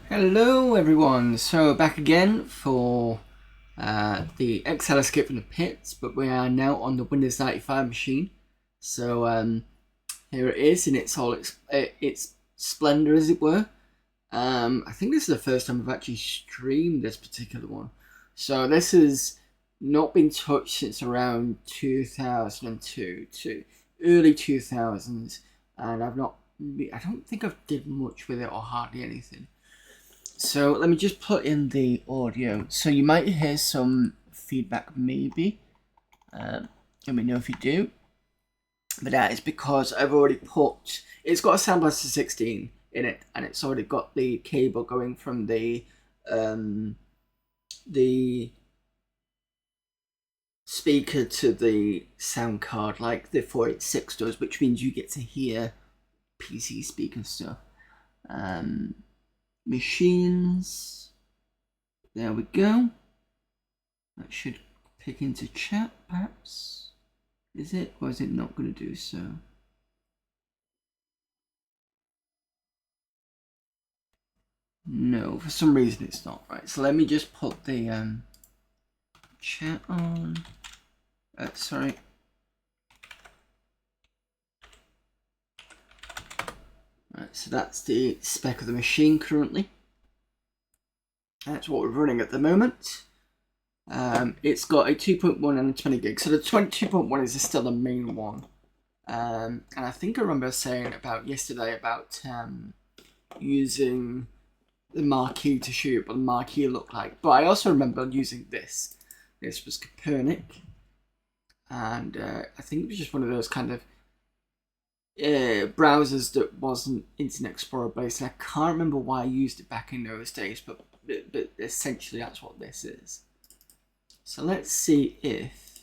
Hello everyone, so back again for the Exile Escape from the Pits, but we are now on the Windows 95 machine. So here it is in its splendor, as it were. I think this is the first time I've actually streamed this particular one. So this has not been touched since around 2002 to early 2000s, and I don't think I've did much with it or hardly anything. So let me just put in the audio. So you might hear some feedback, maybe. Let me know if you do. But that is because I've already put. It's got a Sound Blaster 16 in it, and it's already got the cable going from the speaker to the sound card, like the 486 does, which means you get to hear PC speaker stuff. Machines. There we go. That should pick into chat, perhaps. Is it? Or is it not going to do so? No, for some reason it's not. Right, so let me just put the chat on. Sorry. Right, so that's the spec of the machine currently. That's what we're running at the moment. It's got a 2.1 and a 20 gig. So the 2.1 is still the main one. And I think I remember saying about yesterday about using the marquee to show you what the marquee looked like. But I also remember using this. This was Copernic. And I think it was just one of those kind of browsers that wasn't Internet Explorer based. And I can't remember why I used it back in those days, but essentially that's what this is. So let's see if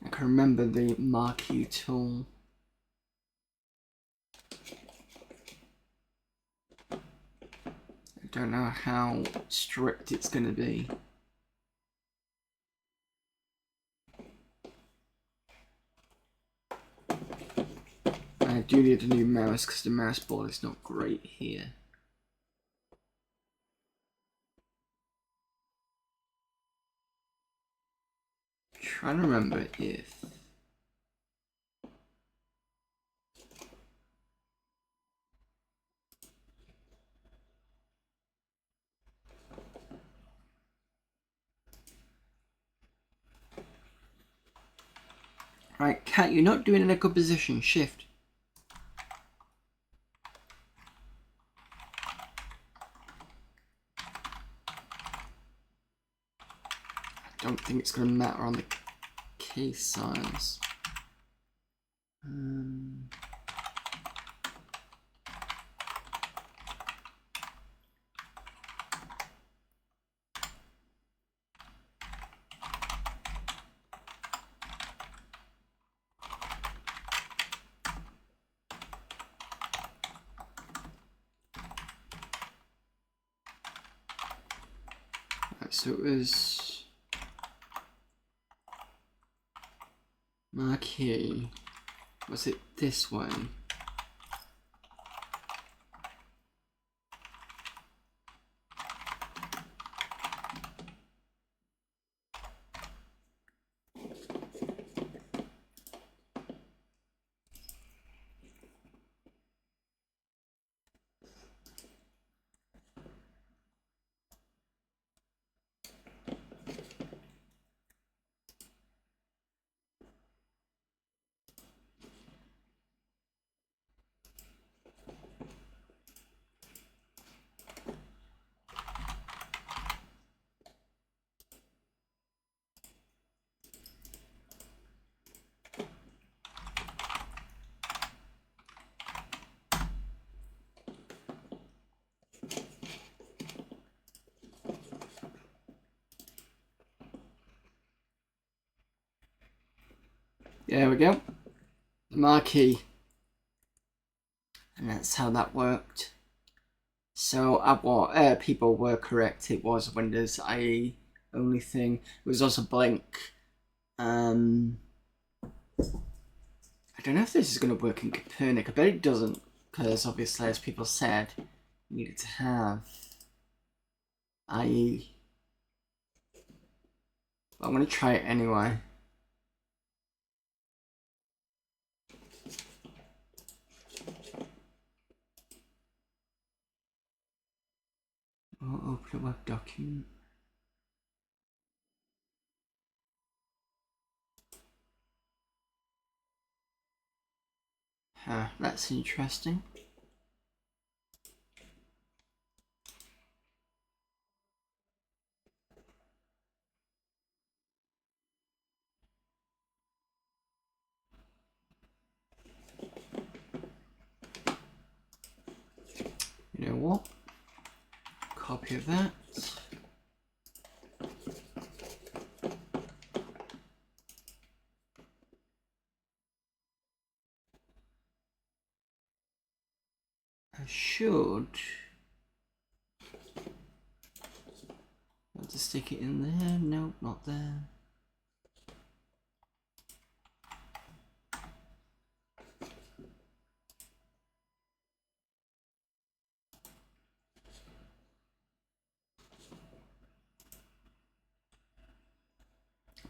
I can remember the marquee tool. I don't know how strict it's going to be. I do need a new mouse because the mouse board is not great here. Trying to remember if right, Cat, you're not doing in a good position. Shift. I don't think it's going to matter on the case size. So it was marquee. Was it this way? There we go. The marquee. And that's how that worked. So people were correct. It was a Windows IE only thing. It was also blank. I don't know if this is going to work in Copernic. I bet it doesn't, because obviously, as people said, you needed to have IE. But I'm going to try it anyway. I'll open a web document. That's interesting. You know what? Copy of that. I should want to stick it in there. No, not there.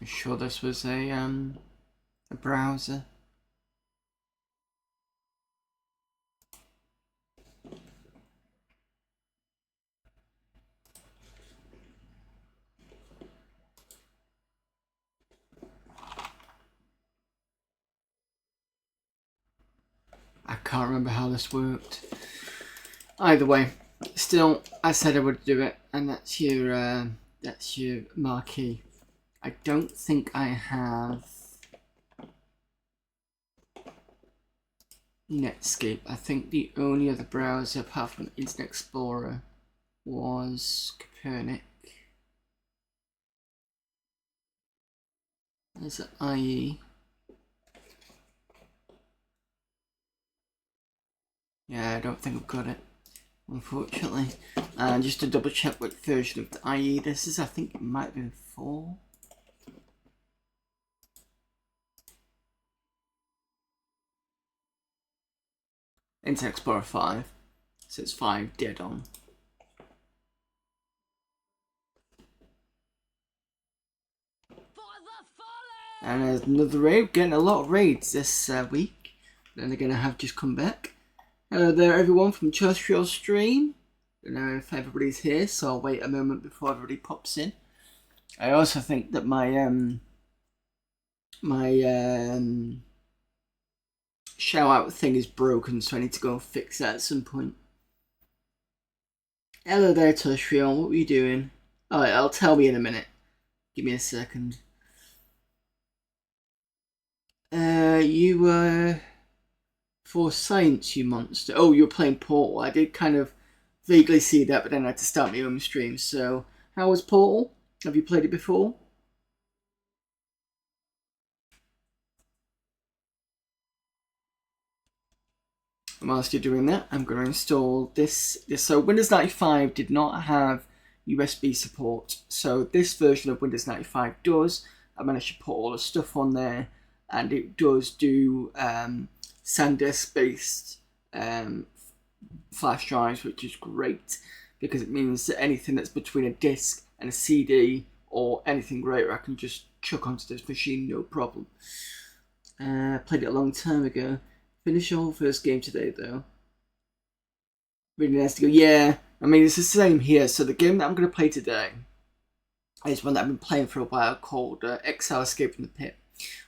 I'm sure this was a browser. I can't remember how this worked. Either way, still, I said I would do it, and that's your marquee. I don't think I have Netscape. I think the only other browser apart from Internet Explorer was Copernic. There's an IE. Yeah, I don't think I've got it, unfortunately. And just to double check what version of the IE this is, I think it might have been 4. Internet Explorer 5. So it's 5 dead on. And there's another raid, getting a lot of raids this week. Then they're going to have just come back. Hello there everyone from Terrestrial Stream. I don't know if everybody's here, so I'll wait a moment before everybody pops in. I also think that my shout out thing is broken, so I need to go and fix that at some point. Hello there Terrestrial, what were you doing? Alright, I'll tell me in a minute. Give me a second. You were for science, you monster. Oh, you were playing Portal. I did kind of vaguely see that, but then I had to start my own stream. So, how was Portal? Have you played it before? And whilst you're doing that, I'm going to install this. So, Windows 95 did not have USB support. So, this version of Windows 95 does. I managed to put all the stuff on there, and it does do SanDisk based flash drives, which is great because it means that anything that's between a disk and a CD or anything greater I can just chuck onto this machine, no problem. Played it a long time ago. Finished your whole first game today though. Really nice to go. Yeah, I mean it's the same here. So the game that I'm going to play today is one that I've been playing for a while called Exile, Escape from the Pit.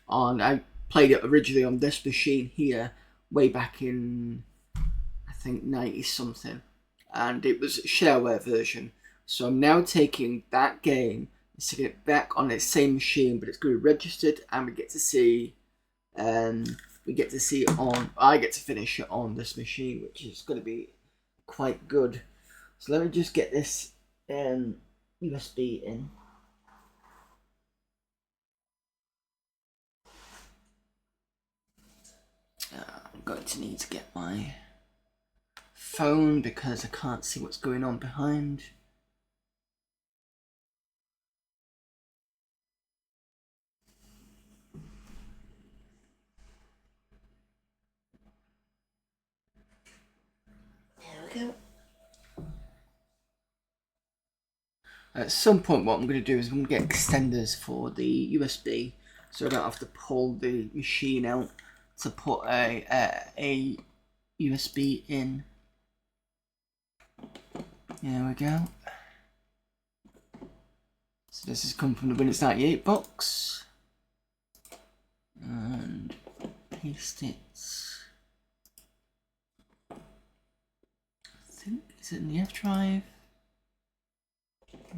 I played it originally on this machine here way back in I think 90 something, and it was a shareware version. So I'm now taking that game and sticking it back on its same machine, but it's going to be registered, and I get to finish it on this machine, which is going to be quite good. So let me just get this USB in. I'm going to need to get my phone because I can't see what's going on behind. go. At some point, what I'm going to do is I'm going to get extenders for the USB, so I don't have to pull the machine out to put a USB in. There we go. So this has come from the Windows 98 box, and paste it. I think, is it in the F drive?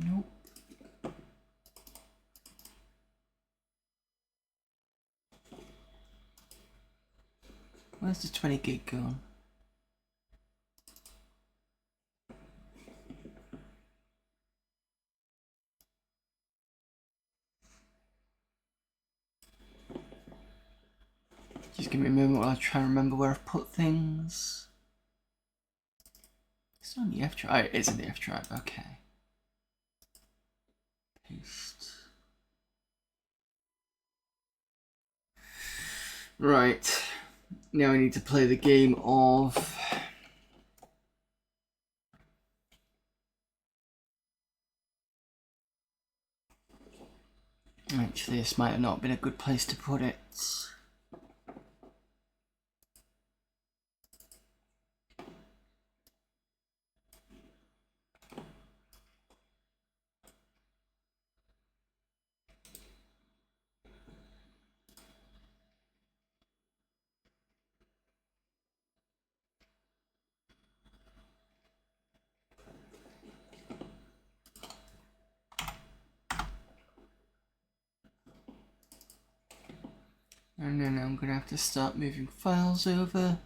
Nope. Where's the 20 gig gone? Just give me a moment while I try and remember where I've put things. It's not in the F drive. It is in the F drive, okay. Paste. Right. Now I need to play the game of... Actually, this might have not been a good place to put it. And then I'm going to have to start moving files over.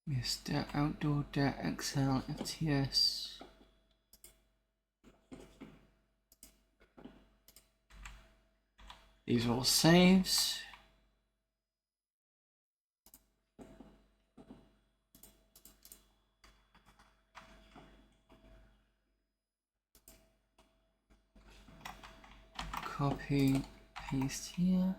Mr. Outdoor Exile FTS. These are all saves. Copy, paste here.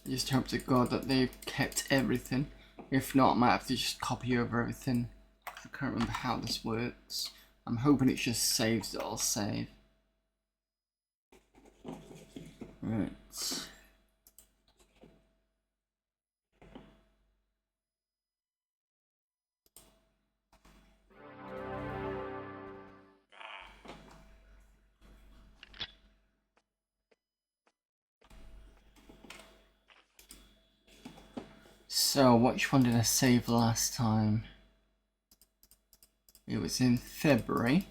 Just hope to God that they've kept everything. If not, I might have to just copy over everything. I can't remember how this works. I'm hoping it's just saves that I'll save. Right. So, which one did I save last time? It was in February.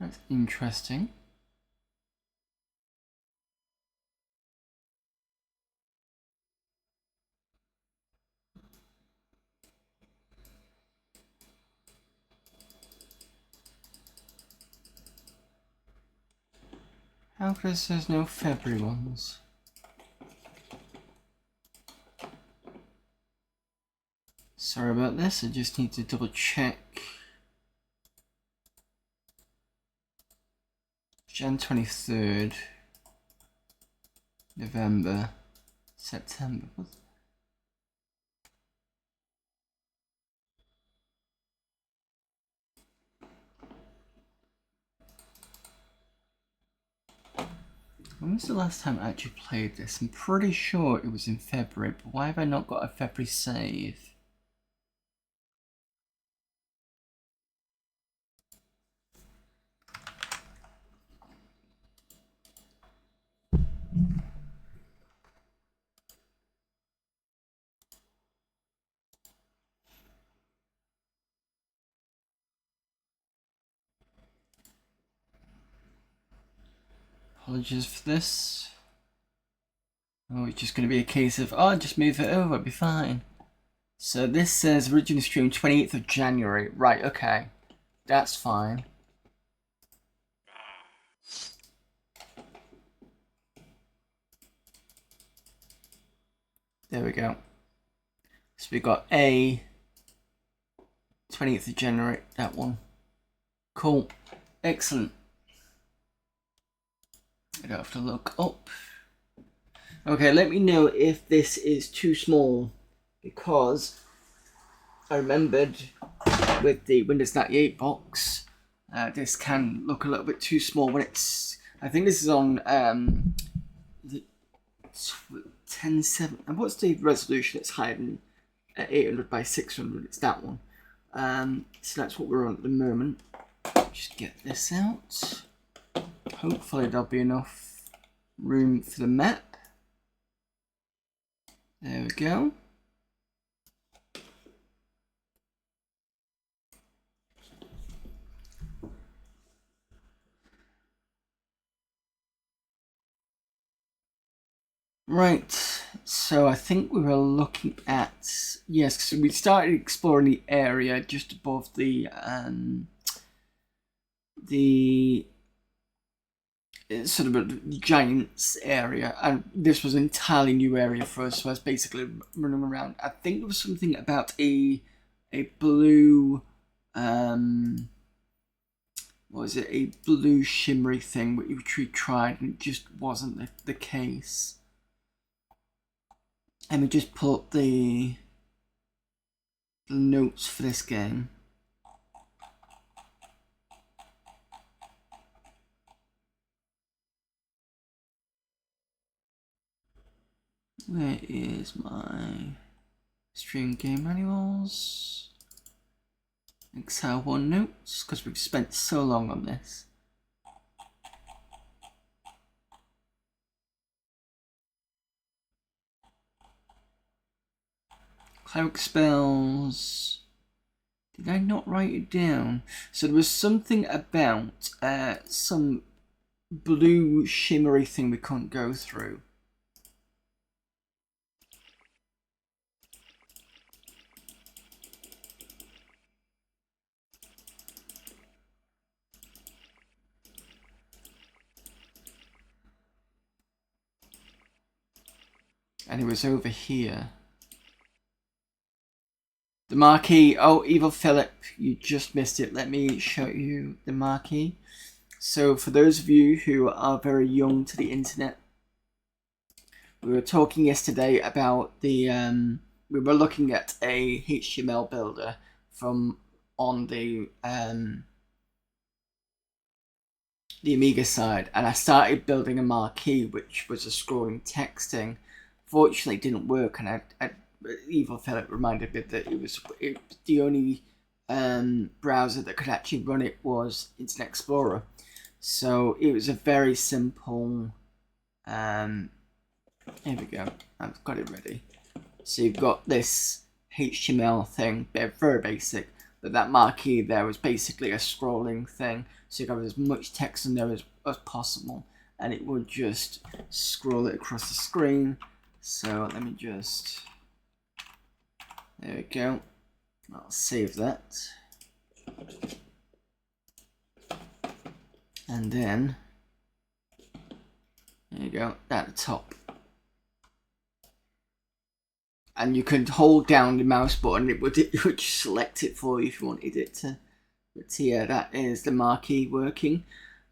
That's interesting. How come there's no February ones? Sorry about this, I just need to double check. Jan 23rd, November, September. When was the last time I actually played this? I'm pretty sure it was in February, but why have I not got a February save? Apologies for this. Oh, it's just going to be a case of, oh, just move it over, it'll be fine. So this says originally streamed 28th of January. Right, okay. That's fine. There we go. So we got A 20th of January, that one. Cool. Excellent. I don't have to look up. Okay, let me know if this is too small, because I remembered with the Windows 98 box, this can look a little bit too small when it's, I think this is on 1070, and what's the resolution? It's higher than 800 by 600, it's that one. So that's what we're on at the moment. Just get this out. Hopefully there'll be enough room for the map. There we go. Right, so I think we were looking at, yes, so we started exploring the area just above the sort of a giants area, and this was an entirely new area for us, so I was basically running around. I think there was something about a blue, what was it, a blue shimmery thing which we tried and it just wasn't the case. Let me just pull up the notes for this game. Where is my stream game manuals? Exile 1 notes, because we've spent so long on this. Cleric spells. Did I not write it down? So there was something about some blue shimmery thing we couldn't go through. And it was over here. The marquee. Oh, Evil Philip, you just missed it. Let me show you the marquee. So for those of you who are very young to the internet, we were talking yesterday about the, we were looking at a HTML builder from on the Amiga side, and I started building a marquee which was a scrolling texting. Fortunately, it didn't work, and Evil Philip reminded me that it was the only browser that could actually run it was Internet Explorer. So it was a very simple. Here we go. I've got it ready. So you've got this HTML thing. They're very basic, but that marquee there was basically a scrolling thing. So you got as much text in there as possible, and it would just scroll it across the screen. So let me just. There we go. I'll save that. And then, there you go, at the top. And you can hold down the mouse button, it would just select it for you if you wanted it to. But yeah, that is the marquee working.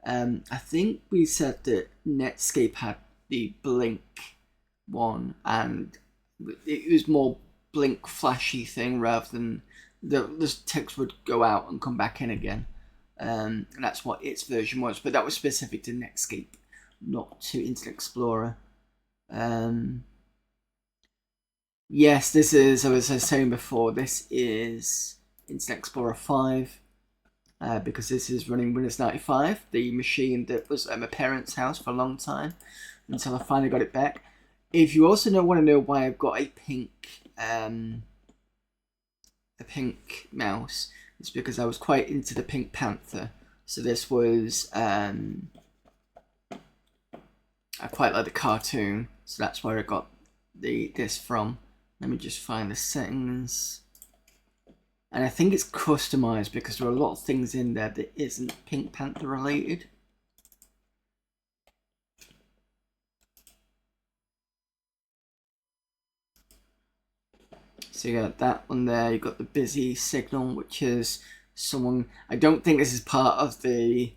I think we said that Netscape had the blink one, and it was more blink flashy thing rather than the text would go out and come back in again. And that's what its version was, but that was specific to Netscape, not to Internet Explorer. Yes, this is, as I was saying before, this is Internet Explorer 5, because this is running Windows 95, the machine that was at my parents' house for a long time, until I finally got it back. If you also want to know why I've got a pink mouse, it's because I was quite into the Pink Panther. So this was I quite like the cartoon, so that's where I got this from. Let me just find the settings. And I think it's customized because there are a lot of things in there that isn't Pink Panther related. So you got that one there, you got the busy signal, which is someone, I don't think this is part of the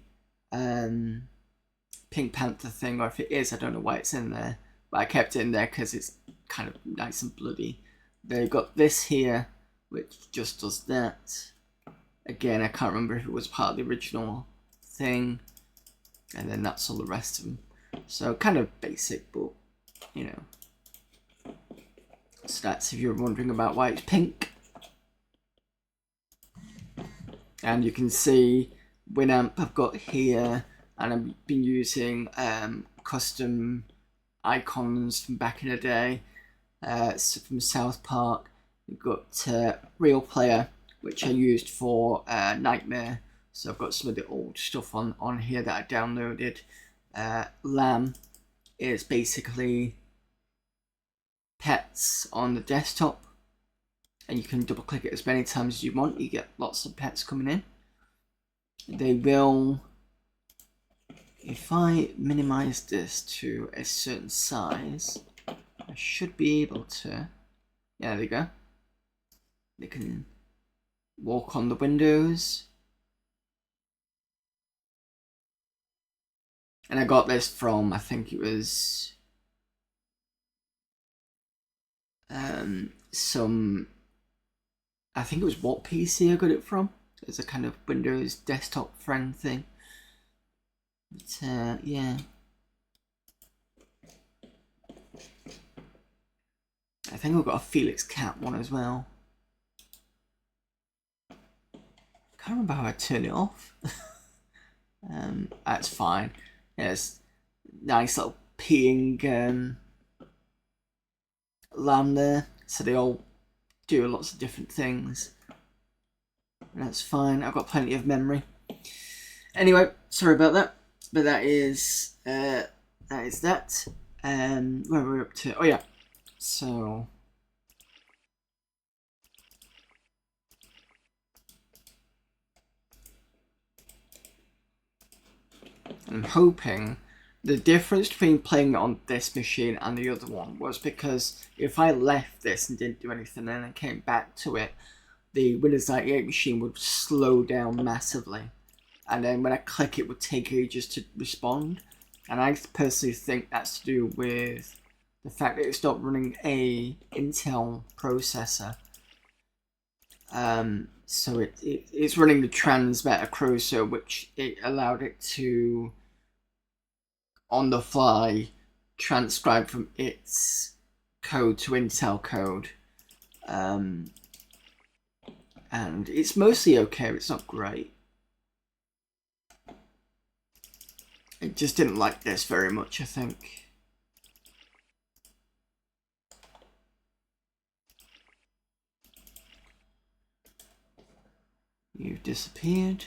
Pink Panther thing, or if it is, I don't know why it's in there. But I kept it in there because it's kind of nice and bloody. They've got this here, which just does that. Again, I can't remember if it was part of the original thing. And then that's all the rest of them. So kind of basic, but you know. So that's if you're wondering about why it's pink. And you can see Winamp I've got here, and I've been using custom icons from back in the day. So from South Park, we've got Real Player, which I used for Nightmare. So I've got some of the old stuff on here that I downloaded. Lamb is basically pets on the desktop, and you can double click it as many times as you want. You get lots of pets coming in. They will, if I minimize this to a certain size, I should be able to, yeah, there you go. They can walk on the windows. And I got this from, I think it was I think it was what PC I got it from. It's a kind of Windows desktop friend thing. But yeah. I think I've got a Felix Cat one as well. Can't remember how I turn it off. That's fine. Yeah, it's nice little peeing lamb there. So they all do lots of different things. And that's fine. I've got plenty of memory. Anyway, sorry about that. But that is that. Where are we up to? Oh yeah. So I'm hoping the difference between playing it on this machine and the other one was because if I left this and didn't do anything and then came back to it, the Windows 98 machine would slow down massively. And then when I click, it would take ages to respond. And I personally think that's to do with the fact that it's not running a Intel processor. So it's running the Transmeta which it allowed it to, on the fly, transcribe from its code to Intel code. And it's mostly okay, it's not great. It just didn't like this very much, I think. You've disappeared.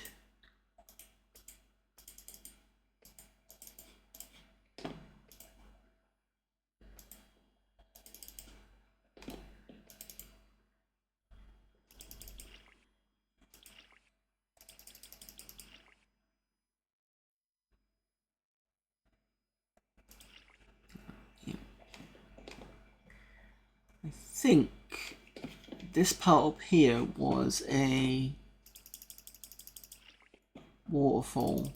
I think this part up here was a waterfall.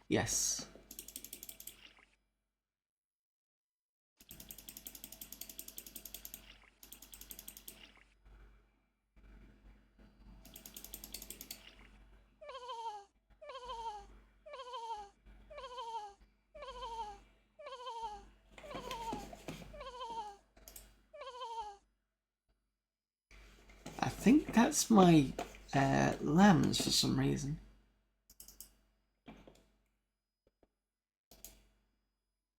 Yes. I think that's my lambs for some reason.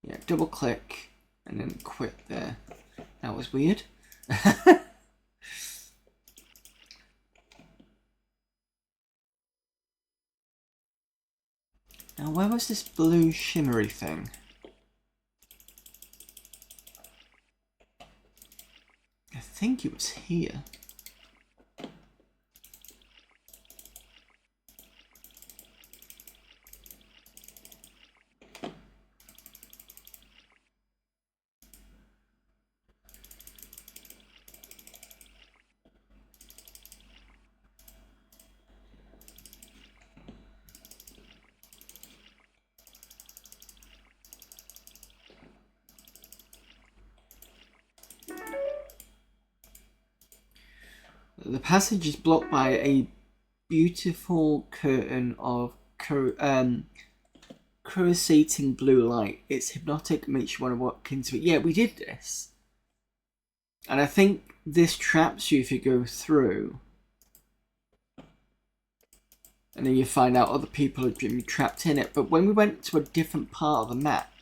Yeah, double click and then quit there. That was weird. Now Now, where was this blue shimmery thing? I think it was here. The passage is blocked by a beautiful curtain of coruscating blue light. It's hypnotic, makes you want to walk into it. Yeah, we did this. And I think this traps you if you go through. And then you find out other people are trapped in it. But when we went to a different part of the map,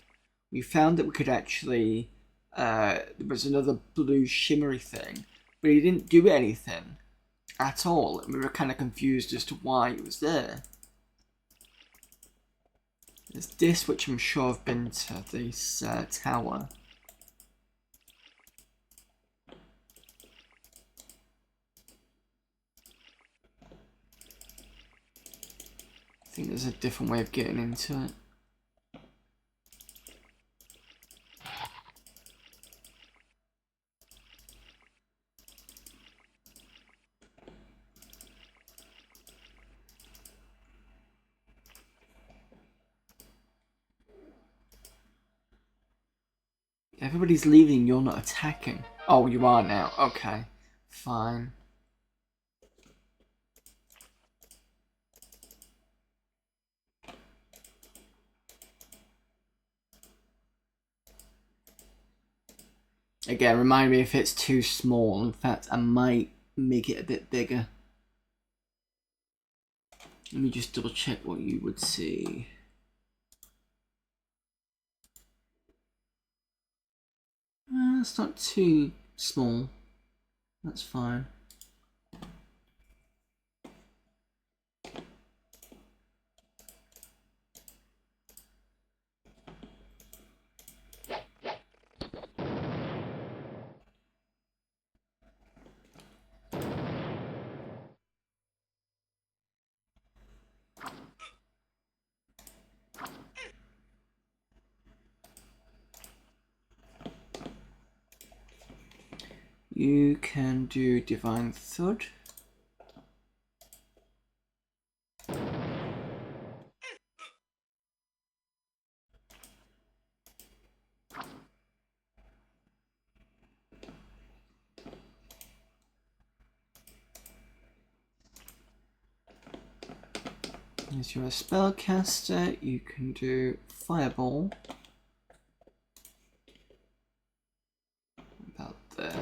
we found that we could actually... there was another blue shimmery thing. But he didn't do anything at all. And we were kind of confused as to why it was there. There's this, which I'm sure I've been to, this tower. I think there's a different way of getting into it. Everybody's leaving, you're not attacking. Oh, you are now. Okay. Fine. Again, remind me if it's too small. In fact, I might make it a bit bigger. Let me just double check what you would see. It's not too small. That's fine. You can do Divine Thud. As you're a spellcaster, you can do Fireball. About there.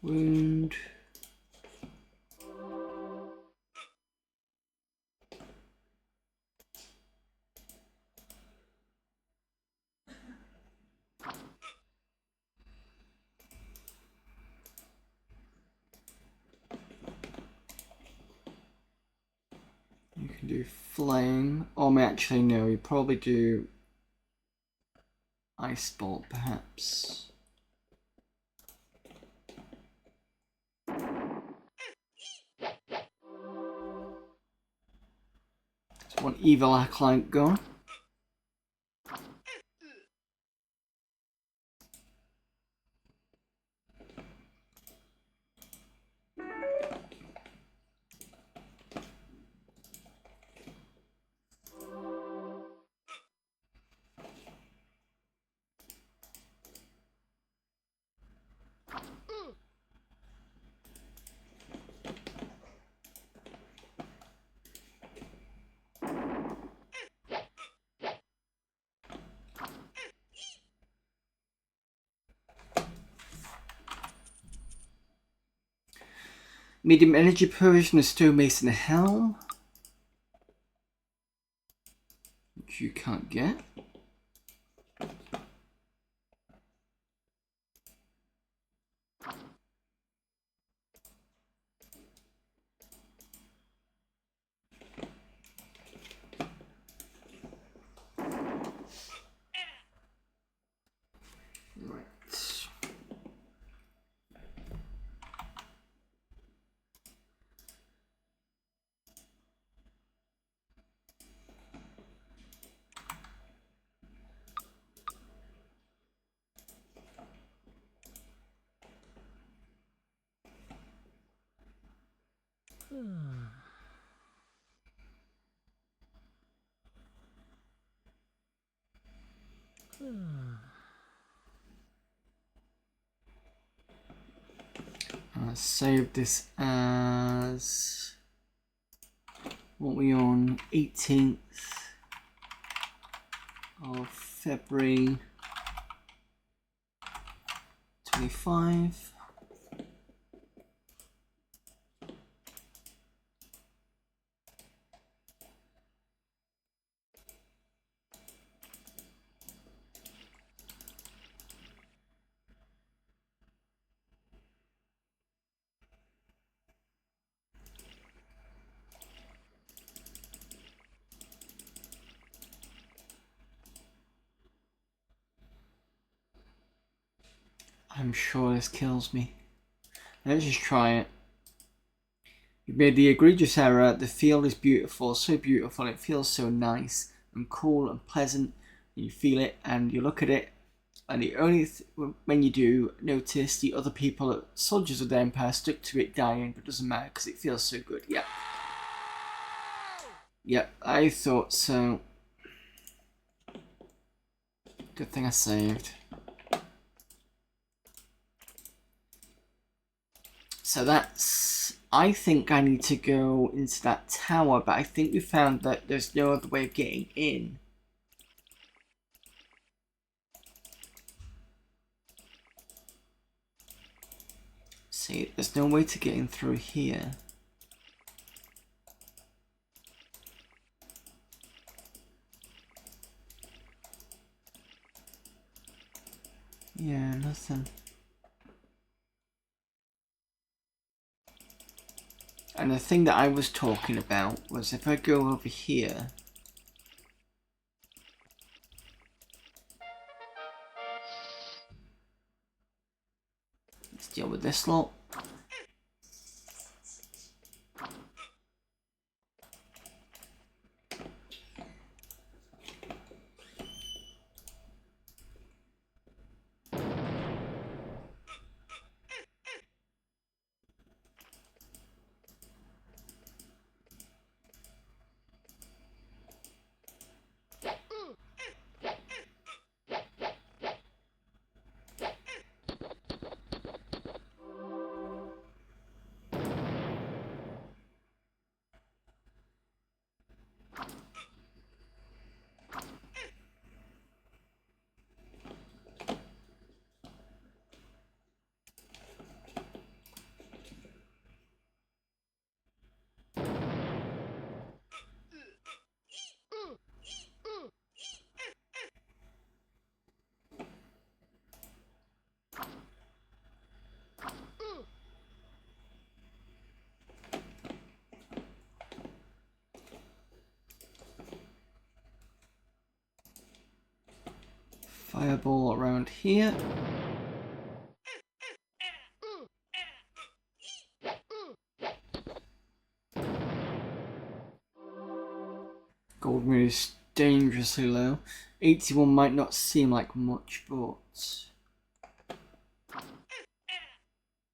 Wound. You can do Flame. Or actually no, you probably do Ice Bolt perhaps. So one Evil Acolyte gone. Medium energy provision of stonemason helm, which you can't get. I'll save this as what we on 18th of February 25. I'm sure this kills me. Let's just try it. You've made the egregious error. The field is beautiful, so beautiful. It feels so nice and cool and pleasant. You feel it and you look at it, and the only when you do notice the other people, soldiers of the Empire, stuck to it dying, but it doesn't matter because it feels so good. Yep. Yep, I thought so. Good thing I saved. So that's... I think I need to go into that tower, but I think we found that there's no other way of getting in. See, there's no way to get in through here. Yeah, nothing. And the thing that I was talking about was if I go over here... Let's deal with this lot. Fireball around here. Gold moon is dangerously low. 81 might not seem like much, but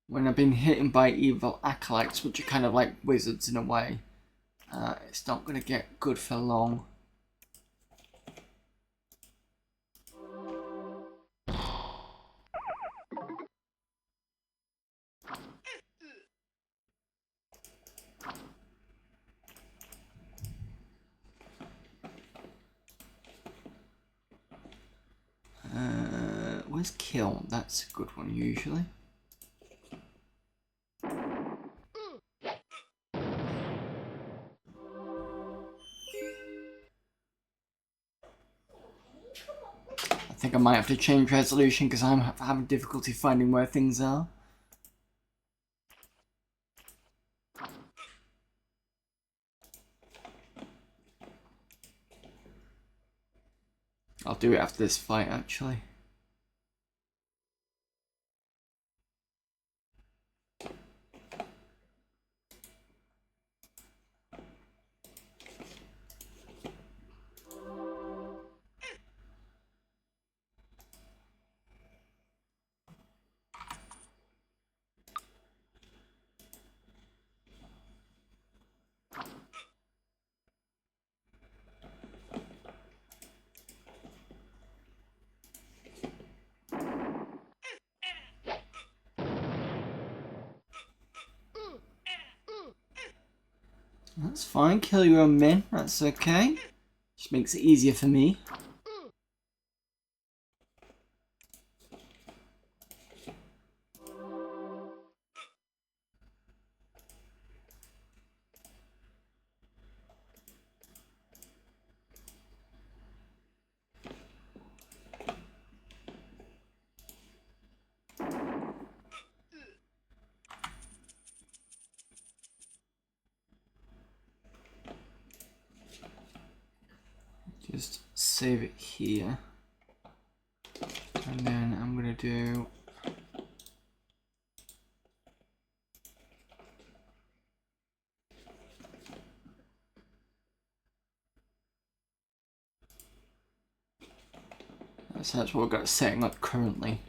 when I've been hit by evil acolytes, which are kind of like wizards in a way, it's not going to get good for long. Where's kill? That's a good one usually. think I might have to change resolution because I'm having difficulty finding where things are. I'll do it after this fight, actually. That's fine, kill your own men, that's okay. Just makes it easier for me. Just save it here. And then I'm gonna do so that's what we've got setting up currently.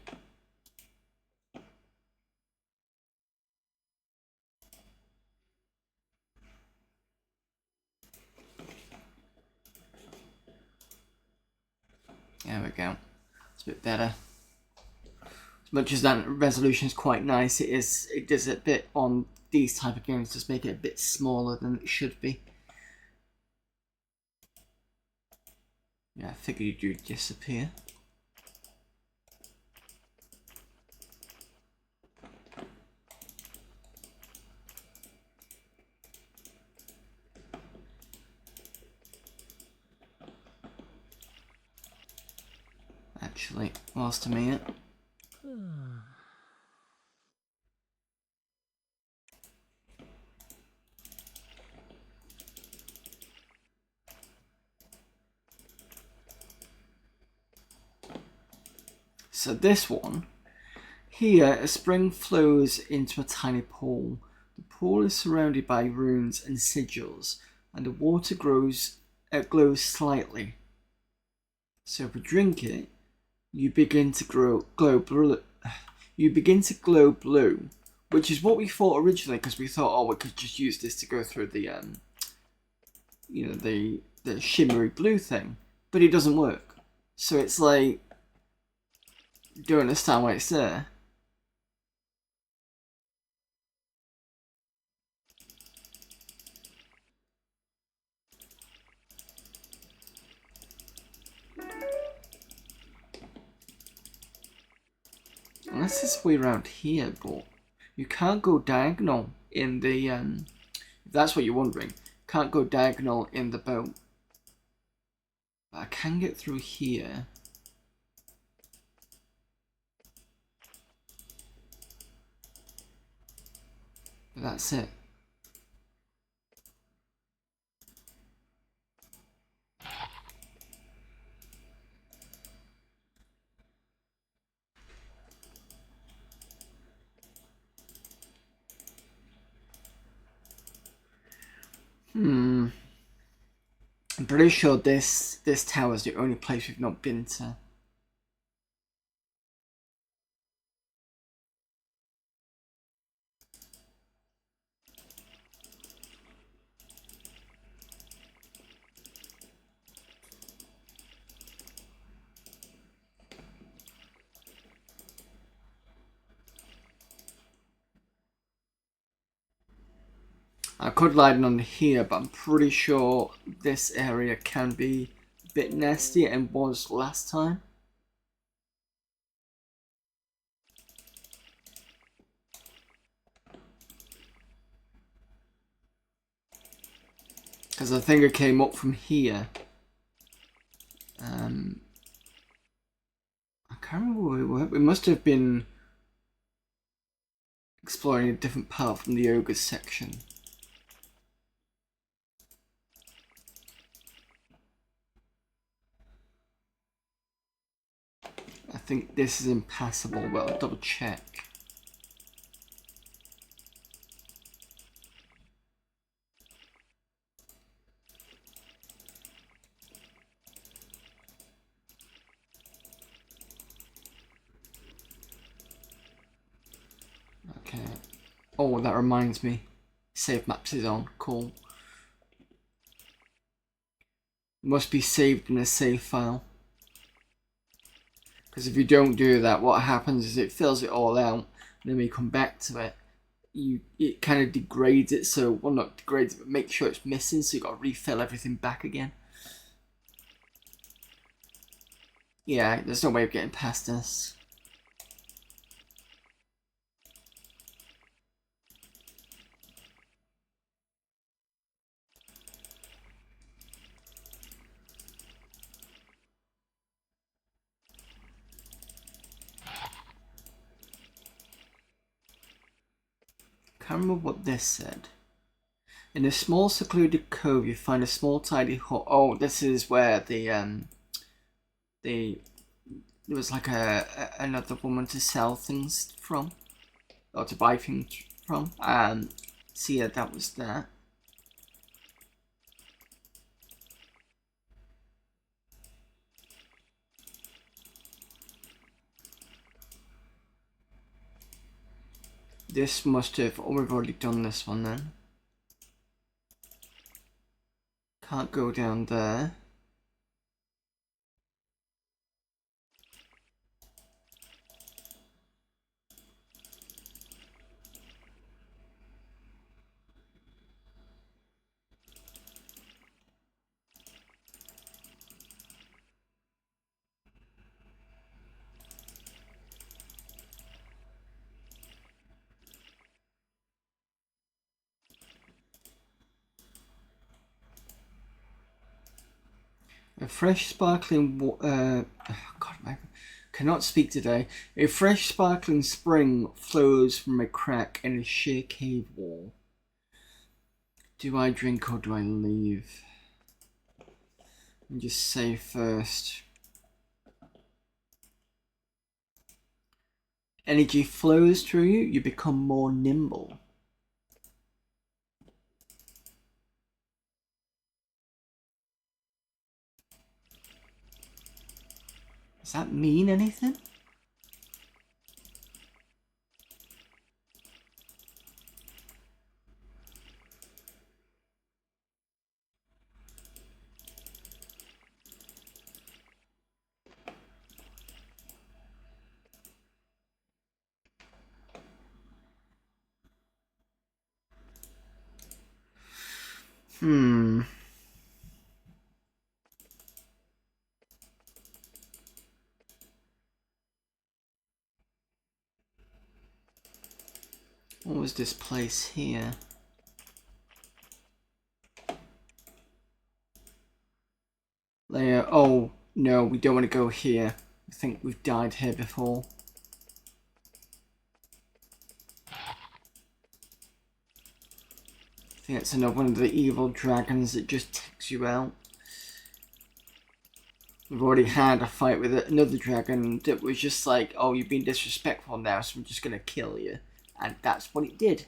There we go. It's a bit better. As much as that resolution is quite nice, it does a bit on these type of games, just make it a bit smaller than it should be. Yeah, I figured you'd disappear. Actually, whilst I'm here. So this one, here a spring flows into a tiny pool. The pool is surrounded by runes and sigils, and the water glows slightly. So if we drink it, you begin to glow blue. You begin to glow blue, which is what we thought originally, because we thought, oh, we could just use this to go through the, you know, the shimmery blue thing, but it doesn't work. So it's like, don't understand why it's there. Unless it's way around here, but you can't go diagonal in the, if that's what you're wondering, can't go diagonal in the boat. But I can get through here. But that's it. I'm pretty sure this tower is the only place we've not been to. I could light on here, but I'm pretty sure this area can be a bit nasty and was last time. Because I think I came up from here. must have been exploring a different part from the ogres section. I think this is impassable, but I'll double check. Okay. Oh, that reminds me. Save maps is on. Cool. Must be saved in a save file. Because if you don't do that, what happens is it fills it all out, and then when you come back to it, it kind of degrades it. So, well, not degrades it, but make sure it's missing. So you got to refill everything back again. Yeah, there's no way of getting past this. Can't remember what this said. In a small secluded cove, you find a small tidy hut. Oh, this is where there was like another woman to sell things from, or to buy things from. So yeah, that was that. This must have. Oh, we've already done this one then. Can't go down there. A fresh sparkling God, I cannot speak today. A fresh sparkling spring flows from a crack in a sheer cave wall. Do I drink or do I leave? And just say first. Energy flows through you, you become more nimble. Does that mean anything? What was this place here? Layer. Oh, no, we don't want to go here. I think we've died here before. I think it's another one of the evil dragons that just takes you out. We've already had a fight with another dragon that was just like, oh, you've been disrespectful now, so I'm just going to kill you. And that's what it did.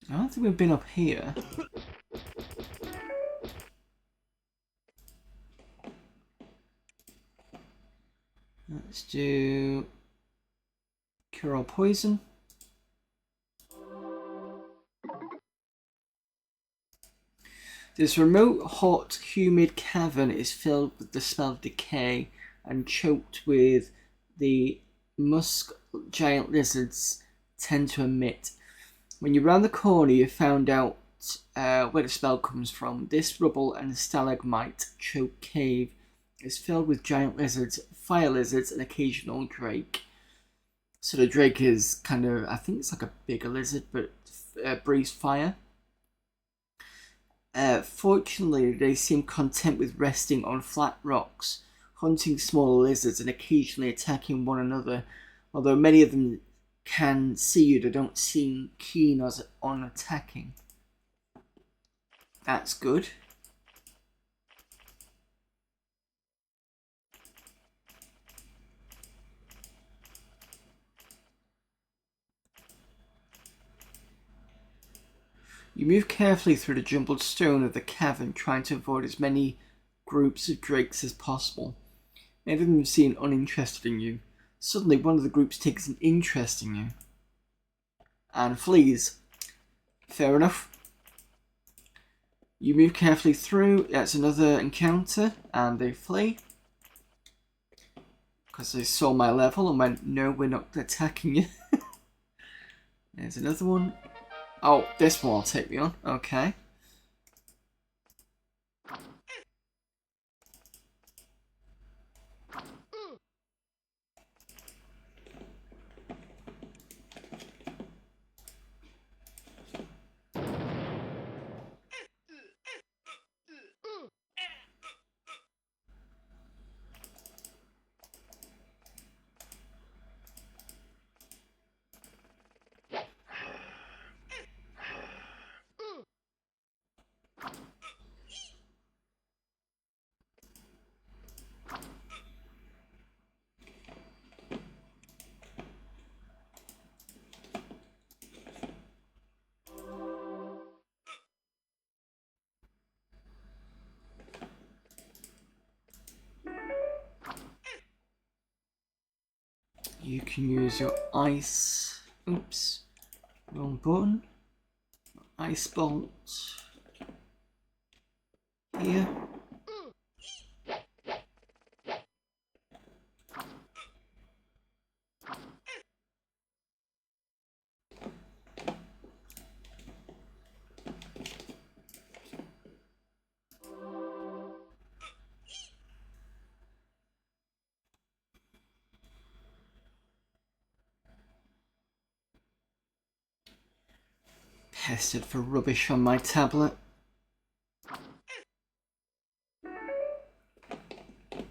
I don't think we've been up here. Let's do cure all poison. This remote, hot, humid cavern is filled with the smell of decay and choked with the musk giant lizards tend to emit. When you round the corner, you found out where the spell comes from. This rubble and stalagmite choked cave is filled with giant lizards, fire lizards, and occasional drake. So the drake is kind of, I think it's like a bigger lizard, but breathes fire. Fortunately, they seem content with resting on flat rocks, hunting smaller lizards and occasionally attacking one another. Although many of them can see you, they don't seem keen on attacking. That's good. You move carefully through the jumbled stone of the cavern, trying to avoid as many groups of drakes as possible. Many of them seem uninterested in you. Suddenly, one of the groups takes an interest in you and flees. Fair enough. You move carefully through. That's another encounter, and they flee because they saw my level and went, "No, we're not attacking you." There's another one. Oh, this one will take me on. Okay. You can use your ice. Oops. Wrong button. Ice bolt. Here. Pestered for rubbish on my tablet. Don't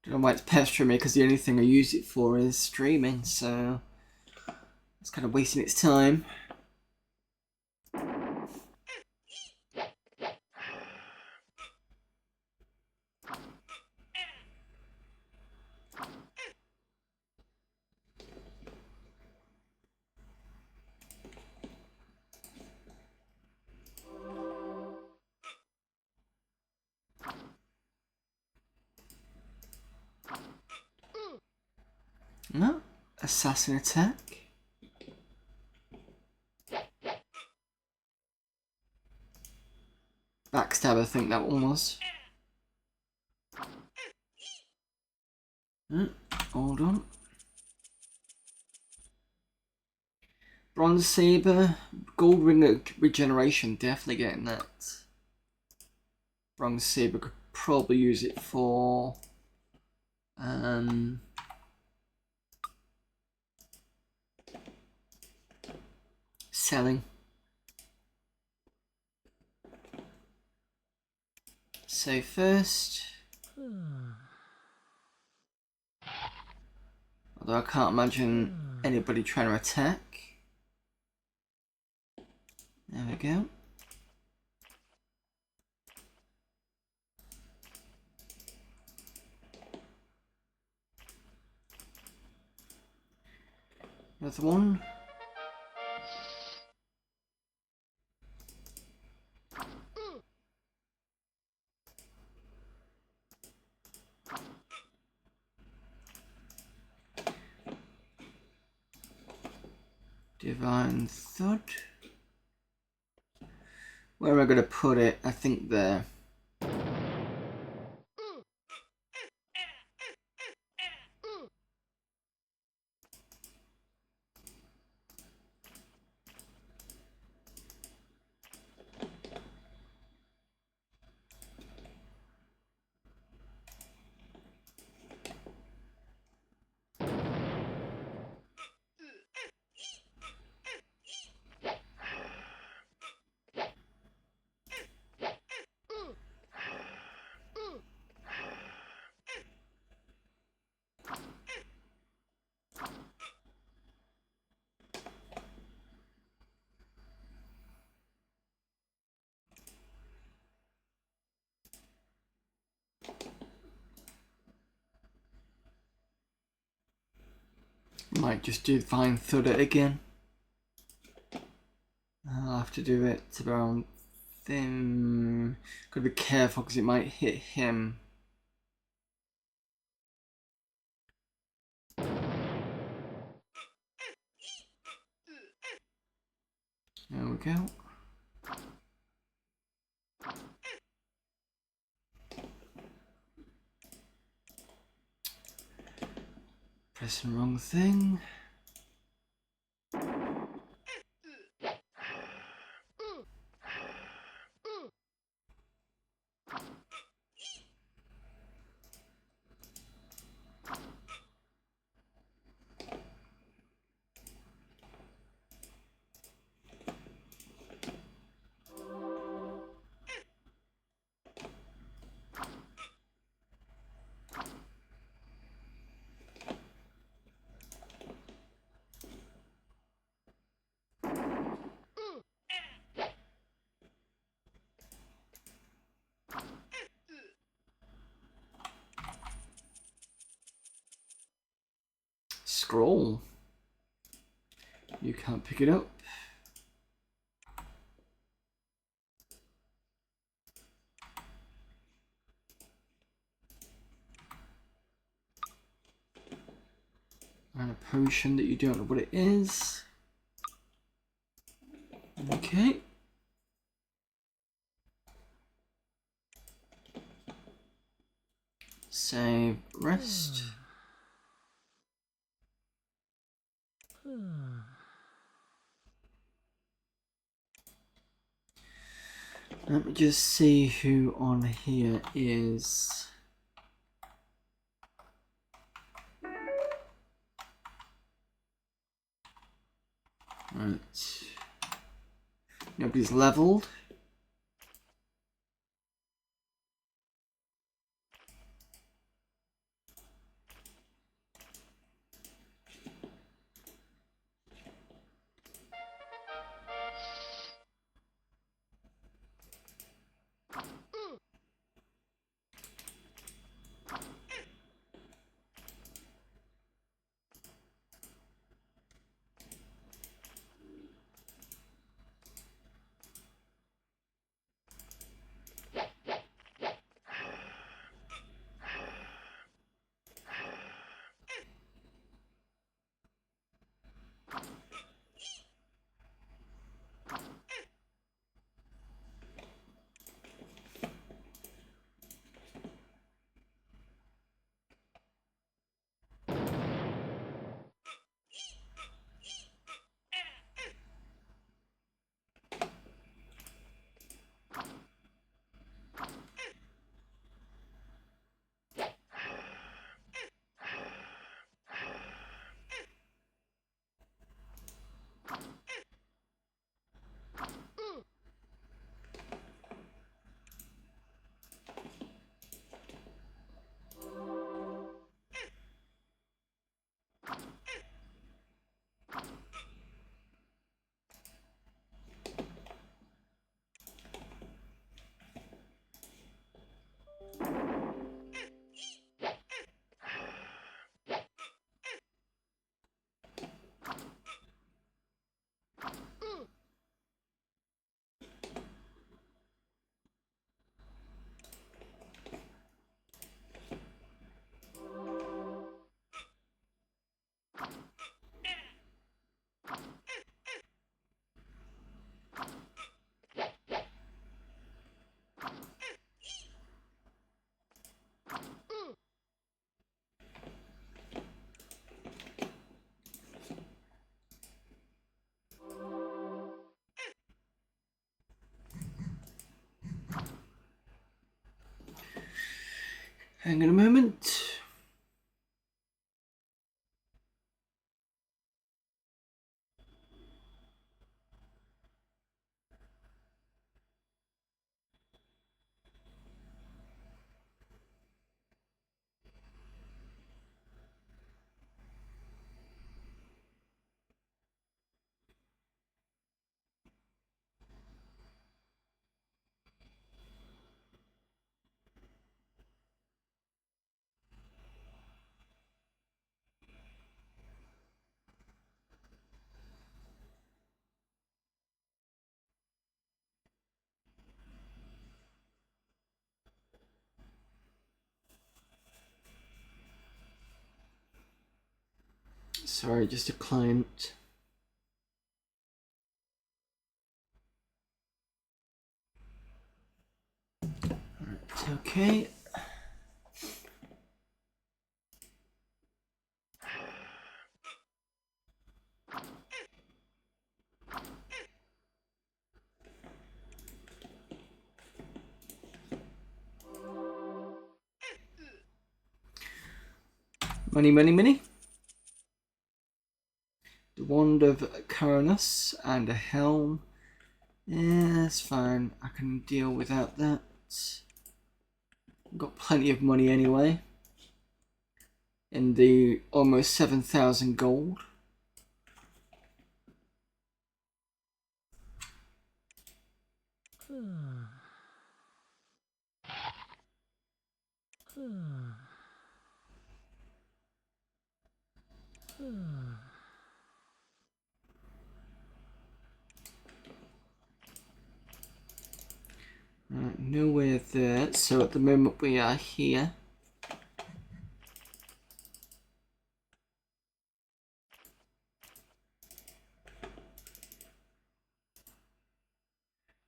know why it's pestering me, because the only thing I use it for is streaming, so it's kind of wasting its time. No, assassin attack. Backstab, I think that one was. Hold on. Bronze saber, gold ring of regeneration. Definitely getting that. Bronze saber, could probably use it for selling. So first, although I can't imagine anybody trying to attack. There we go. Another one. Divine Thud. Where am I going to put it? I think there. might just do Vine Thud it again. I'll have to do it around them. Gotta be careful because it might hit him. There we go. Pressing the wrong thing. Scroll. You can't pick it up. And a potion that you don't know what it is. Okay. Save, rest. Let me just see who on here is. Right. Nobody's leveled. Hang on a moment. Sorry, just a client. Right, okay. Money, money, money. The Wand of Caranus and a helm. Yeah, that's fine. I can deal without that. Got plenty of money anyway. In the almost 7,000 gold. Right, nowhere there. So at the moment we are here.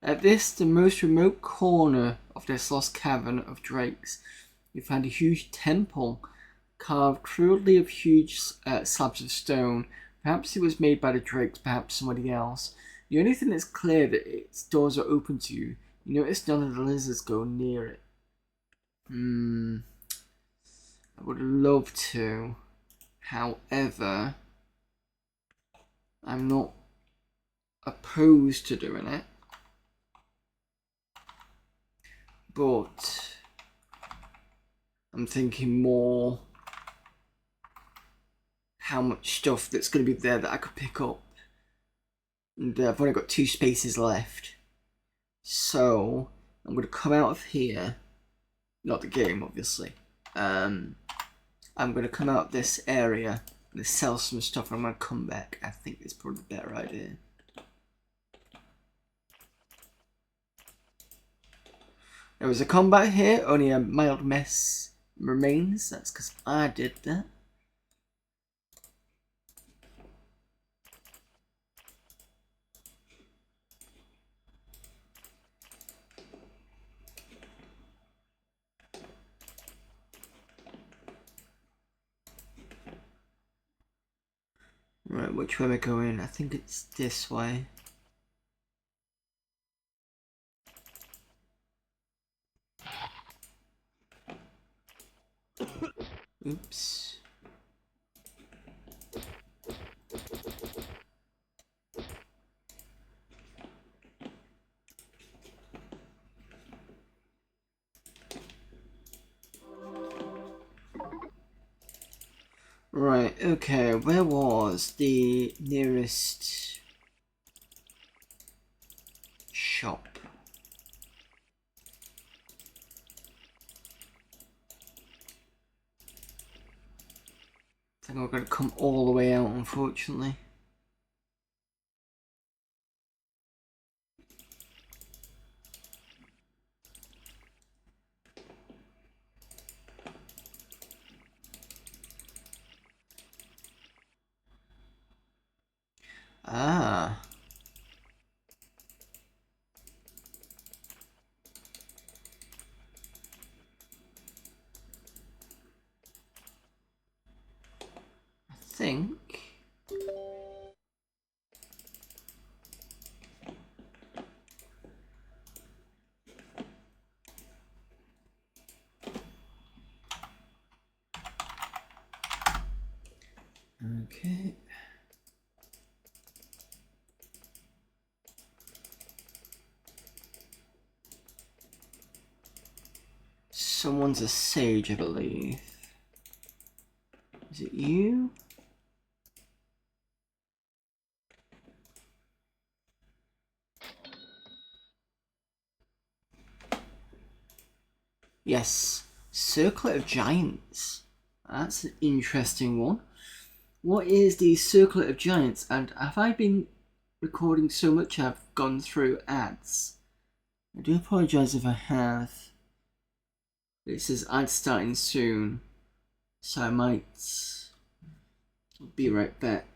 At this, the most remote corner of this lost cavern of drakes, you find a huge temple carved crudely of huge slabs of stone. Perhaps it was made by the drakes, perhaps somebody else. The only thing that's clear that its doors are open to you. You notice none of the lizards go near it. I would love to. However, I'm not opposed to doing it. But I'm thinking more how much stuff that's going to be there that I could pick up. And I've only got 2 spaces left. So I'm going to come out of here. Not the game, obviously. I'm going to come out of this area and sell some stuff and I'm going to come back. I think it's probably a better idea. There was a combat here, only a mild mess remains. That's because I did that. Right, which way am I going? I think it's this way. Oops. Right, okay, where was the nearest shop? I think we're going to come all the way out, unfortunately. Ah. I think... Okay. Someone's a sage, I believe. Is it you? Yes. Circlet of Giants. That's an interesting one. What is the Circlet of Giants? And have I been recording so much I've gone through ads? I do apologise if I have. It says ads starting soon. So I might I'll be right back.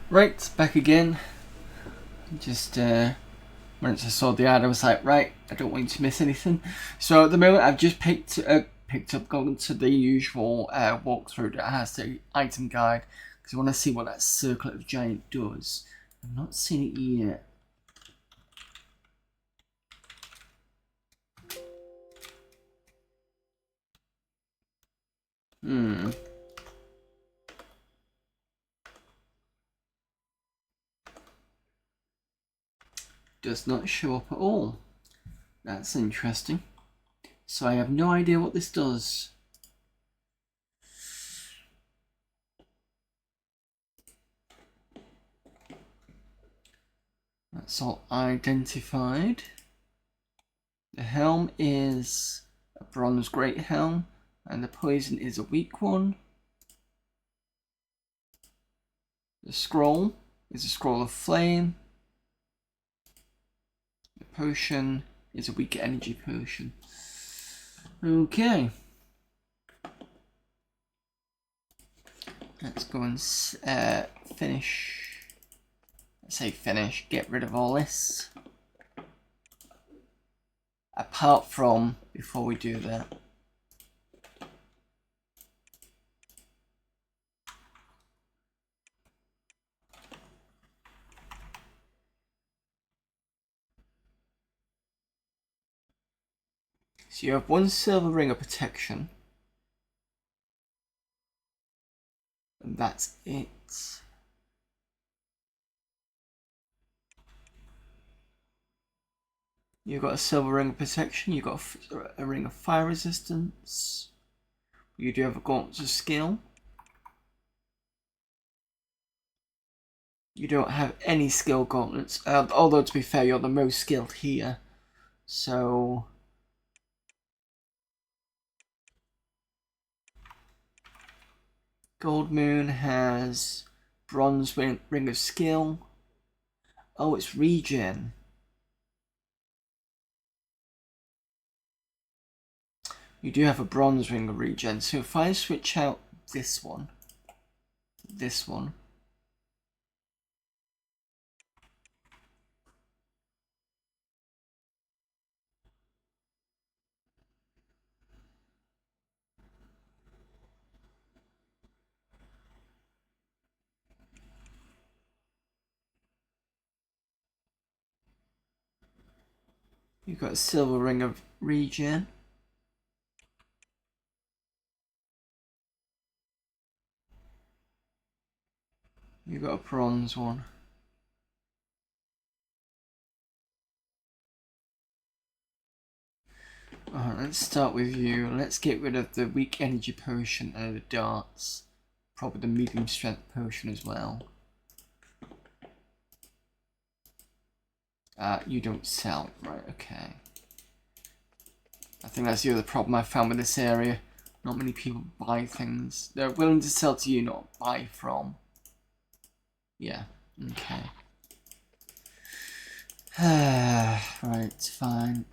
Right, back again. Just once I saw the ad, I was like, right, I don't want you to miss anything. So at the moment, I've just picked up, gone to the usual walkthrough that has the item guide because I want to see what that Circlet of Giant does. I've not seen it yet. Does not show up at all. That's interesting. So I have no idea what this does. That's all identified. The helm is a bronze great helm, and the poison is a weak one. The scroll is a scroll of flame. The potion is a weak energy potion. Okay. Let's go and finish. Let's say finish. Get rid of all this. Apart from, before we do that, so you have one silver ring of protection, and that's it. You've got a silver ring of protection, you've got a ring of fire resistance, you do have a gauntlet of skill. You don't have any skill gauntlets, although to be fair, you're the most skilled here. So Gold Moon has bronze ring of skill. Oh, it's regen. You do have a bronze ring of regen. So if I switch out this one, you've got a silver ring of regen. You've got a bronze one. Alright, let's start with you. Let's get rid of the weak energy potion and the darts. Probably the medium strength potion as well. You don't sell, right, okay. I think that's the other problem I found with this area. Not many people buy things. They're willing to sell to you, not buy from. Yeah, okay. Right, fine.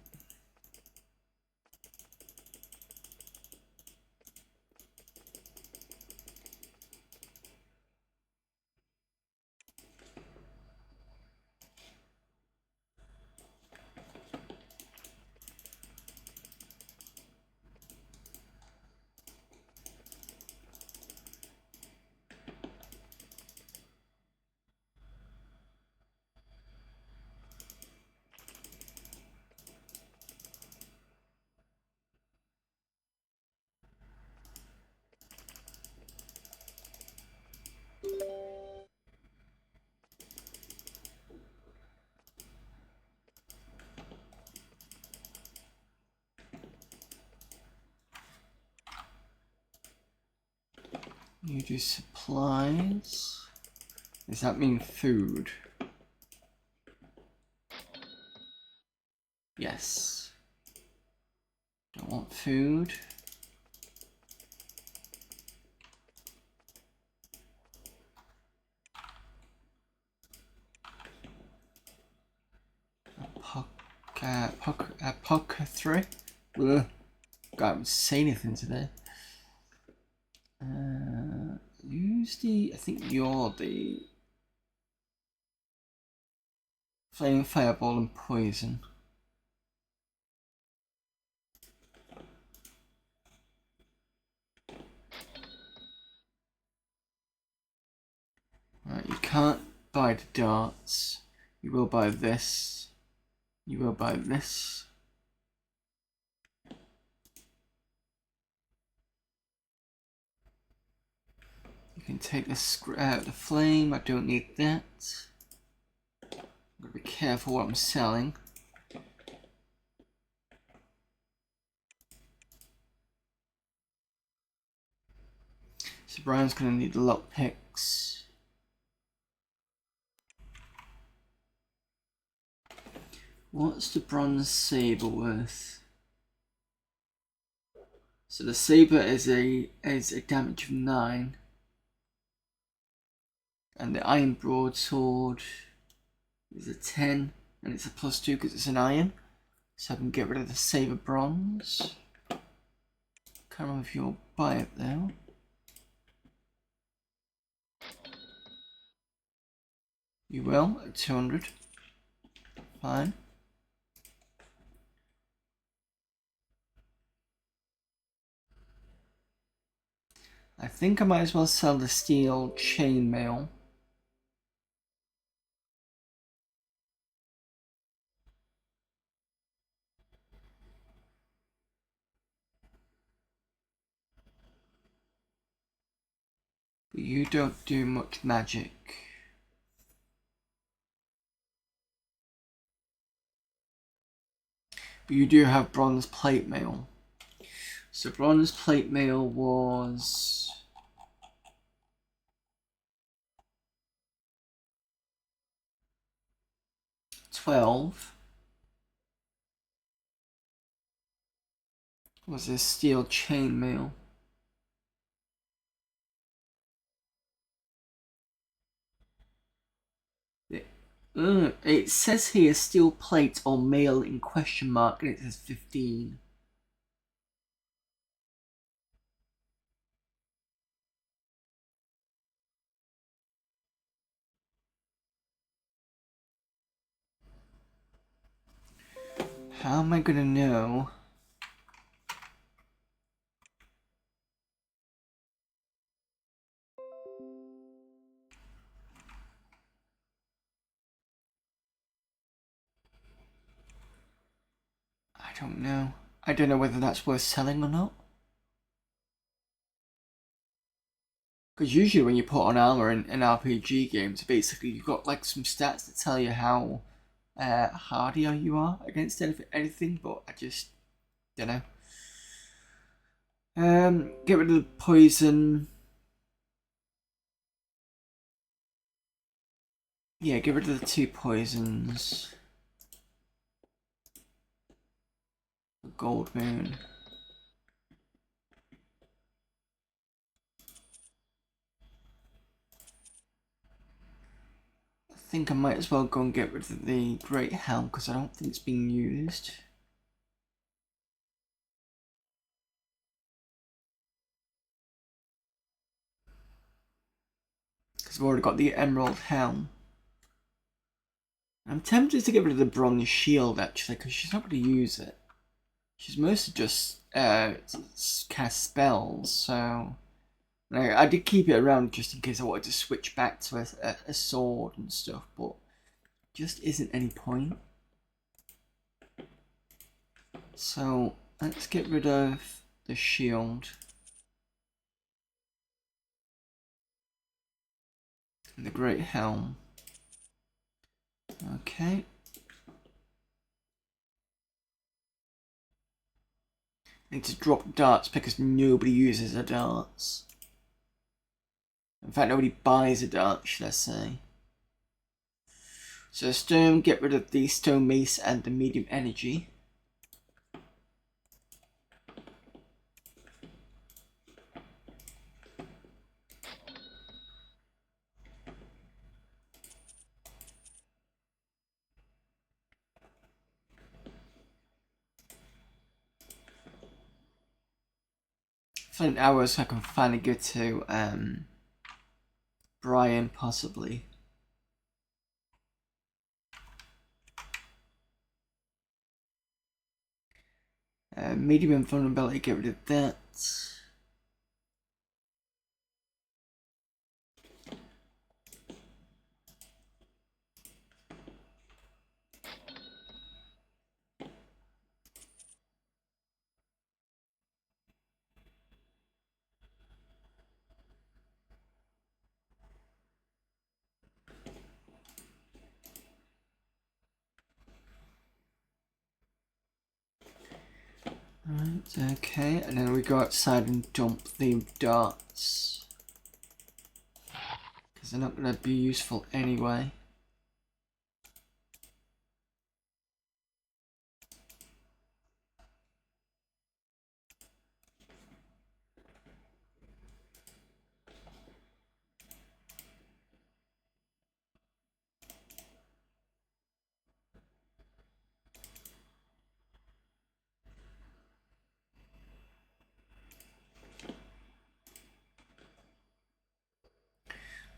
You do supplies. Does that mean food? Yes. Don't want food. Poker 3? Ugh. Can't say anything today. Use the... I think you're the... Flame, Fireball and Poison. Right, you can't buy the darts. You will buy this. You will buy this. You can take the flame. I don't need that. I'm gonna be careful what I'm selling. So Brian's gonna need the lockpicks. What's the bronze saber worth? So the saber is a damage of 9. And the iron broadsword is a 10, and it's a +2 because it's an iron. So I can get rid of the saber bronze. Can't remember if you'll buy it though. You will at 200. Fine. I think I might as well sell the steel chainmail. But you don't do much magic. But you do have bronze plate mail. So bronze plate mail was... $12. Was this steel chainmail? It says here steel plate or mail in question mark, and it says 15. How am I gonna know? I don't know. I don't know whether that's worth selling or not. Because usually when you put on armor in RPG games, basically you've got like some stats that tell you how hardy you are against anything, but I just don't know. Get rid of the poison. Yeah, get rid of the 2 poisons. The gold moon. I think I might as well go and get rid of the Great Helm because I don't think it's being used. Because I've already got the Emerald Helm. I'm tempted to get rid of the Bronze Shield actually because she's not going to use it. She's mostly just cast spells, so I did keep it around just in case I wanted to switch back to a sword and stuff, but just isn't any point. So let's get rid of the shield and the Great Helm. Okay. Need to drop darts because nobody uses the darts. In fact, nobody buys a dart, should I say. So stone, get rid of the stone mace and the medium energy. Flint arrows so I can finally get to Brian, possibly. Medium invulnerability, get rid of that. Right, okay, and then we go outside and dump the darts. Because they're not going to be useful anyway.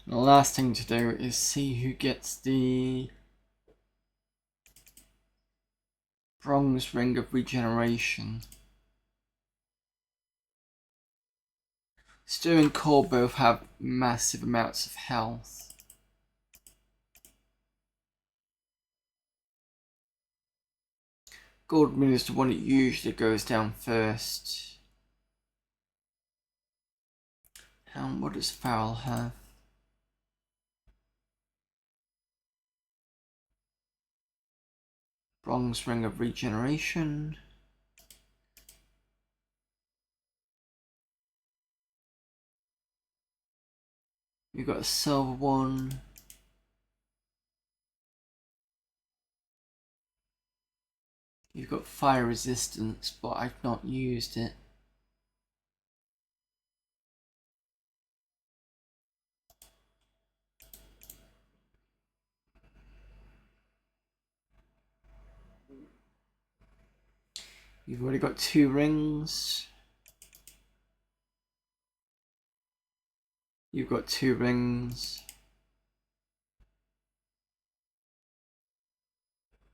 The last thing to do is see who gets the Bronze Ring of Regeneration. Stu and Cole both have massive amounts of health. Goldman is the one that usually goes down first. What does Farrell have? Bronze Ring of Regeneration. You've got a silver one. You've got fire resistance, but I've not used it. You've already got 2 rings. You've got 2 rings.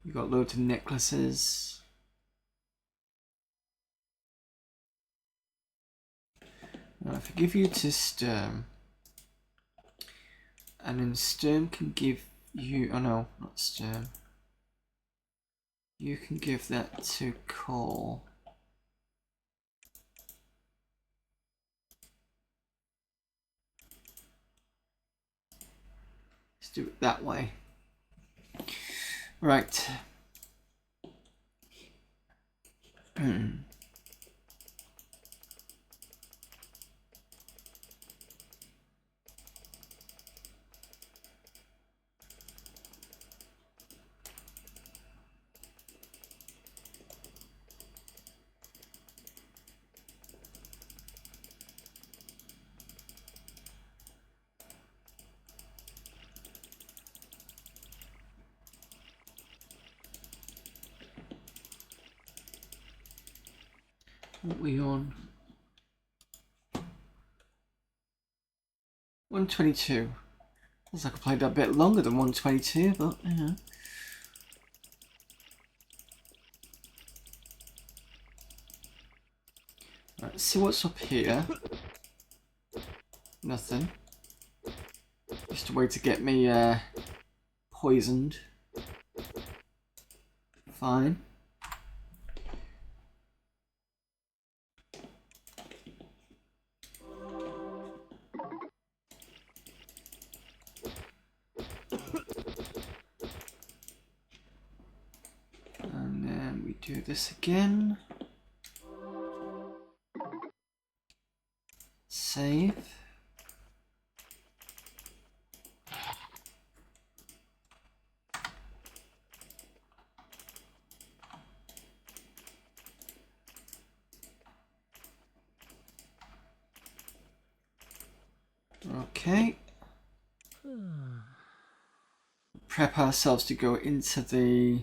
You've got loads of necklaces. Now if I give you to Sturm, and then Sturm can give you, oh no, not Sturm. You can give that to Cole. Let's do it that way. Right. What are we on? 122. Looks like I played that a bit longer than 122, but yeah. Right, let's see what's up here. Nothing. Just a way to get me poisoned. Fine. And then we do this again. Save. Okay. Prep ourselves to go into the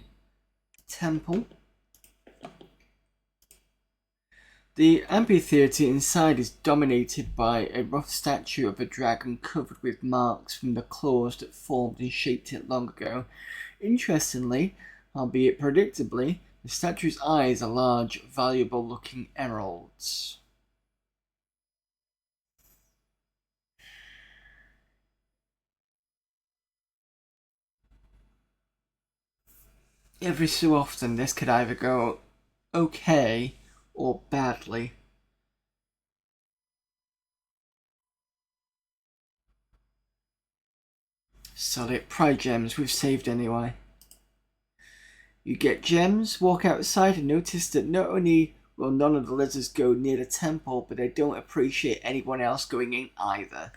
temple. The amphitheatre inside is dominated by a rough statue of a dragon covered with marks from the claws that formed and shaped it long ago. Interestingly, albeit predictably, the statue's eyes are large, valuable-looking emeralds. Every so often, this could either go okay or badly. Solid pride gems we've saved anyway. You get gems, walk outside and notice that not only will none of the lizards go near the temple, but they don't appreciate anyone else going in either.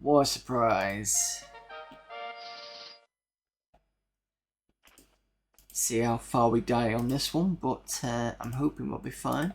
What a surprise. See how far we die on this one, but I'm hoping we'll be fine.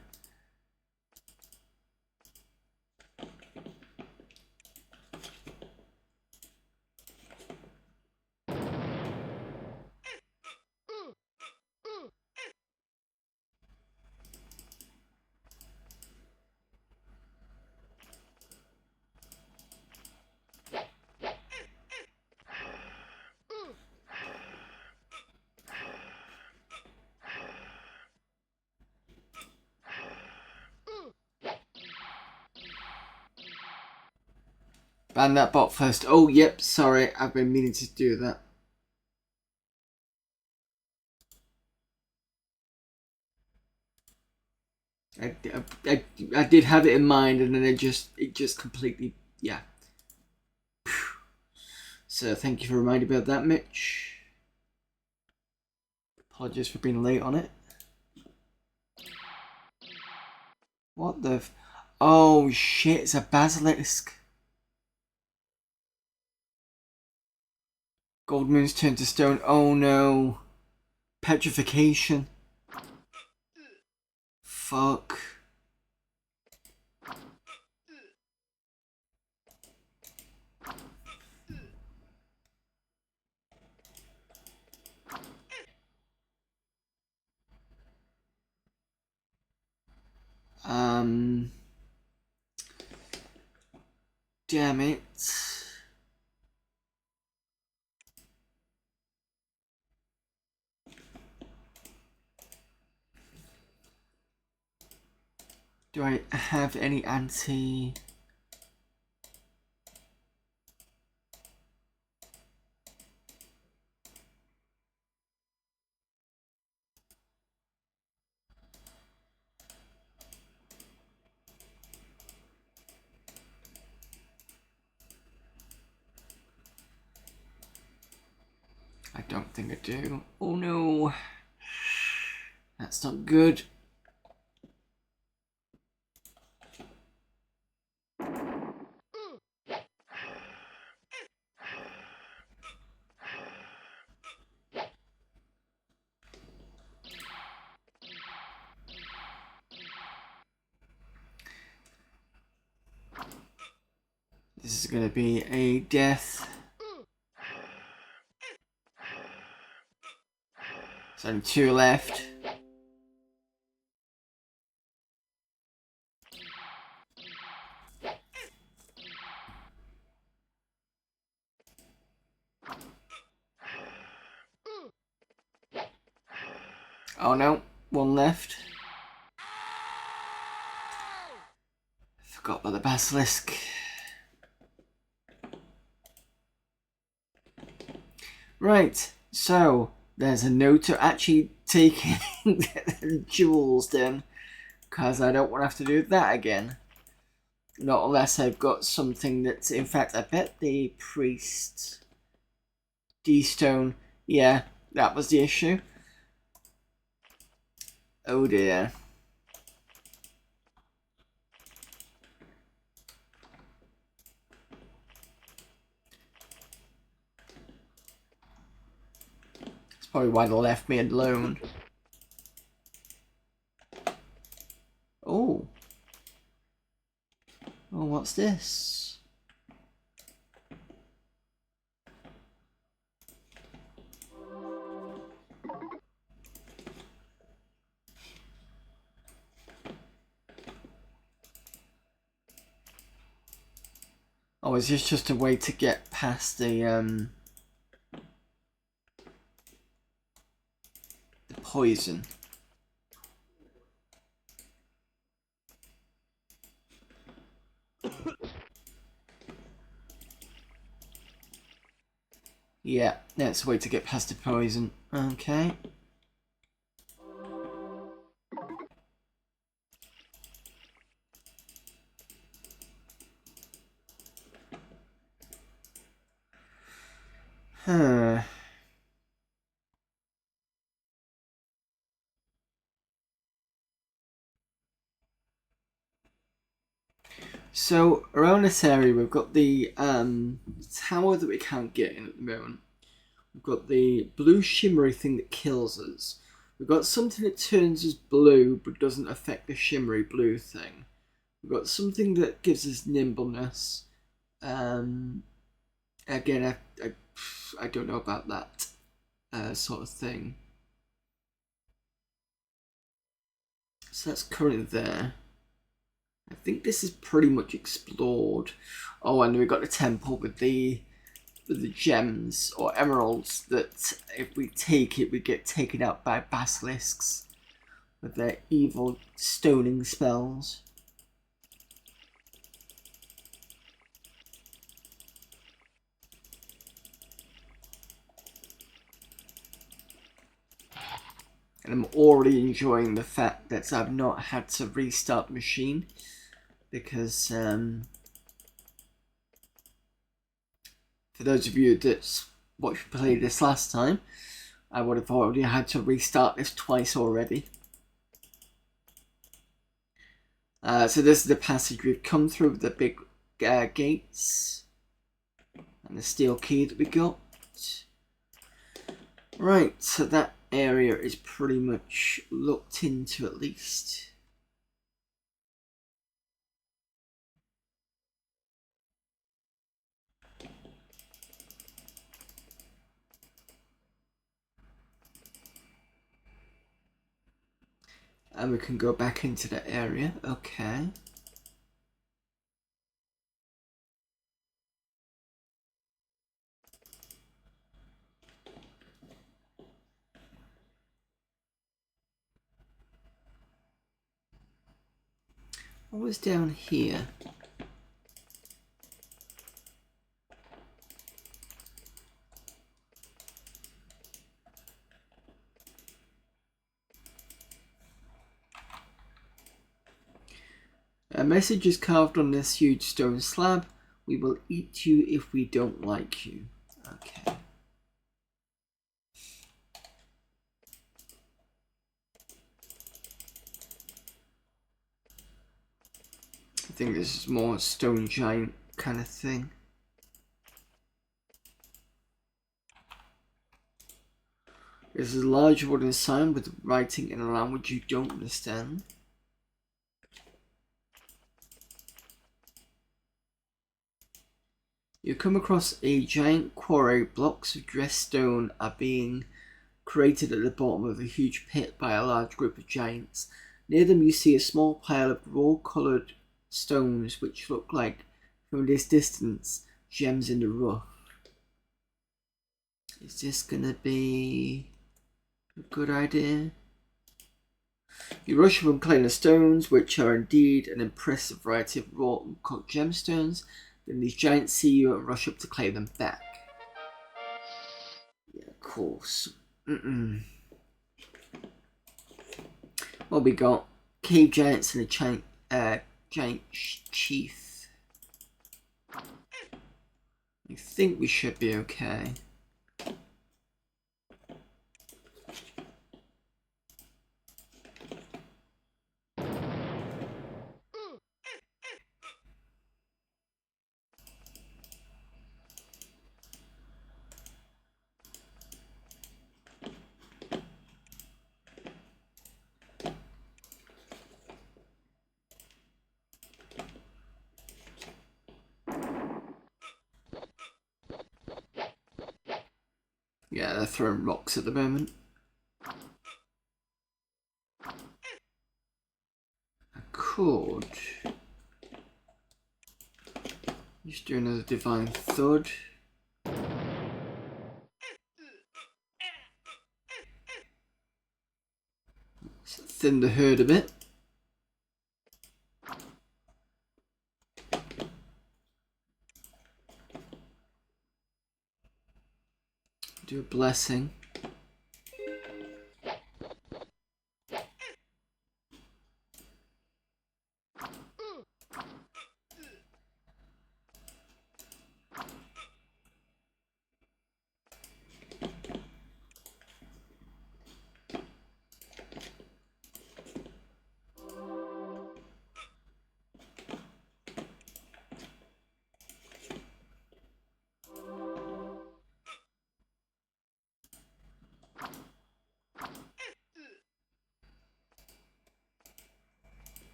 Ban that bot first. Oh, yep, sorry, I've been meaning to do that. I did have it in mind, and then it just completely, yeah. So thank you for reminding me of that, Mitch. Apologies for being late on it. What the? Oh shit! It's a basilisk. Gold moons turn to stone. Oh no! Petrification. Fuck. Damn it. Do I have any anti... I don't think I do. Oh no. That's not good. This is going to be a death. There's only 2 left. Oh no, one left. Forgot about the basilisk. Right, so there's a note to actually taking jewels then, because I don't want to have to do that again. Not unless I've got something that's, in fact, I bet the priest D-stone, yeah, that was the issue. Oh dear. That's probably why they left me alone. Oh. Oh, what's this? Oh, is this just a way to get past the poison? Yeah, that's a way to get past the poison. Okay. Huh. So around this area, we've got the tower that we can't get in at the moment. We've got the blue shimmery thing that kills us. We've got something that turns us blue but doesn't affect the shimmery blue thing. We've got something that gives us nimbleness. Again, I don't know about that sort of thing. So that's currently there. I think this is pretty much explored. Oh, and we've got the temple with the gems or emeralds that if we take it, we get taken out by basilisks with their evil stoning spells. And I'm already enjoying the fact that I've not had to restart the machine because for those of you that watched me play this last time, I would have already had to restart this twice already. So this is the passage we've come through, the big gates and the steel key that we got. Right, so that area is pretty much looked into at least. And we can go back into the area, okay. What was down here? A message is carved on this huge stone slab. We will eat you if we don't like you. Okay. I think this is more stone giant kind of thing. This is a large wooden sign with writing in a language you don't understand. You come across a giant quarry. Blocks of dressed stone are being created at the bottom of a huge pit by a large group of giants. Near them you see a small pile of raw-coloured stones which look like, from this distance, gems in the rough. Is this gonna be a good idea? You rush up and claim the stones, which are indeed an impressive variety of wrought and cut gemstones. Then these giants see you and rush up to claim them back. Yeah, of course. What we got? Cave giants and a giant chief. I think we should be okay. Yeah, they're throwing rocks at the moment. I could just do another divine thud. Thin the herd a bit. Do a blessing.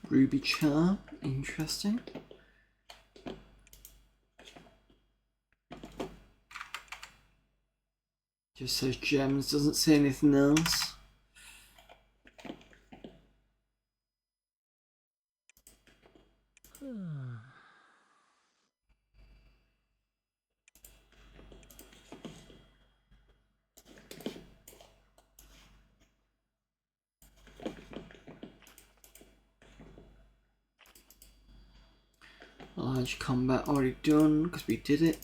Ruby charm, interesting. Just says gems, doesn't say anything else. Large combat already done because we did it.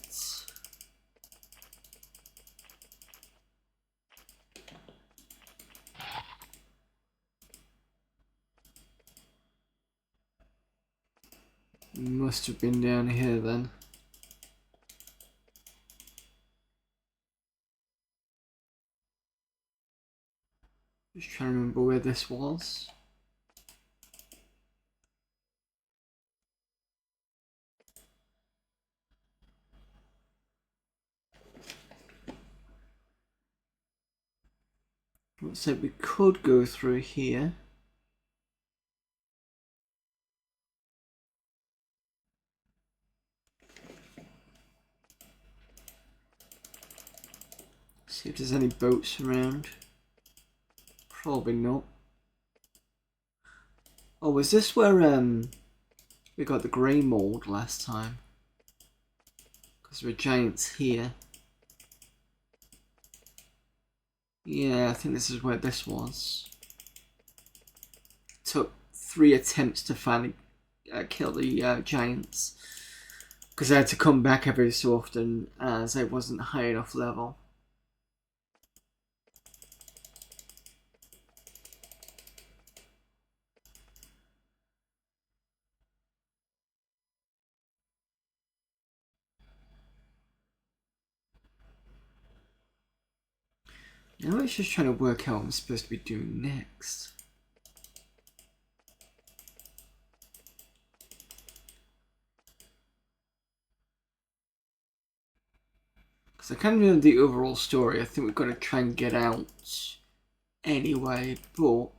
Must have been down here then. Just trying to remember where this was. Looks like we could go through here. See if there's any boats around. Probably not. Oh, was this where we got the grey mold last time? Because there were giants here. Yeah, I think this is where this was. Took 3 attempts to finally kill the giants. Because I had to come back every so often as I wasn't high enough level. Now it's just trying to work out what I'm supposed to be doing next. Because I kind of know the overall story. I think we've got to try and get out anyway, but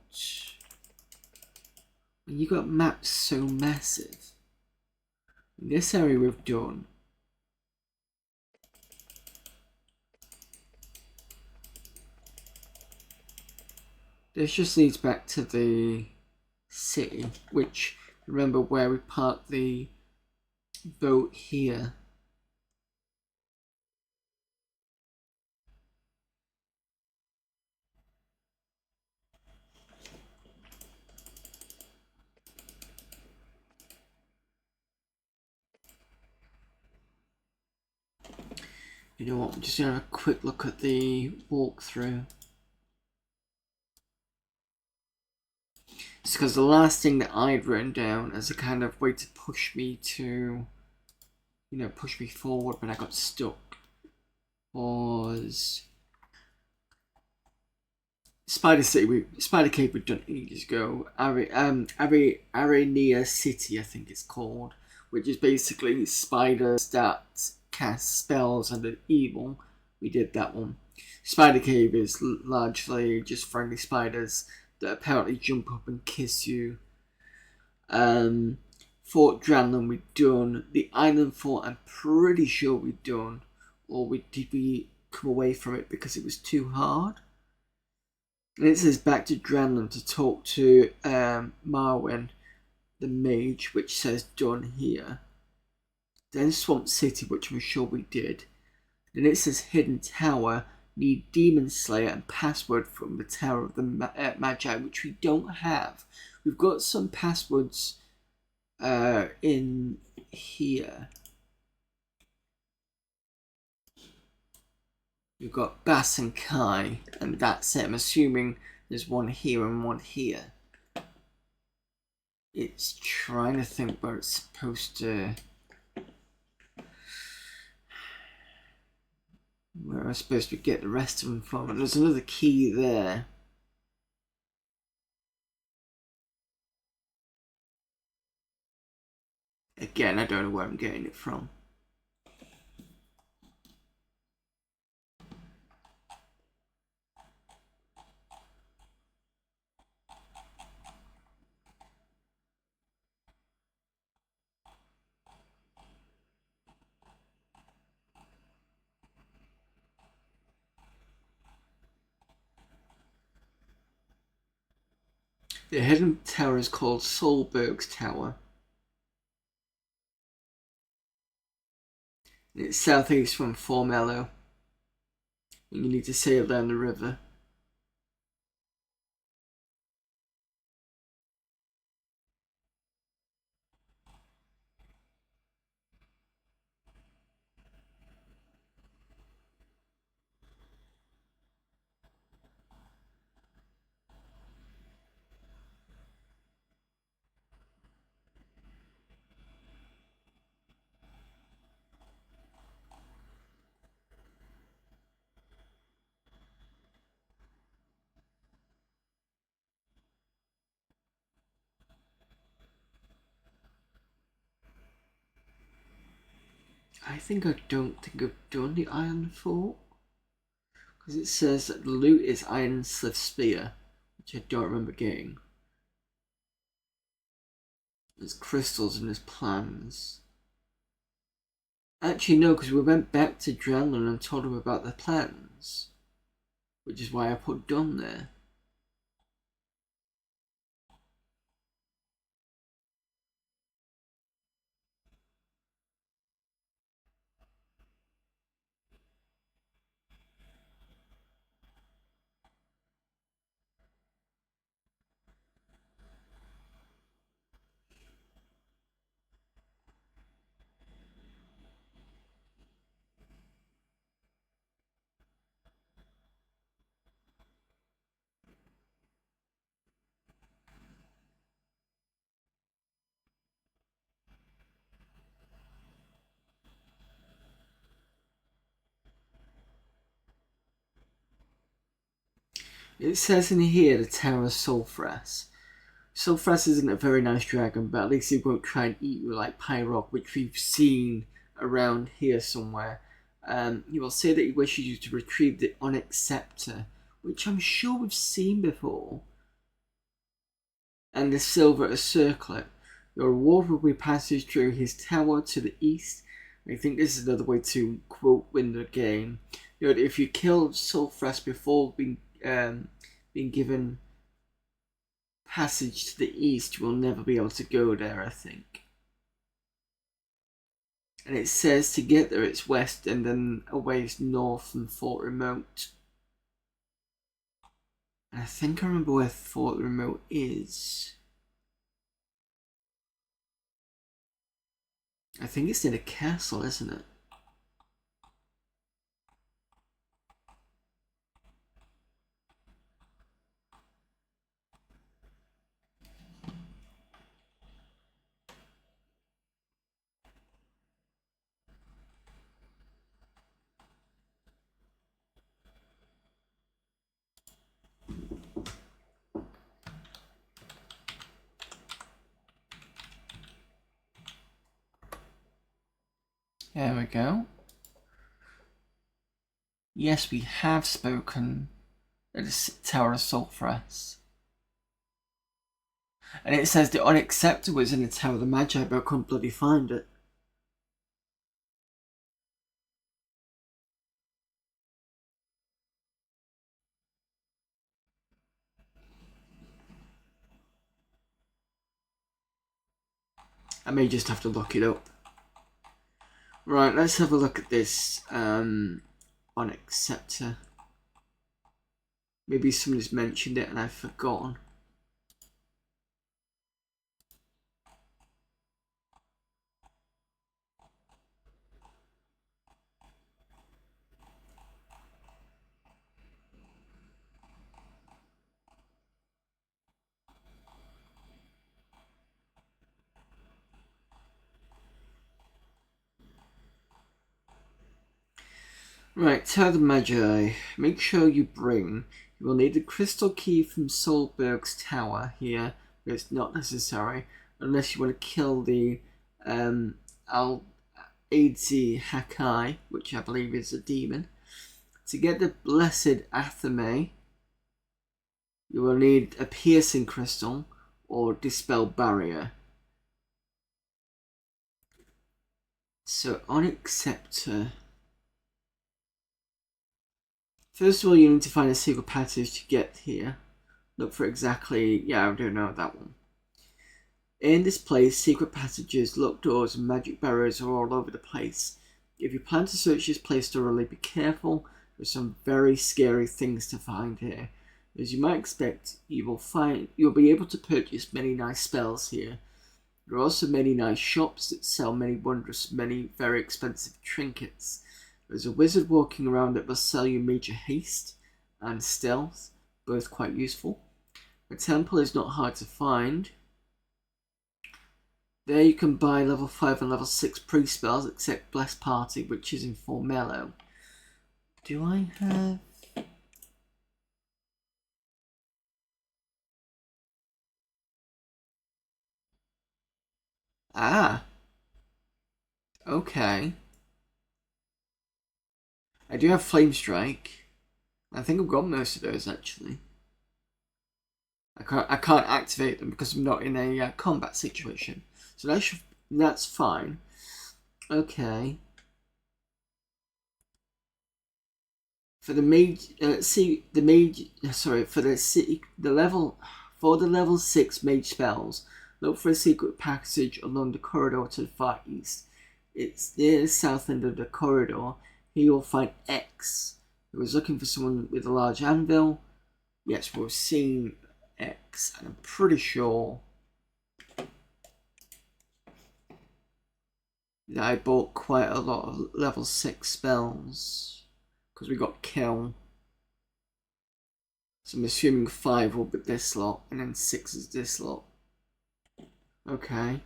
when you got maps so massive, in this area we've done, This just leads back to the city, which, remember where we parked the boat here. You know what, I'm just going to have a quick look at the walkthrough. It's because the last thing that I'd written down as a kind of way to push me to, push me forward when I got stuck was Spider Cave we'd done ages ago. Arania City, I think it's called, which is basically spiders that cast spells and are evil. We did that one. Spider Cave is largely just friendly spiders that apparently jump up and kiss you. Fort Dranlin we'd done. The Island Fort I'm pretty sure we'd done. Or did we come away from it because it was too hard? And it says back to Dranlin to talk to Marwyn, the mage, which says done here. Then Swamp City, which I'm sure we did. Then it says Hidden Tower, need Demon Slayer and password from the Tower of the Magi, which we don't have. We've got some passwords in here. We've got Bass and Kai, and that's it. I'm assuming there's one here and one here. It's trying to think where it's supposed to... where I'm supposed to get the rest of them from. And there's another key there. Again, I don't know where I'm getting it from. The hidden tower is called Solberg's Tower. It's southeast from Formello. And you need to sail down the river. I don't think I've done the Iron Fort. Because it says that the loot is Iron Slith Spear, which I don't remember getting. There's crystals and there's plans. Actually no, because we went back to Dranlin and told him about the plans. Which is why I put done there. It says in here the Tower of Sulfras. Sulfras isn't a very nice dragon, but at least he won't try and eat you like Pyrock, which we've seen around here somewhere. He will say that he wishes you to retrieve the Onyx Scepter, which I'm sure we've seen before. And the Silver Circlet. Your reward will be passage through his tower to the east. I think this is another way to quote win the game. If you kill Sulfras before being given passage to the east, you will never be able to go there, I think. And it says to get there it's west and then a ways north from Fort Remote. And I think I remember where Fort Remote is. I think it's in a castle, isn't it? There we go. Yes, we have spoken at the Tower of Sulphurous. And it says the Unaccepted was in the Tower of the Magi, but I couldn't bloody find it. I may just have to look it up. Right, let's have a look at this Unacceptor. Maybe somebody's mentioned it and I've forgotten. Right, Tower of the Magi. Make sure you will need the crystal key from Solberg's tower here, but it's not necessary unless you want to kill the Al-Aidzi Hakai, which I believe is a demon. To get the Blessed Athame, you will need a piercing crystal or dispel barrier. So Unacceptor. First of all, you need to find a secret passage to get here. Look for exactly... yeah, I don't know that one. In this place, secret passages, locked doors, and magic barriers are all over the place. If you plan to search this place thoroughly, be careful. There's some very scary things to find here. As you might expect, you'll be able to purchase many nice spells here. There are also many nice shops that sell many very expensive trinkets. There's a wizard walking around that will sell you major haste and stealth, both quite useful. A temple is not hard to find. There you can buy level 5 and level 6 pre-spells, except Blessed Party, which is in Formello. Do I have... ah! Okay. I do have Flame Strike. I think I've got most of those actually. I can't activate them because I'm not in a combat situation, so that's fine. Okay. For the level 6 mage spells, look for a secret passage along the corridor to the far east. It's near the south end of the corridor. Here you'll find X, who is looking for someone with a large anvil. Yes, we've seen X, and I'm pretty sure that I bought quite a lot of level 6 spells, because we got Kill. So I'm assuming 5 will be this lot, and then 6 is this lot. Okay.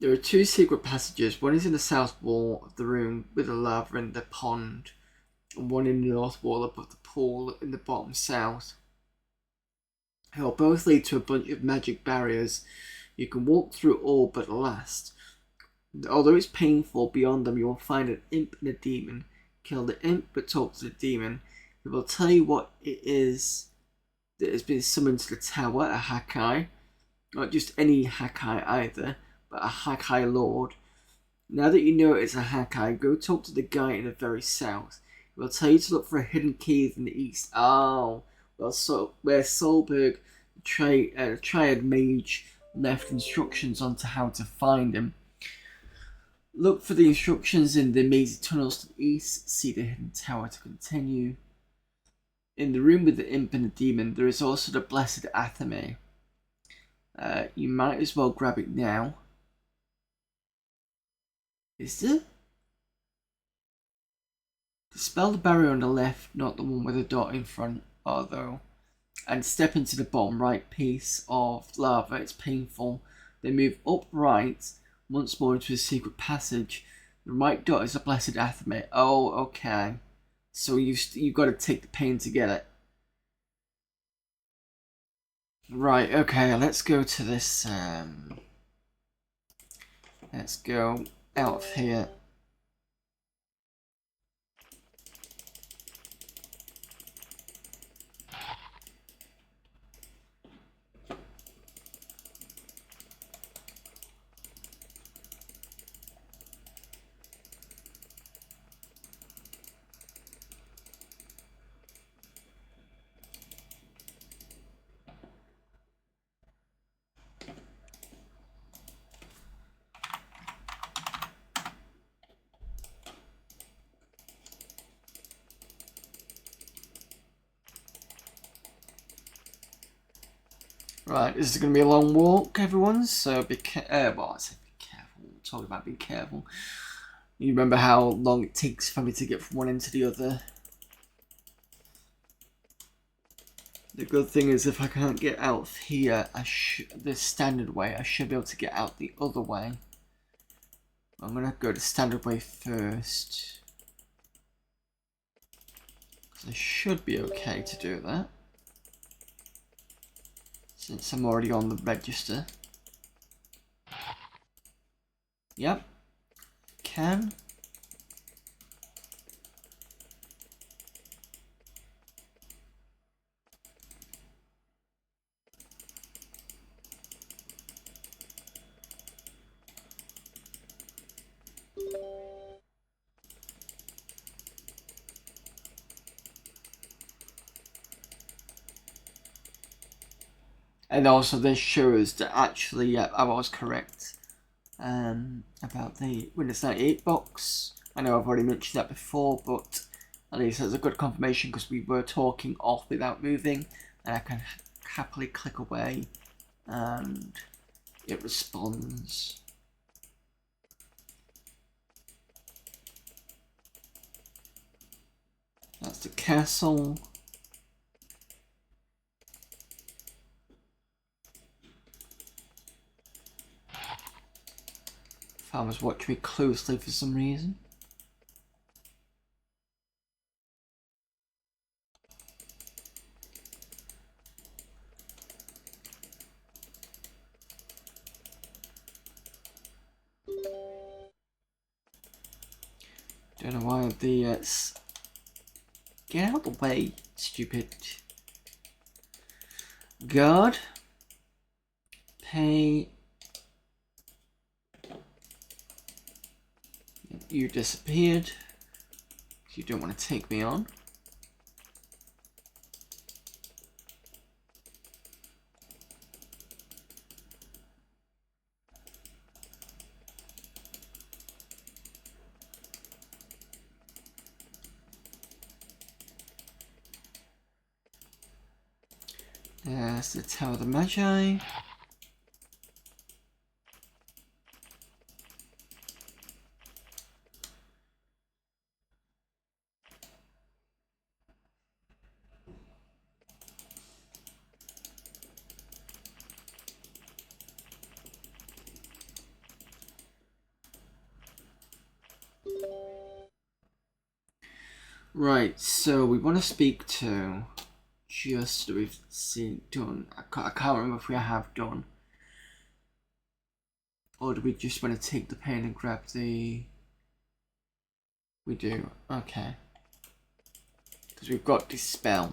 There are 2 secret passages. One is in the south wall of the room with the lava in the pond, and one in the north wall above the pool in the bottom south. They will both lead to a bunch of magic barriers. You can walk through all but the last. Although it's painful, beyond them you will find an imp and a demon. Kill the imp but talk to the demon. It will tell you what it is that has been summoned to the tower, a Hakai. Not just any Hakai either, but a Hakai Lord. Now that you know it's a Hakai, go talk to the guy in the very south. He We'll tell you to look for a hidden key in the east. Oh, well, so where Solberg, Triad Mage, left instructions on to how to find him. Look for the instructions in the mazy tunnels to the east. See the hidden tower to continue. In the room with the imp and the demon, there is also the blessed Athame. You might as well grab it now. Is there? Dispel the barrier on the left, not the one with a dot in front, although. And step into the bottom right piece of lava. It's painful. Then move upright once more into a secret passage. The right dot is a blessed Athame. Oh, okay. So you've got to take the pain to get it. Right, okay, let's go to this, let's go out of here. Right, this is going to be a long walk, everyone, so be well, I said be careful. We'll talk about being careful. You remember how long it takes for me to get from one end to the other. The good thing is if I can't get out of here, the standard way, I should be able to get out the other way. I'm going to go the standard way first. I should be okay to do that. Since I'm already on the register. Yep. Can. And also this shows that actually I was correct about the Windows 98 box. I know I've already mentioned that before, but at least there's a good confirmation because we were talking off without moving, and I can happily click away and it responds. That's the castle. Farmers watch me closely for some reason. Don't know why the get out of the way, stupid guard. Pay. You disappeared. You don't want to take me on. There's the Tower of the Magi. Right, so we want to speak to just that we've seen done. I can't remember if we have done. Or do we just want to take the pen and grab the... We do, okay. Because we've got Dispel.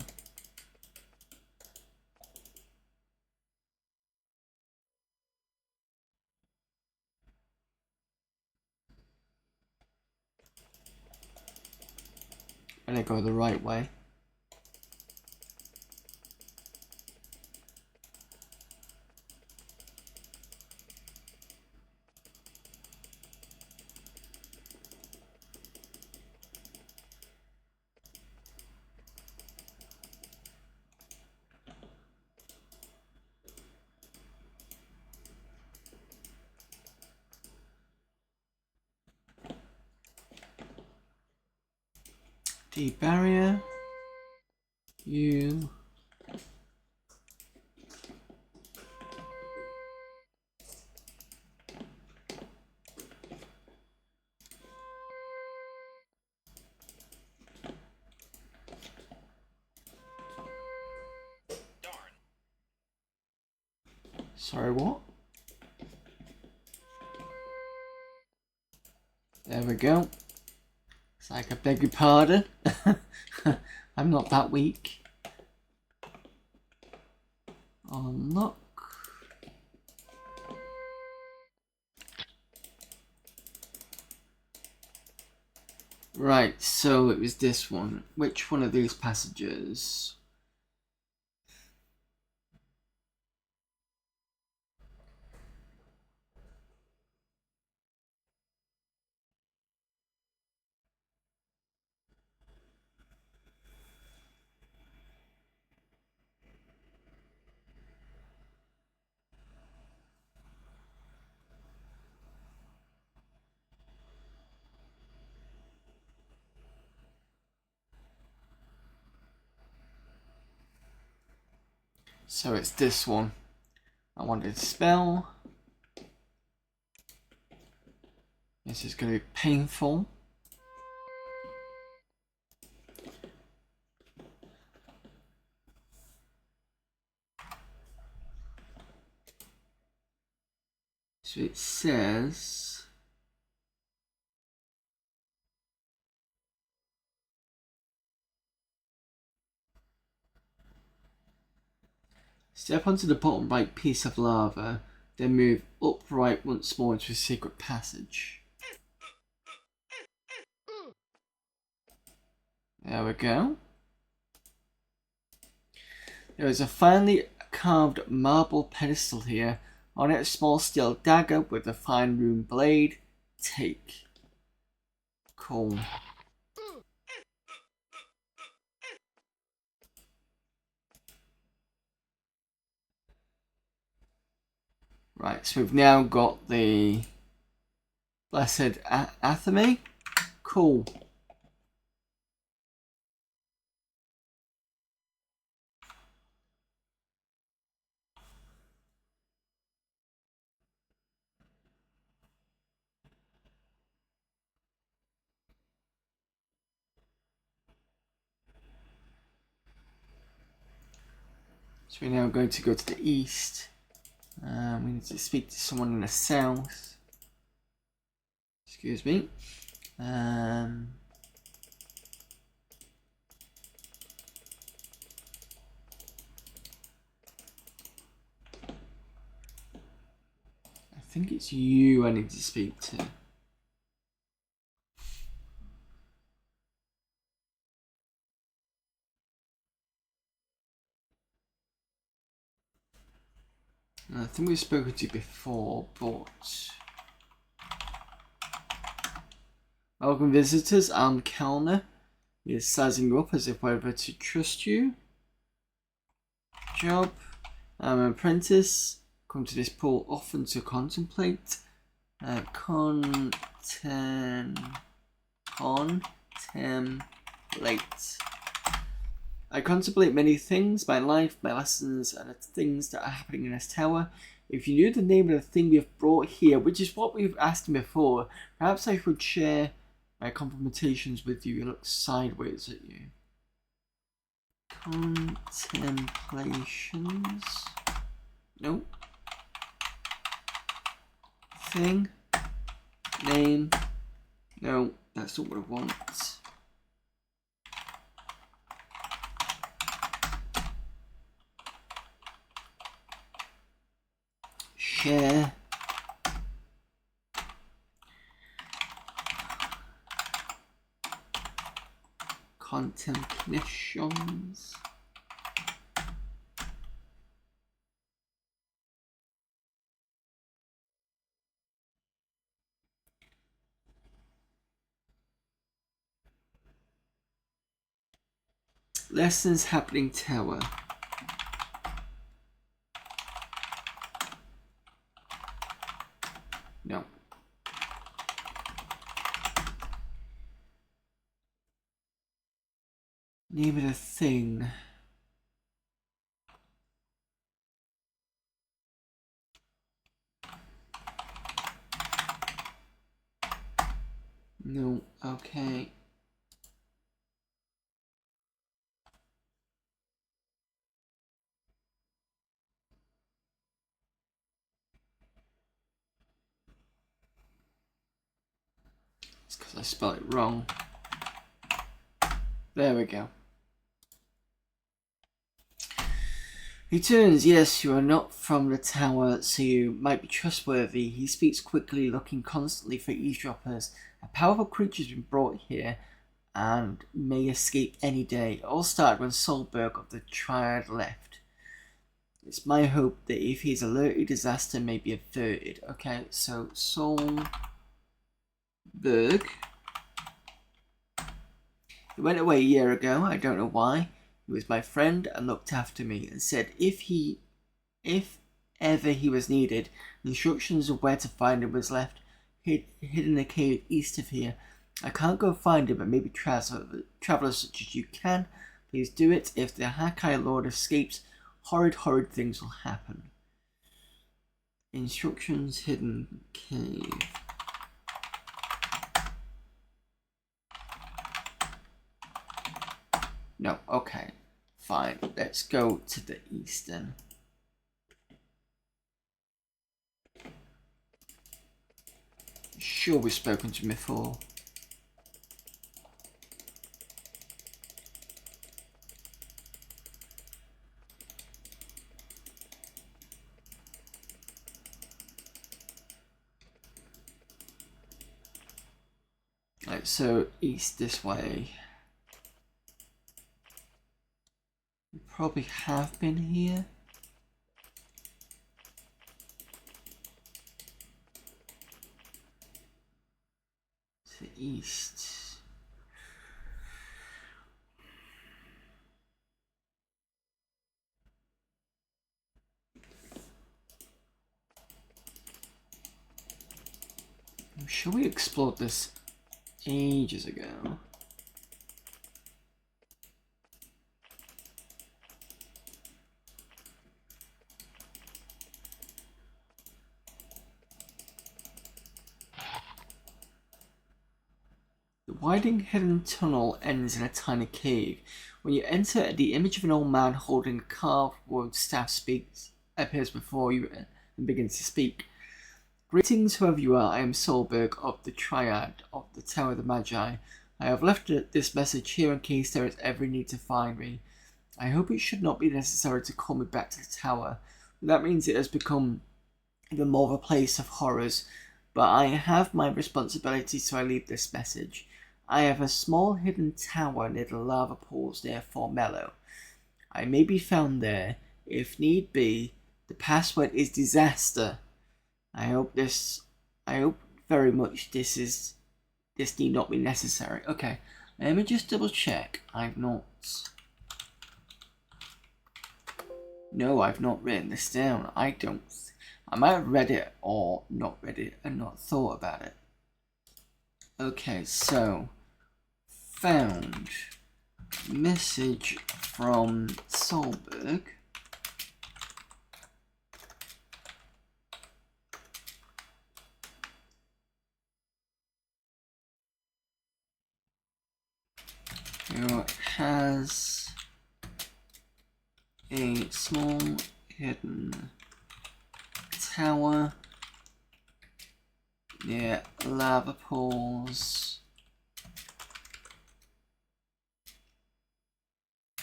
Better go the right way. D barrier. U. Sorry, what? There we go. It's like, I beg your pardon. I'm not that weak. Unlock. Right, so it was this one. Which one of these passages? So it's this one. I wanted to spell. This is going to be painful. So it says, step onto the bottom right piece of lava, then move upright once more into a secret passage. There we go. There is a finely carved marble pedestal here. On it, a small steel dagger with a fine rune blade. Take. Cool. Right, so we've now got the Blessed Athame. Cool. So we're now going to go to the east. We need to speak to someone in the south. Excuse me. I think it's you I need to speak to. I think we've spoken to you before, but... Welcome visitors, I'm Kellner. He is sizing you up as if whether to trust you. Job. I'm an apprentice. Come to this pool often to contemplate. Contemplate. I contemplate many things, my life, my lessons, and the things that are happening in this tower. If you knew the name of the thing we've brought here, which is what we've asked him before, perhaps I could share my complimentations with you. He looks sideways at you. Contemplations. Nope. Thing. Name. No, that's not what I want. Share. contemplations. Lessons happening tower. No. Name it a thing. No, okay. It's because I spelled it wrong. There we go. He turns. Yes, you are not from the tower, so you might be trustworthy. He speaks quickly, looking constantly for eavesdroppers. A powerful creature has been brought here and may escape any day. It all started when Solberg of the Triad left. It's my hope that if he's alerted, disaster may be averted. Okay, so Solberg. He went away a year ago. I don't know why. He was my friend and looked after me and said if ever he was needed, instructions of where to find him was left hid in a cave east of here. I can't go find him, but maybe travelers such as you can. Please do it. If the Hakai Lord escapes, horrid things will happen. Instructions hidden cave. No, okay. Fine. Let's go to the east then. Sure, we've spoken to him before. Right, so east this way. We probably have been here. To the east. I'm sure we explored this ages ago. The widening hidden tunnel ends in a tiny cave. When you enter, the image of an old man holding a carved wood staff appears before you and begins to speak. Greetings, whoever you are. I am Solberg of the Triad of the Tower of the Magi. I have left this message here in case there is ever need to find me. I hope it should not be necessary to call me back to the tower. That means it has become even more of a place of horrors. But I have my responsibility, so I leave this message. I have a small hidden tower near the lava pools near Formello. I may be found there, if need be. The password is disaster. I hope very much this need not be necessary. Okay, let me just double check. I've not written this down. I might have read it or not read it and not thought about it. Okay, so found message from Solberg. Who has a small hidden tower near lava pools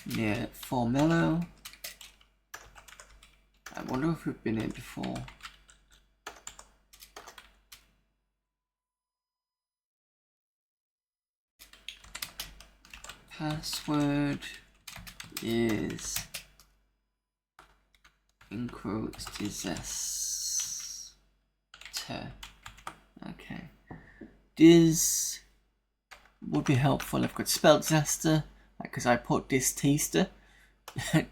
near Formello. I wonder if we've been here before. Password is in quotes disaster. Okay. Dis would be helpful if I could spell disaster, because I put distaster.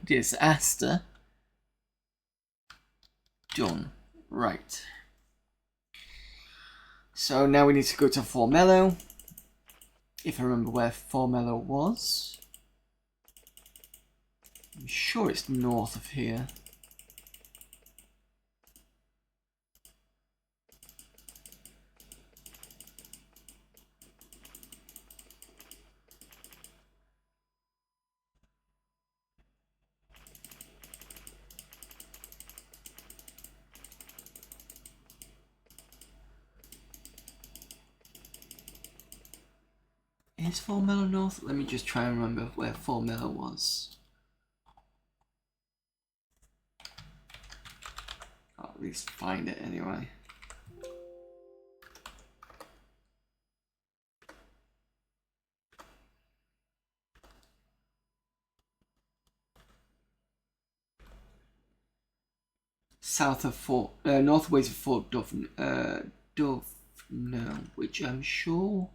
Disaster. Done. Right. So now we need to go to Formello. If I remember where Formello was. I'm sure it's north of here. Is Formello north? Let me just try and remember where Formello was. I'll at least find it anyway. South of Fort, northwest of Fort Dovno, which I'm sure.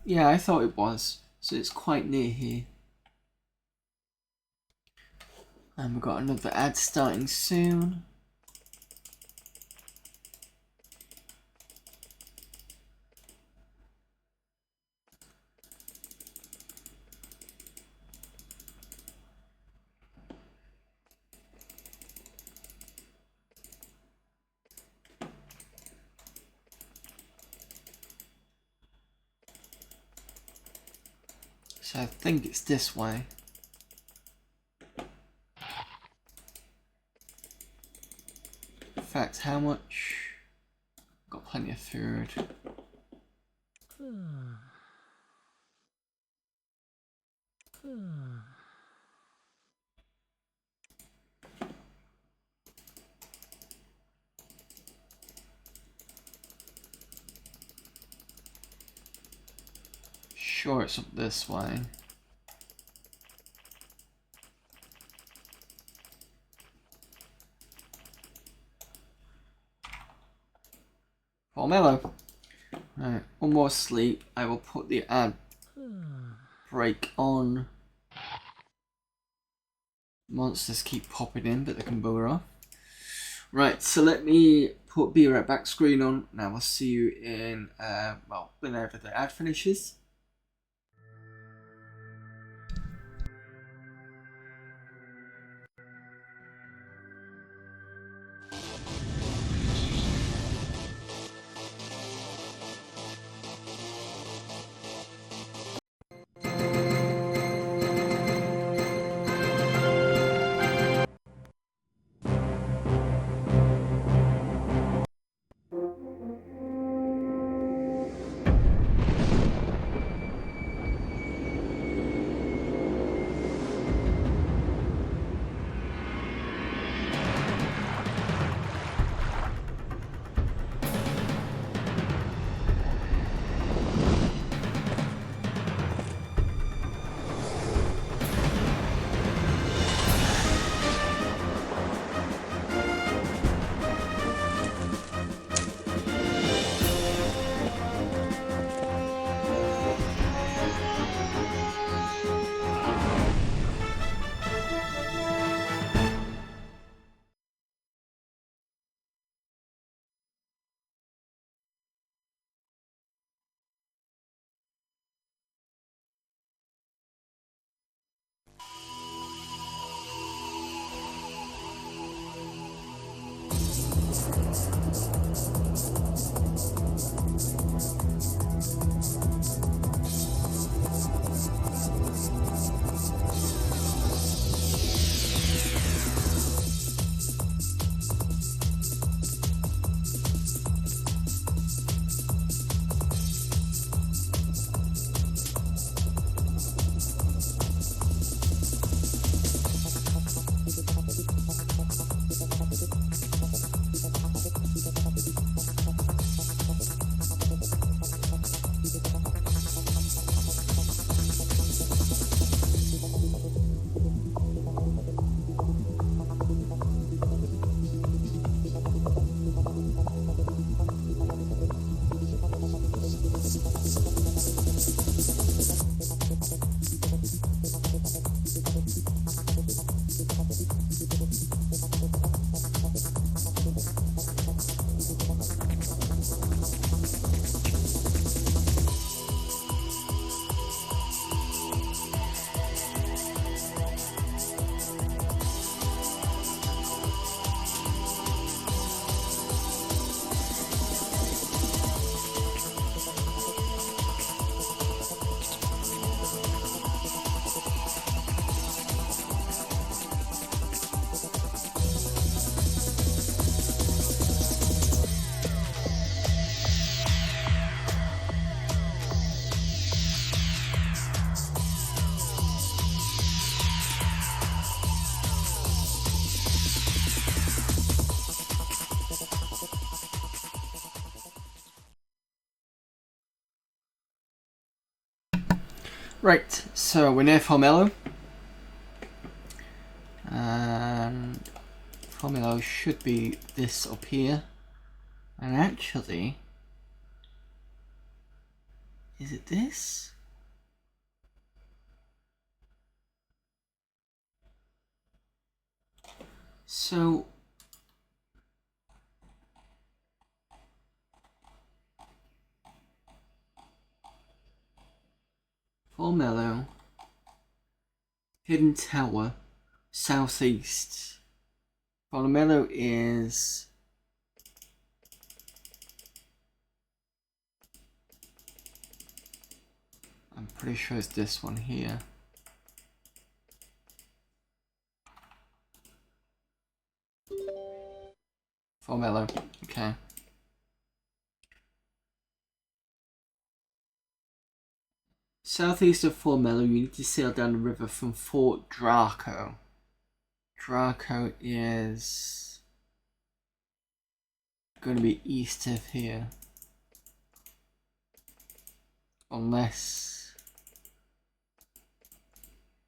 Yeah, I thought it was. So it's quite near here. And we've got another ad starting soon. So I think it's this way. In fact, how much? Got plenty of food. Sure, it's up this way. Formello. Right, one more sleep. I will put the ad break on. Monsters keep popping in, but they can bugger off. Right, so let me put Be Right Back screen on. Now I'll see you in, well, whenever the ad finishes. Right, so we're near Formello. And Formello should be this up here. And actually, is it this? So Formello, Hidden Tower, southeast. Formello is I'm pretty sure it's this one here. Formello, okay. Southeast of Formello, you need to sail down the river from Fort Draco. Draco is going to be east of here. Unless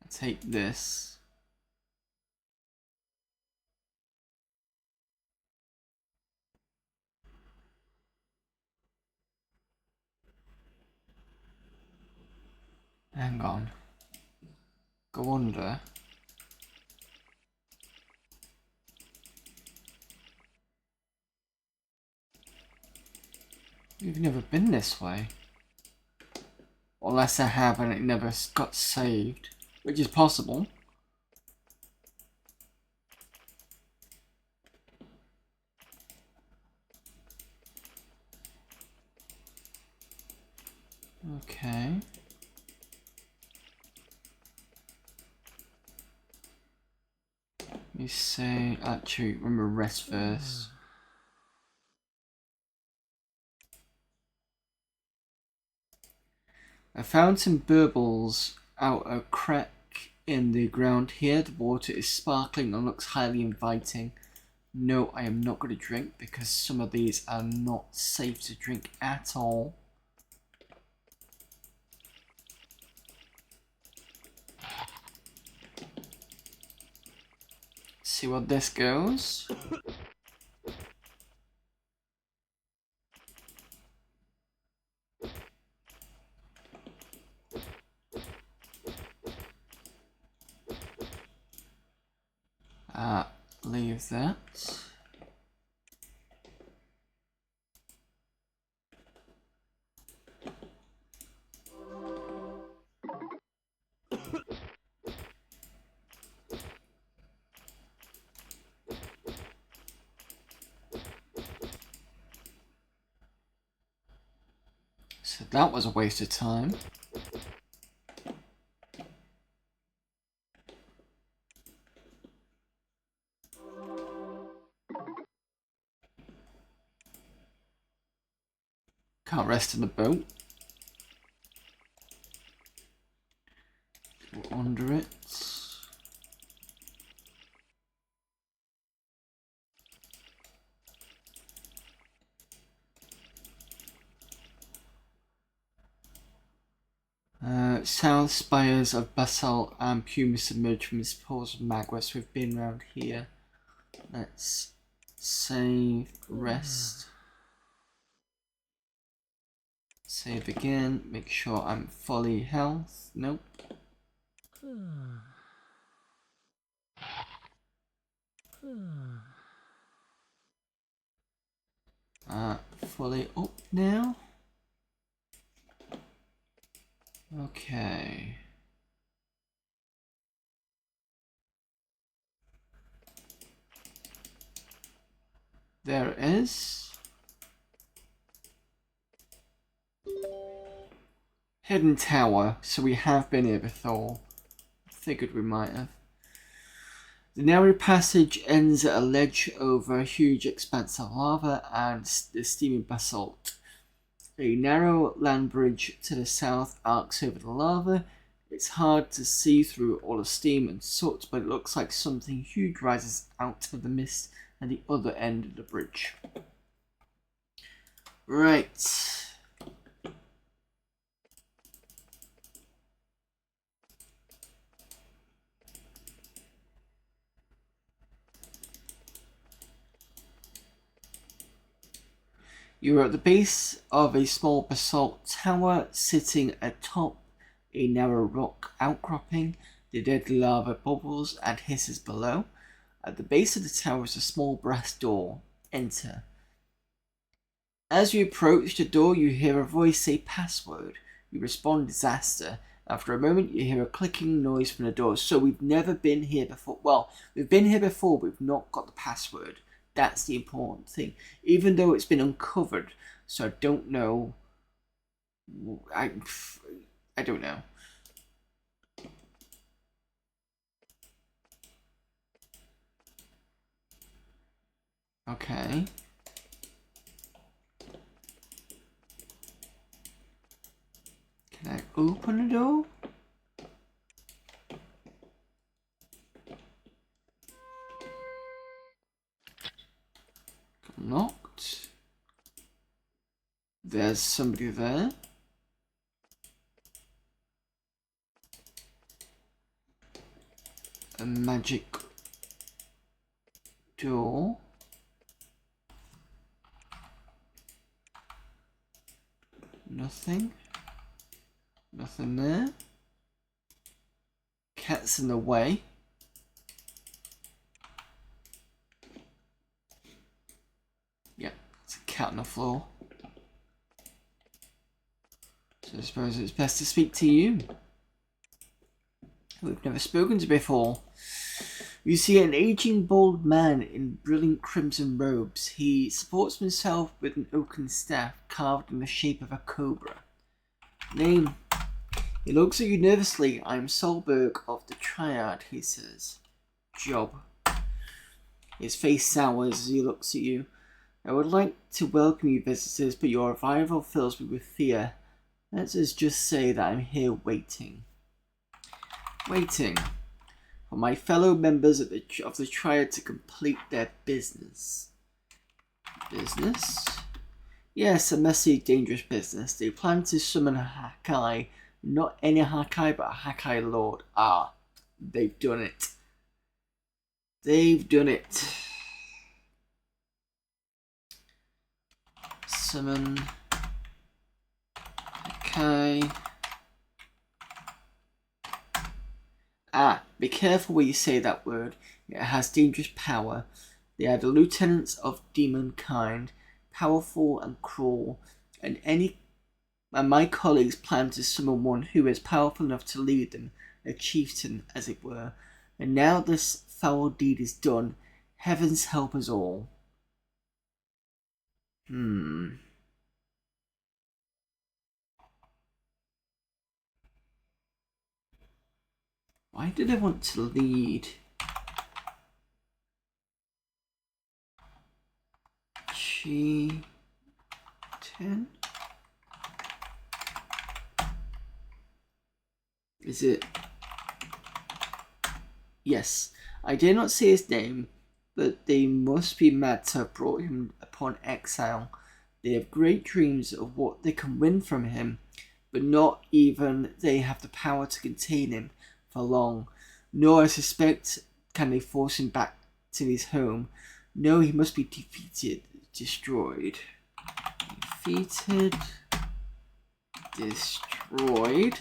I take this. Hang on. Go under. We've never been this way. Unless I have and it never got saved. Which is possible. Okay. You say, actually, remember rest first. I found some burbles out a crack in the ground here. The water is sparkling and looks highly inviting. No, I am not going to drink because some of these are not safe to drink at all. See what this goes. Leave that. So that was a waste of time. Can't rest in the boat. Go under it. South spires of basalt and pumice submerged from its pores of magma. So we've been around here. Let's save, rest. Save again. Make sure I'm fully health. Nope. Fully up now. Okay. There it is. Hidden Tower. So we have been here before. Figured we might have. The narrow passage ends at a ledge over a huge expanse of lava and the steaming basalt. A narrow land bridge to the south arcs over the lava. It's hard to see through all the steam and soot, but it looks like something huge rises out of the mist at the other end of the bridge. Right. You are at the base of a small basalt tower sitting atop a narrow rock outcropping. The dead lava bubbles and hisses below. At the base of the tower is a small brass door. Enter. As you approach the door, you hear a voice say password. You respond disaster. After a moment, you hear a clicking noise from the door. So we've never been here before. Well, we've been here before, but we've not got the password. That's the important thing. Even though it's been uncovered. So I don't know. I don't know. Okay. Can I open the door? Locked. There's somebody there. A magic door. Nothing. Nothing there. Cat's in the way. Yep, it's a cat on the floor. So I suppose it's best to speak to you. We've never spoken to before. You see an aging bald man in brilliant crimson robes. He supports himself with an oaken staff carved in the shape of a cobra. Name. He looks at you nervously. I am Solberg of the Triad, he says. Job. His face sours as he looks at you. I would like to welcome you visitors, but your arrival fills me with fear. Let us just say that I'm here waiting. Waiting for my fellow members of the Triad to complete their business. Business? Yes, a messy, dangerous business. They plan to summon a Hakai. Not any Hakai, but a Hakai Lord. Ah, they've done it. They've done it. Summon Hakai. Ah, be careful where you say that word. It has dangerous power. They are the lieutenants of demon kind, powerful and cruel, and my colleagues plan to summon one who is powerful enough to lead them, a chieftain, as it were. And now this foul deed is done. Heavens help us all. Why did I want to lead? G10? Is it? Yes. I dare not say his name, but they must be mad to have brought him upon Exile. They have great dreams of what they can win from him, but not even they have the power to contain him for long. Nor, I suspect, can they force him back to his home. No, he must be defeated, destroyed. Defeated, destroyed.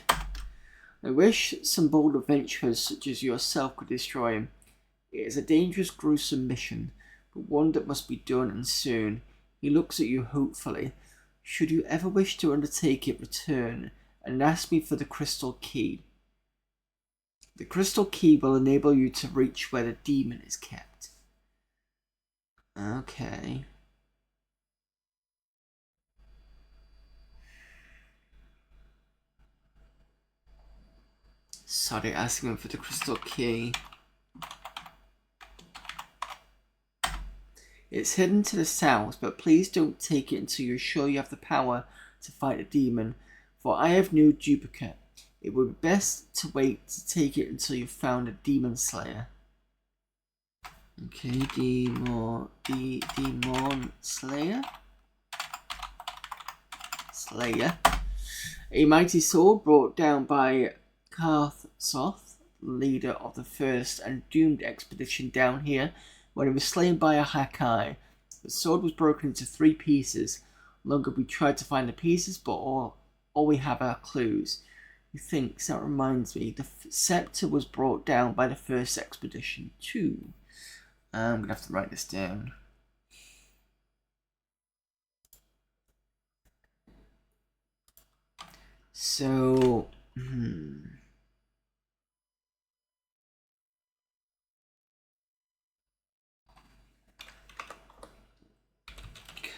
I wish some bold adventurers such as yourself could destroy him. It is a dangerous, gruesome mission, but one that must be done, and soon. He looks at you hopefully. Should you ever wish to undertake it, return and ask me for the crystal key. The crystal key will enable you to reach where the demon is kept. Okay. Sorry, asking him for the crystal key. It's hidden to the south, but please don't take it until you're sure you have the power to fight a demon, for I have no duplicate. It would be best to wait to take it until you've found a demon slayer. Okay, demon slayer. A mighty sword brought down by Karthoth, leader of the first and doomed expedition down here, when he was slain by a Hakai. The sword was broken into 3 pieces. longer we try to find the pieces, but all we have are clues. He thinks, that reminds me, the scepter was brought down by the first expedition too. I'm going to have to write this down. So,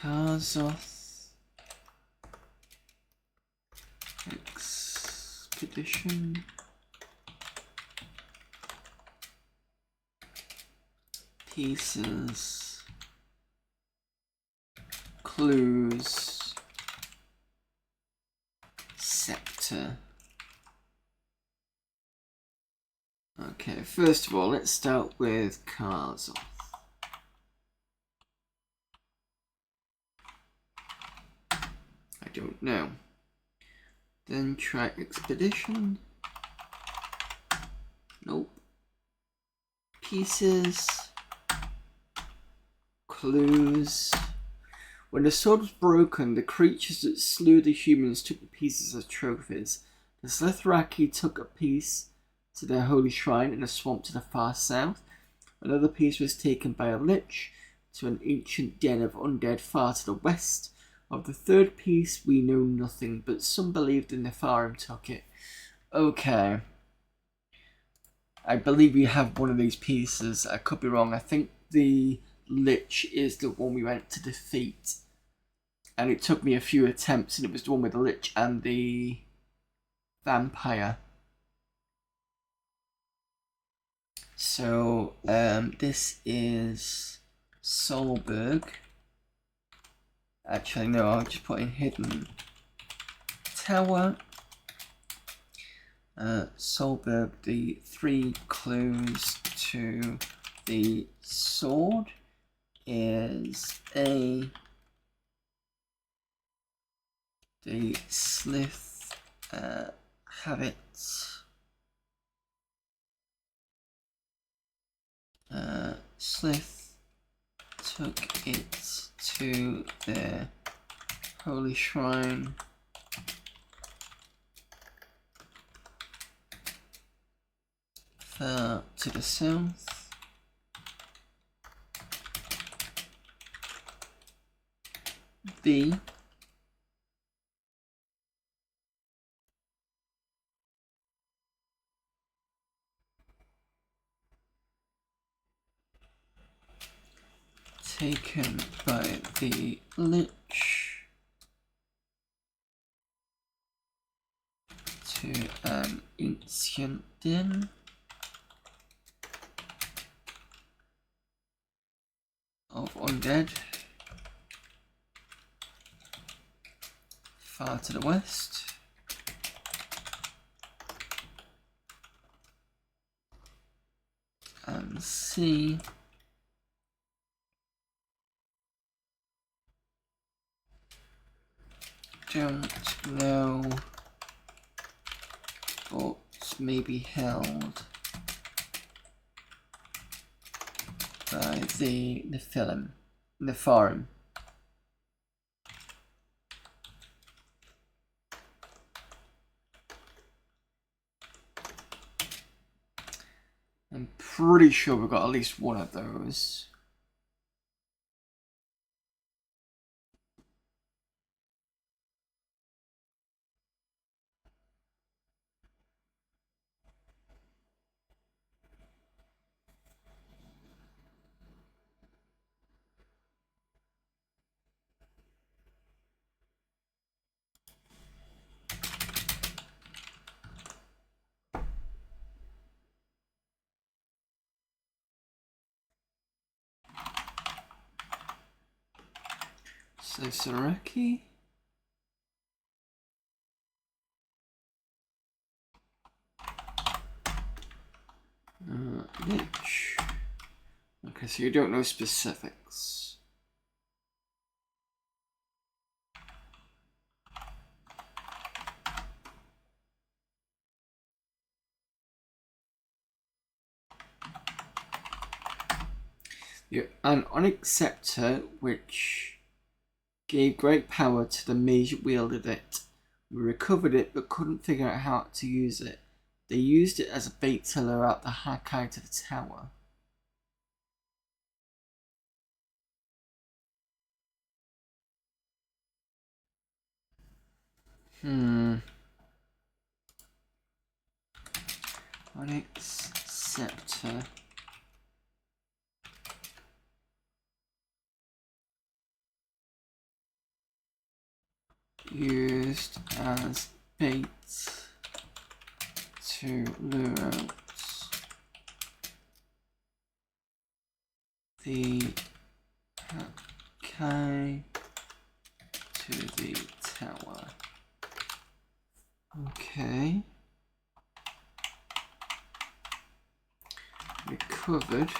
Karzoth expedition. Pieces. Clues. Scepter. Okay, first of all, let's start with Karzoth. I don't know. Then try expedition. Nope. Pieces. Clues. When the sword was broken, the creatures that slew the humans took the pieces as trophies. The Slithraki took a piece to their holy shrine in a swamp to the far south. Another piece was taken by a lich to an ancient den of undead far to the west. Of the third piece, we know nothing, but some believed the Nepharim took it. Okay. I believe we have one of these pieces. I could be wrong. I think the lich is the one we went to defeat. And it took me a few attempts, and it was the one with the lich and the vampire. So, this is Solberg. Actually, no, I'll just put in hidden tower. Solberg, the 3 clues to the sword is the Slith habits. Slith took it to their holy shrine. Far to the south. B. Taken by the lich to an ancient den. Of undead far to the west. And C. Don't know, but may be held by the Nepharim. I'm pretty sure we've got at least one of those. So Saraki. Lich. Okay, so you don't know specifics. You're an onyx scepter, which Gave great power to the mage who wielded it. We recovered it but couldn't figure out how to use it. They used it as a bait to lure out the hack out of the tower. Onyx Scepter. Used as bait to lure out the Hakai to the tower. Okay. Recovered.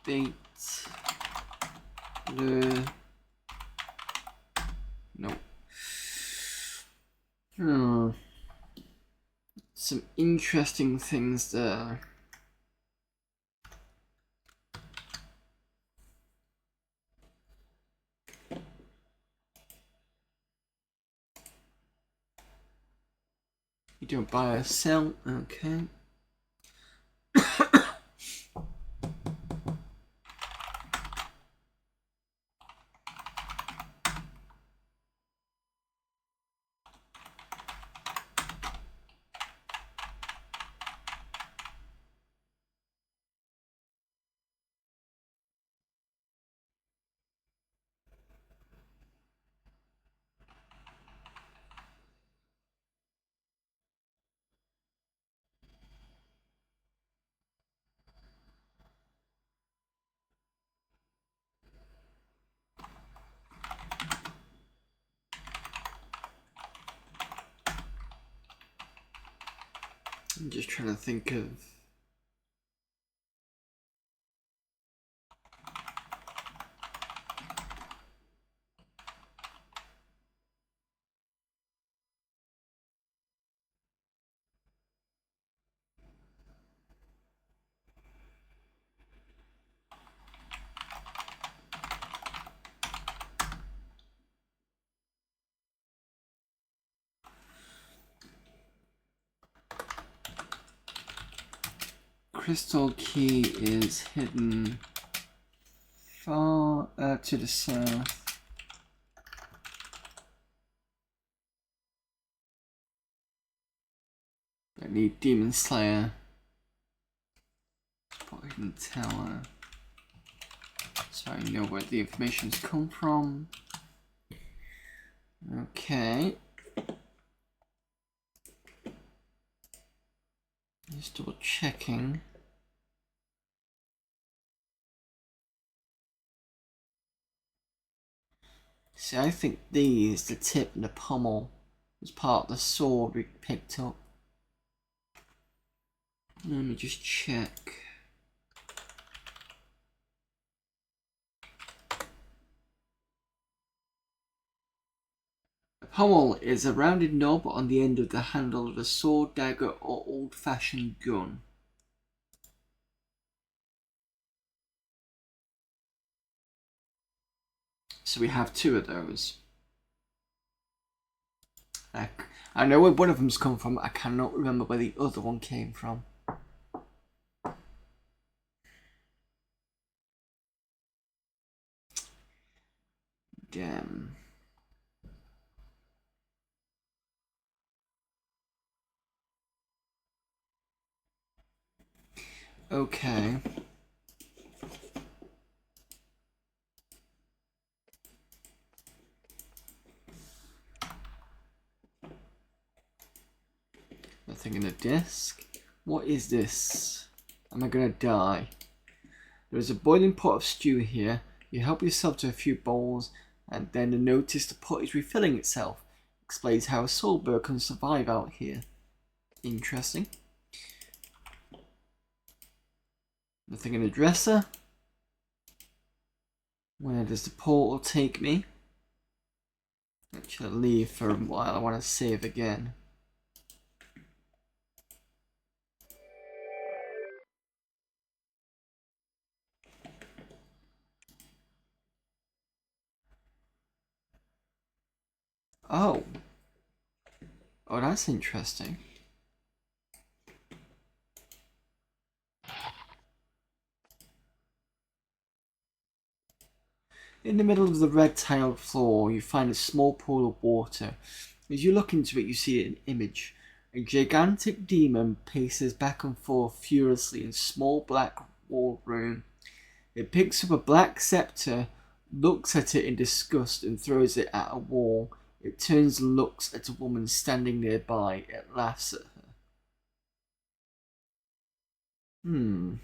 Bait. Lure. No. Some interesting things there. You don't buy or sell, okay. I'm just trying to think of crystal key is hidden far to the south. I need Demon Slayer. Hidden tower. So I know where the information's come from. Okay. Just double checking. See, I think these, the tip and the pommel, was part of the sword we picked up. Let me just check. A pommel is a rounded knob on the end of the handle of a sword, dagger, or old-fashioned gun. So we have two of those. I know where one of them's come from. I cannot remember where the other one came from. Damn. Okay. Nothing in the desk. What is this? Am I gonna die? There is a boiling pot of stew here. You help yourself to a few bowls, and then notice the pot is refilling itself. Explains how a soulbird can survive out here. Interesting. Nothing in the dresser. Where does the portal take me? Actually, I'll leave for a while. I want to save again. Oh. Oh, that's interesting. In the middle of the red tiled floor, you find a small pool of water. As you look into it, you see an image. A gigantic demon paces back and forth furiously in a small black walled room. It picks up a black scepter, looks at it in disgust, and throws it at a wall. It turns and looks at a woman standing nearby. It laughs at her. Hmm.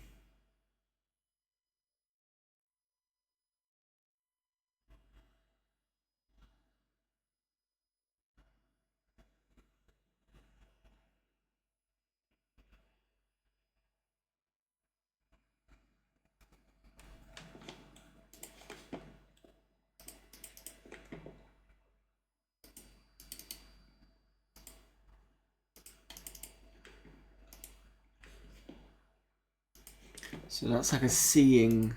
So that's like a seeing.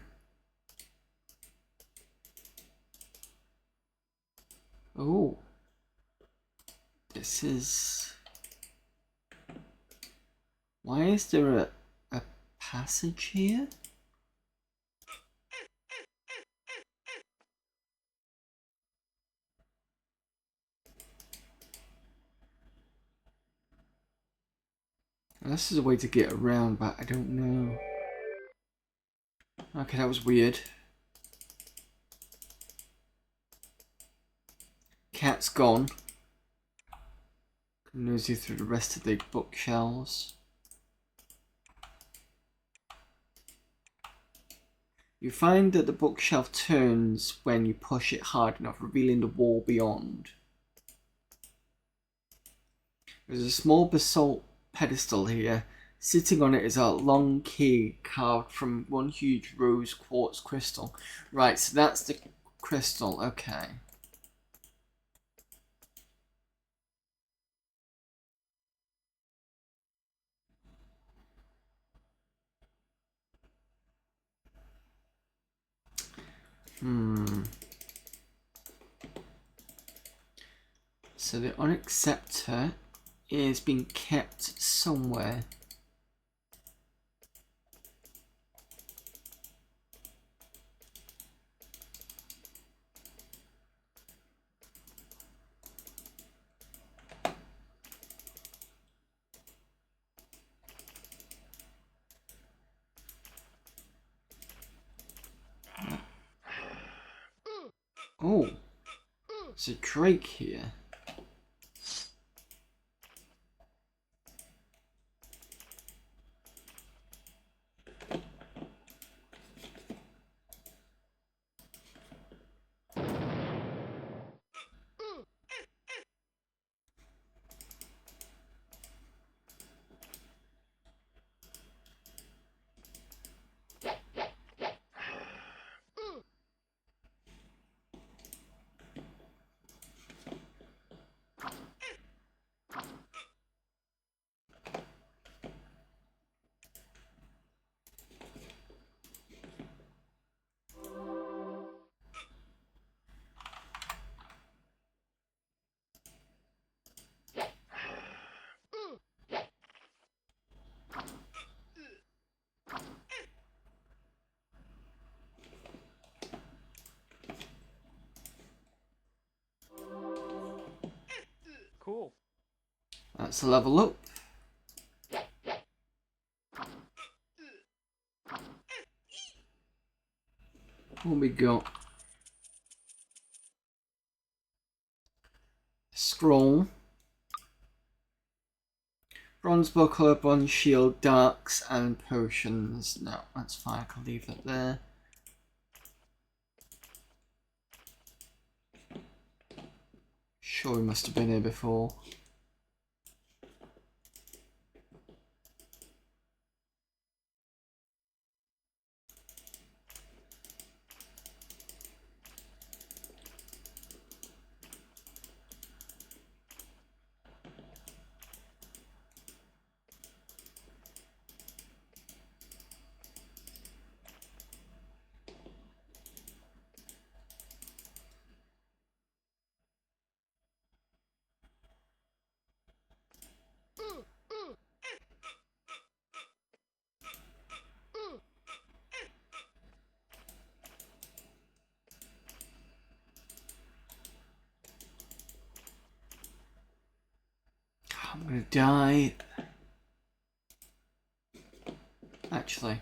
Oh. This is... Why is there a passage here? This is a way to get around, but I don't know. Okay, that was weird. Cat's gone. Can nosy through the rest of the bookshelves. You find that the bookshelf turns when you push it hard enough, revealing the wall beyond. There's a small basalt pedestal here. Sitting on it is a long key carved from one huge rose quartz crystal. Right, so that's the crystal, okay. So the onyx scepter is being kept somewhere. Oh, there's a drake here. Cool. That's a level up. What we got? Scroll. Bronze buckler, bronze shield, darks, and potions. No, that's fine. I can leave that there. Sure, we must have been here before. I'm gonna die. Actually.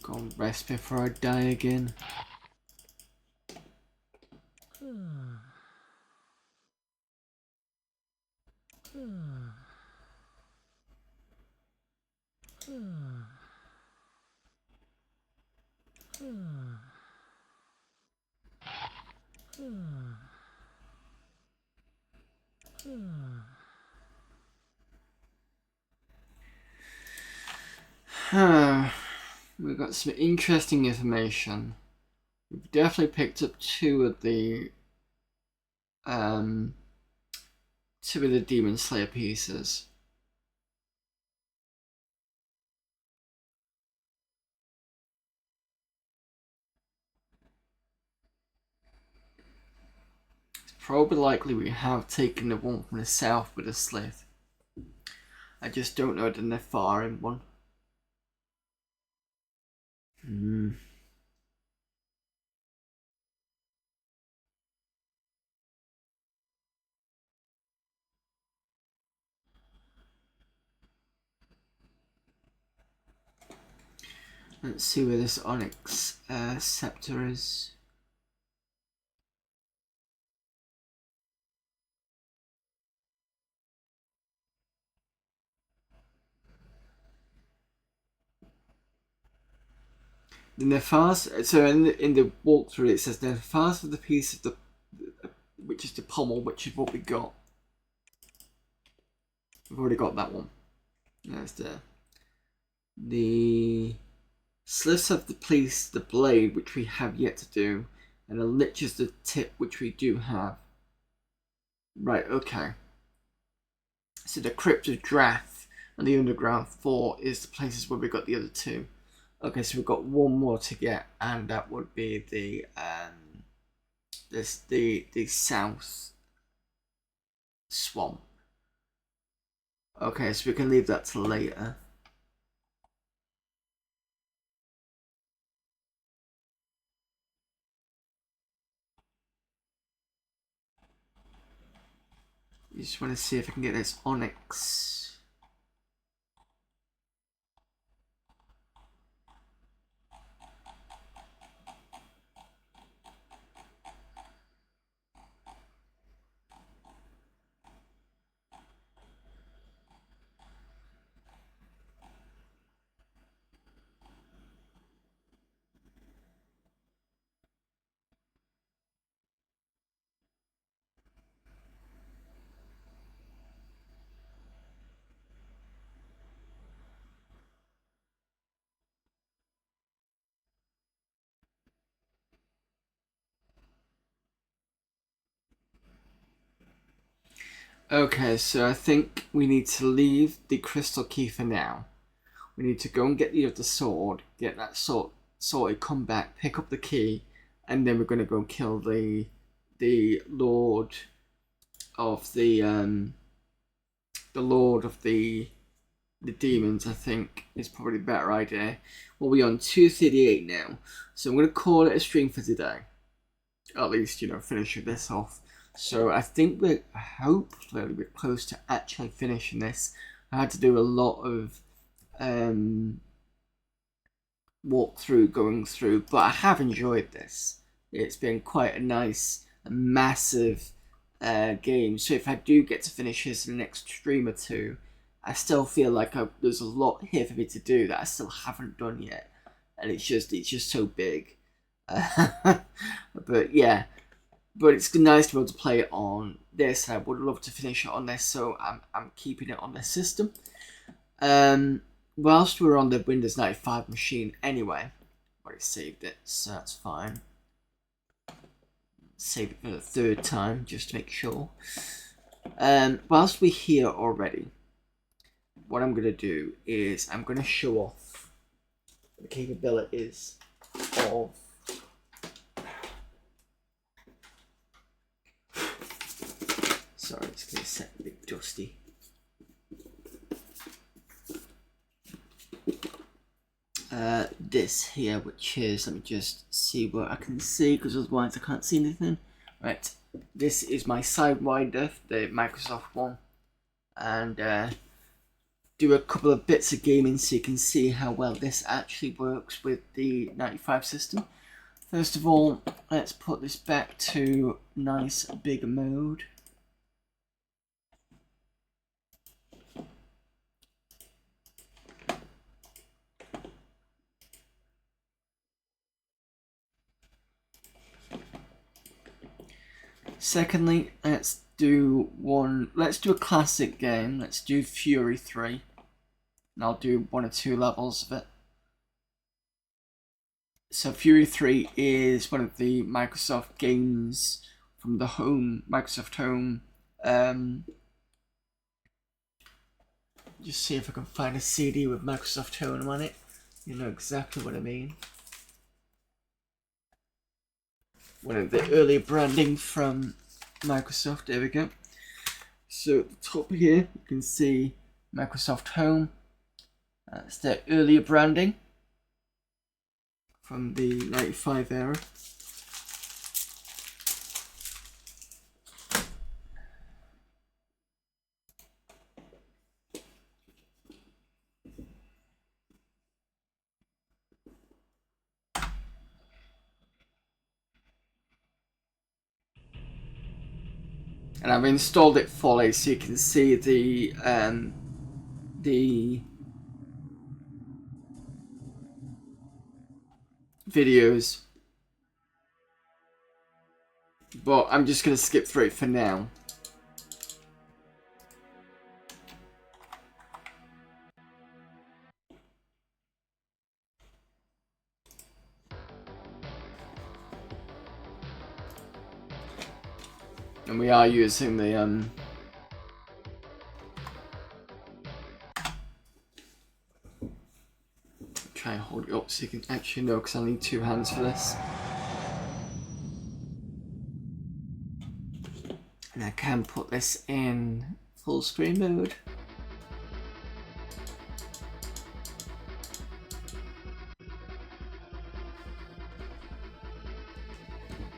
Go and rest before I die again. We've got some interesting information. We've definitely picked up two of the Demon Slayer pieces. It's probably likely we have taken the one from the south with a slith. I just don't know the Nefarim one. Let's see where this Onyx scepter is. The Nefas, so in the walkthrough it says the Nefas of the piece of the, which is the pommel, which is what we got. We've already got that one. That's there. The slits of the piece, the blade, which we have yet to do, and the lich is the tip, which we do have. Right, okay. So the Crypt of Drath and the Underground 4 is the places where we got the other two. Okay, so we've got one more to get, and that would be the the south swamp. Okay, so we can leave that till later. You just want to see if I can get this Onyx. Okay, so I think we need to leave the crystal key for now. We need to go and get the other sword, get that sword sorted, come back, pick up the key, and then we're going to go kill the Lord of the demons. I think is probably a better idea. Well, we're on 238 now, so I'm going to call it a stream for today. At least, finishing this off. So I think we're hopefully we're close to actually finishing this. I had to do a lot of walkthrough, going through, but I have enjoyed this. It's been quite a nice, massive game. So if I do get to finish this in the next stream or two, I still feel like there's a lot here for me to do that I still haven't done yet, and it's just so big. But yeah. But it's nice to be able to play it on this. I would love to finish it on this, so I'm keeping it on this system. Whilst we're on the Windows 95 machine anyway, I've already saved it, so that's fine. Save it for the third time, just to make sure. Whilst we're here already, what I'm going to do is I'm going to show off the capabilities of sorry, it's going to set a bit dusty. This here, which is, let me just see what I can see, because otherwise I can't see anything. Right, this is my Sidewinder, the Microsoft one, and do a couple of bits of gaming so you can see how well this actually works with the 95 system. First of all, let's put this back to nice big mode. Secondly, let's do a classic game. Let's do Fury 3. And I'll do 1 or 2 levels of it. So Fury 3 is one of the Microsoft games from the Microsoft Home. Just see if I can find a CD with Microsoft Home on it. You know exactly what I mean. One of the earlier branding from Microsoft. There we go. So at the top here, you can see Microsoft Home. That's their earlier branding from the 95 era. And I've installed it fully so you can see the videos. But I'm just going to skip through it for now. And we are using the try and hold it up so you can actually know, because I need 2 hands for this. And I can put this in full screen mode.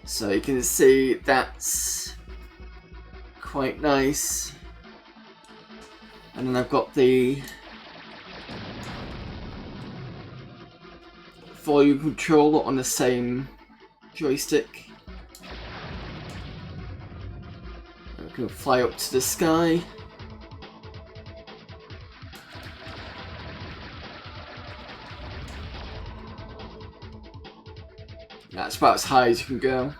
So you can see that's quite nice. And then I've got the volume controller on the same joystick. I can fly up to the sky. That's about as high as you can go.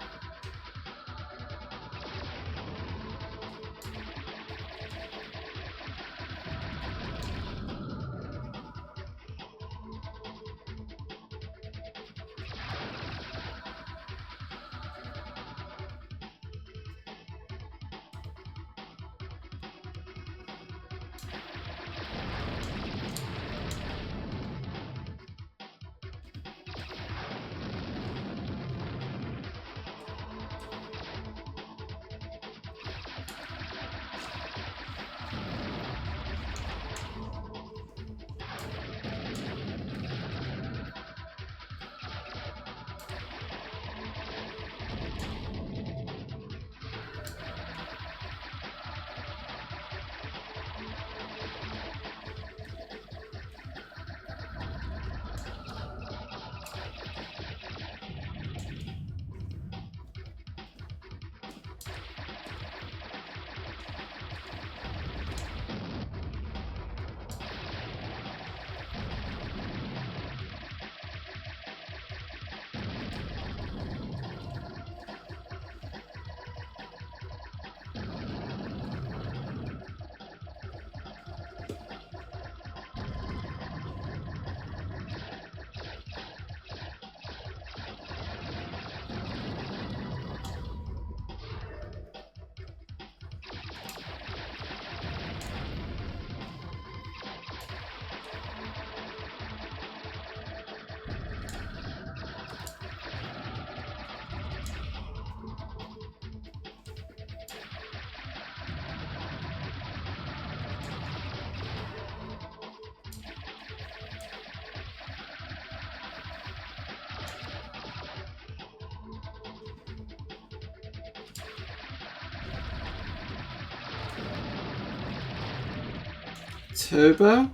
turbo.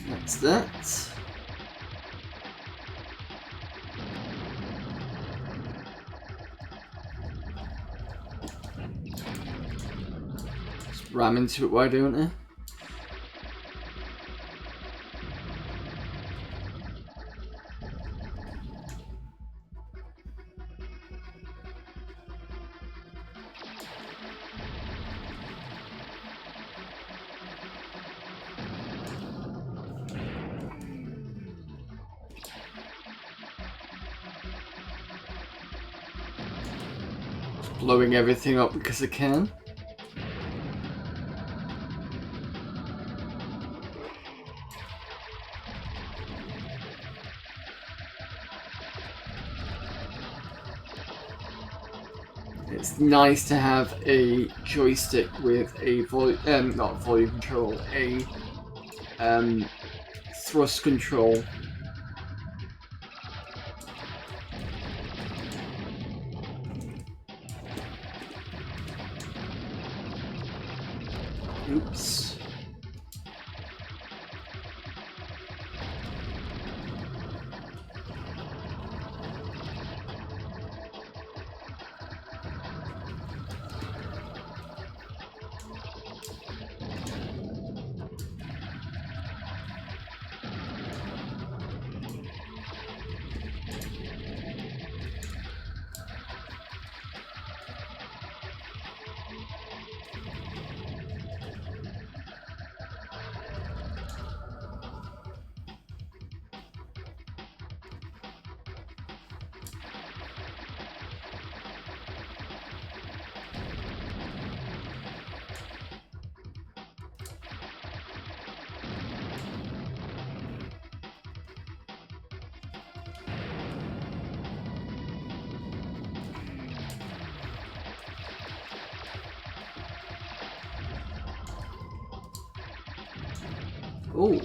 That's that. Just ram into it, why don't I? Blowing everything up because I can. It's nice to have a joystick with a not volume control, a thrust control. Oops. Oh,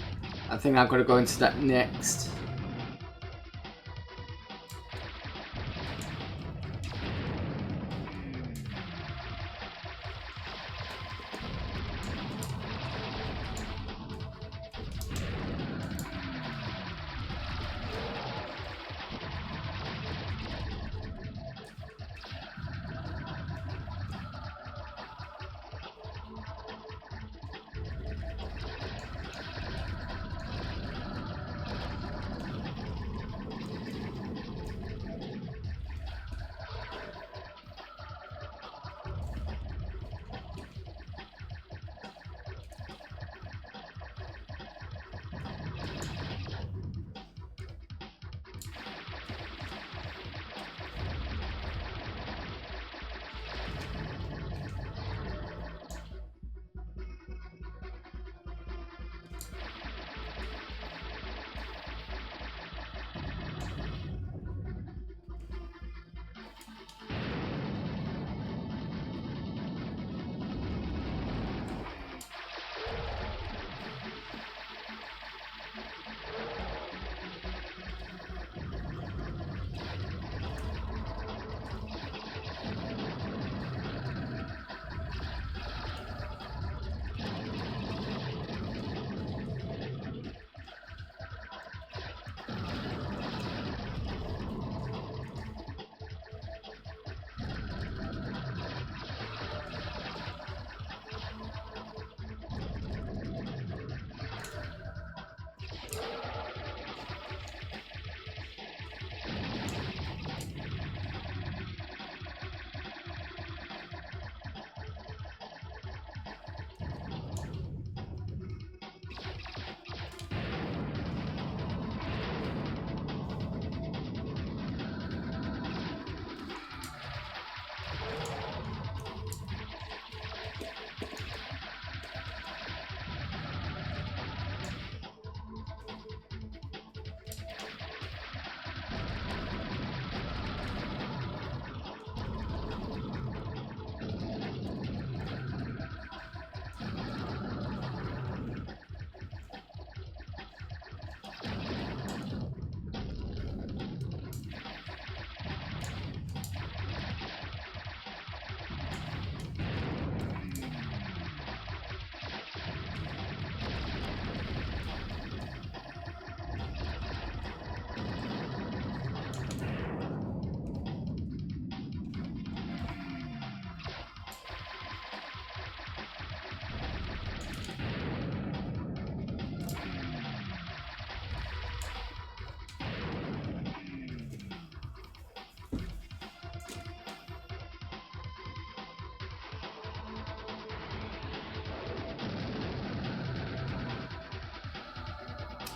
I think I've got to go into that next.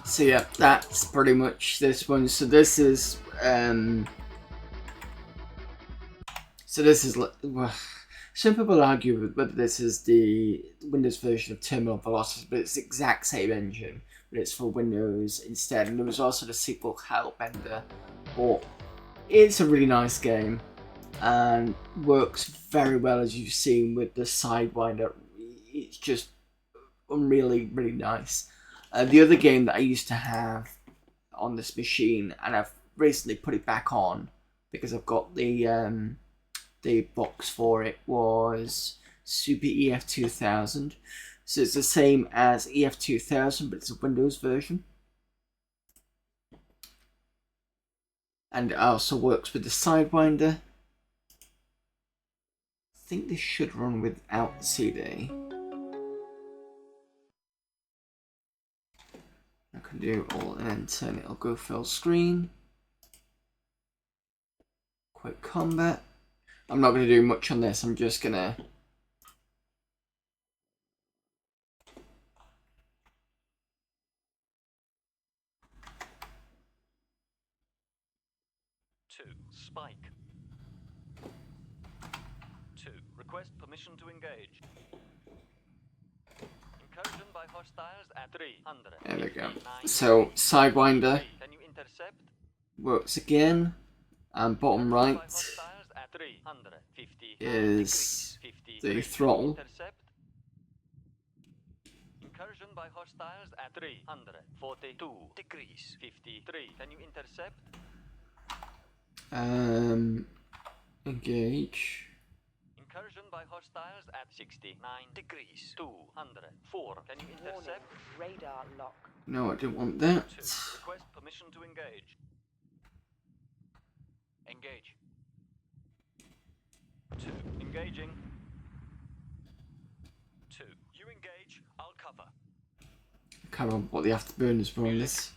So yeah, that's pretty much this one. So this is well, some people argue whether this is the Windows version of Terminal Velocity, but it's the exact same engine, but it's for Windows instead. And there was also the sequel Hellbender, but it's a really nice game and works very well, as you've seen with the Sidewinder. It's just really, really nice. The other game that I used to have on this machine, and I've recently put it back on because I've got the box for it, was Super EF2000. So it's the same as EF2000, but it's a Windows version. And it also works with the Sidewinder. I think this should run without the CD. I can do all and then turn it, it'll go full screen. Quick combat. I'm not going to do much on this, I'm just going to... Spike. 2. Request permission to engage. Incursion by hostiles at 300. There we go. So, Sidewinder Can you intercept? works again. And bottom right is the throttle. Incursion by hostiles at 342 degrees 53. Can you intercept? Engage. Incursion by hostiles at 69 degrees 204. Can you intercept? Radar lock. No, I didn't want that. 2. Request permission to engage. Engage. 2. Engaging. 2. You engage, I'll cover. I can't remember what the afterburners were on this.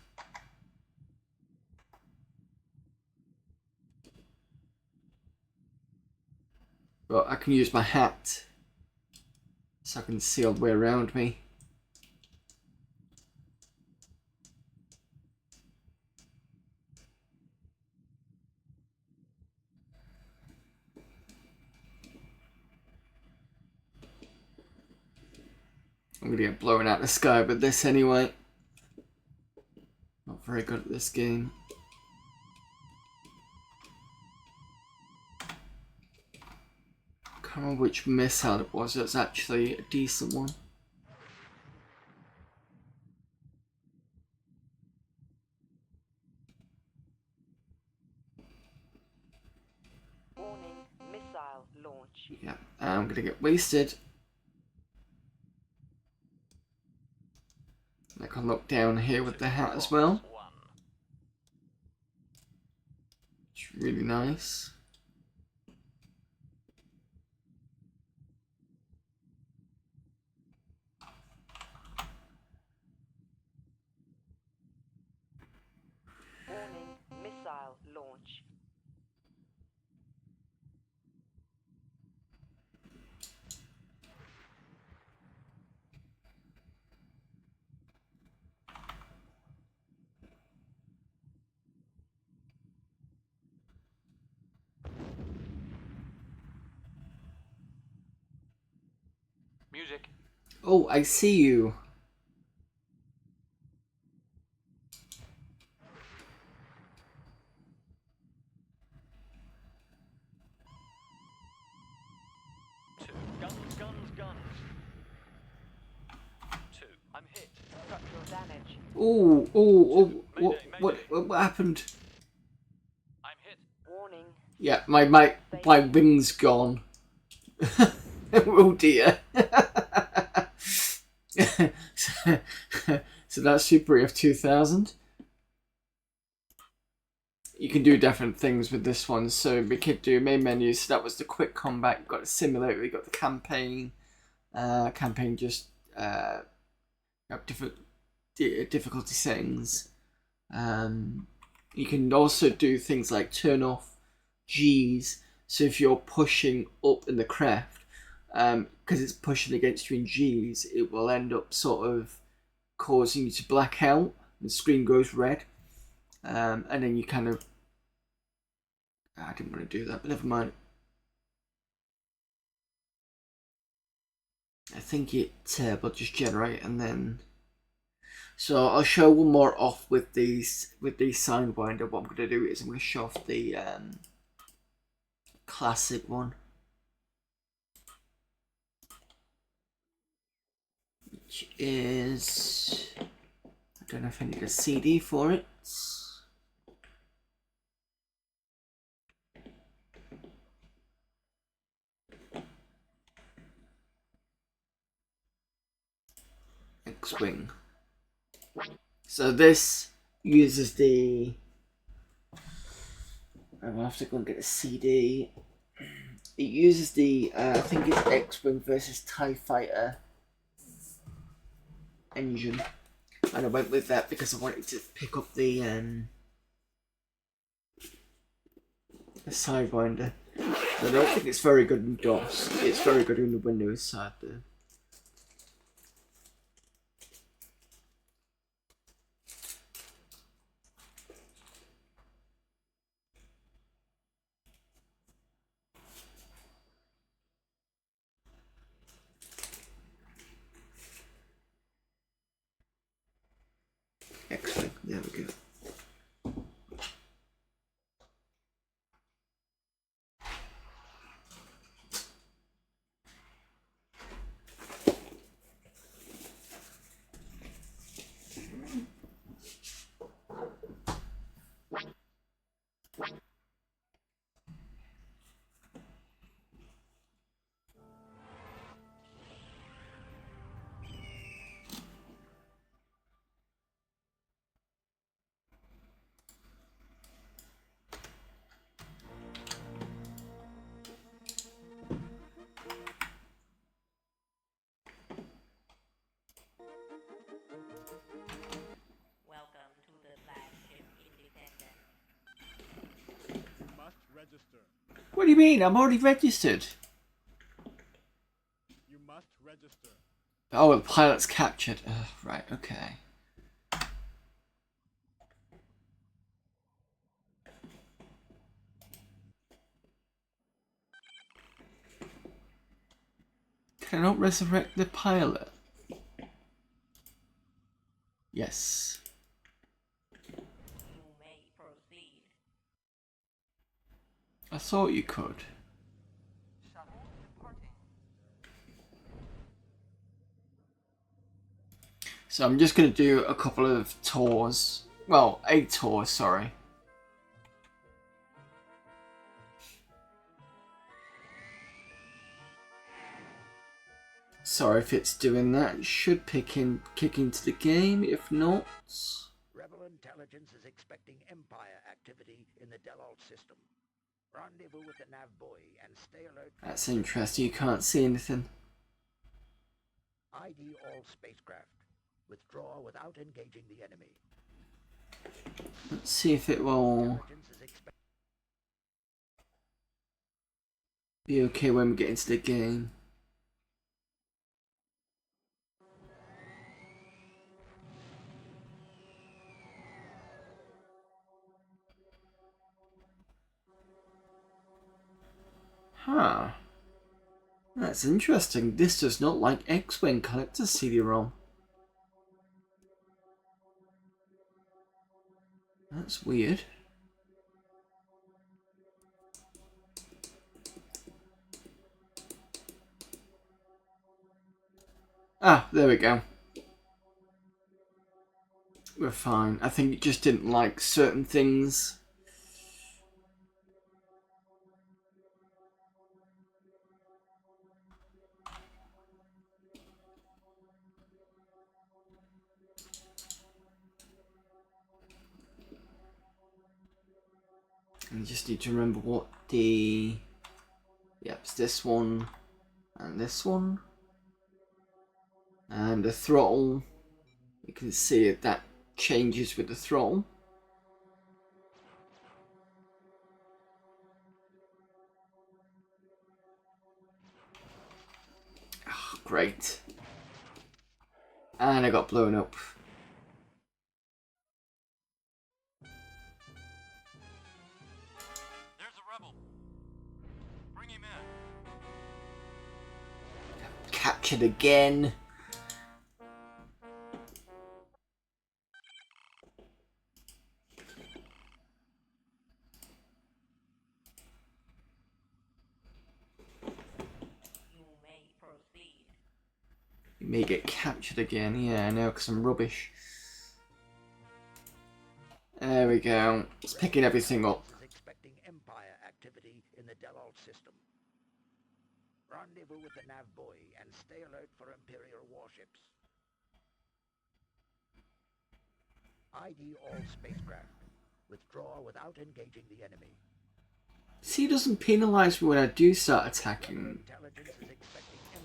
But I can use my hat so I can see all the way around me. I'm gonna get blown out of the sky with this anyway. Not very good at this game. I can't remember which missile it was. It was actually a decent one. Warning, missile launch. Yeah, I'm gonna get wasted. I can look down here with the hat as well. It's really nice. Warning, missile launch. Music. Oh, I see you. Guns. 2. I'm hit. Structural damage. Oh, what happened? I'm hit. Warning. Yeah, my wing's gone. Oh dear. So that's Super EF2000. You can do different things with this one. So we could do main menus. So that was the quick combat. You've got the simulator. You've got the campaign. Campaign just different difficulty settings. You can also do things like turn off G's. So if you're pushing up in the craft, because it's pushing against you in G's, it will end up sort of causing you to black out. The screen goes red, and then you kind of. I didn't want to do that, but never mind. I think it will just generate and then. So I'll show one more off with these Sidewinder. What I'm going to do is I'm going to show off the classic one, which is, I don't know if I need a CD for it. X-Wing. So this uses the, I'll have to go and get a CD. It uses the, I think it's X-Wing versus TIE Fighter engine. And I went with that because I wanted to pick up the Sidewinder. So I don't think it's very good in DOS. It's very good in the Windows side though. Excellent, there we go. Welcome to the flagship Independent. You must register. What do you mean? I'm already registered. You must register. Oh, the pilot's captured. Right, okay. Can I not resurrect the pilot? Yes. You may proceed. I thought you could. So I'm just going to do a couple of tours. Well, a tour, sorry. Sorry if it's doing that. It should kick into the game. If not... Rebel intelligence is expecting Empire activity in the Delalt system. Rendezvous with the nav buoy and stay alert. That's interesting. You can't see anything. ID all spacecraft. Withdraw without engaging the enemy. Let's see if it will Intelligence is be okay when we get into the game. Huh. That's interesting. This does not like X-Wing collector's CD-ROM. That's weird. Ah, there we go. We're fine. I think it just didn't like certain things. And you just need to remember what the... Yep, it's this one and this one. And the throttle, you can see that changes with the throttle. Oh, great. And I got blown up. captured again. You may proceed. You may get captured again. Yeah, I know, because I'm rubbish. There we go. It's picking everything up. Is expecting Empire activity in the Delalt system. Rendezvous with the nav buoy and stay alert for Imperial warships. ID all spacecraft. Withdraw without engaging the enemy. See, it doesn't penalise me when I do start attacking. Intelligence is expecting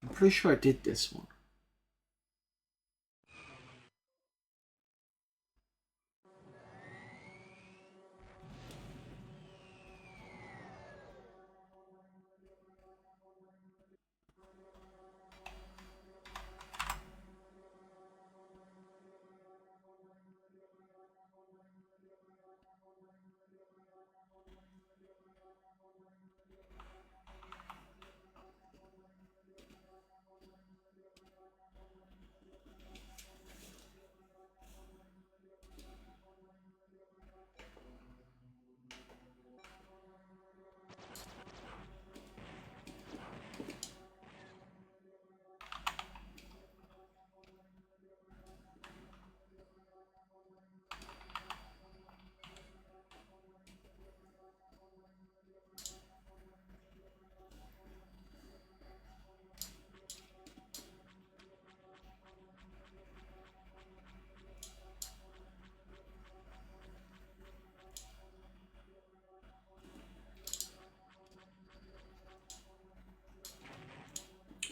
I'm pretty sure I did this one.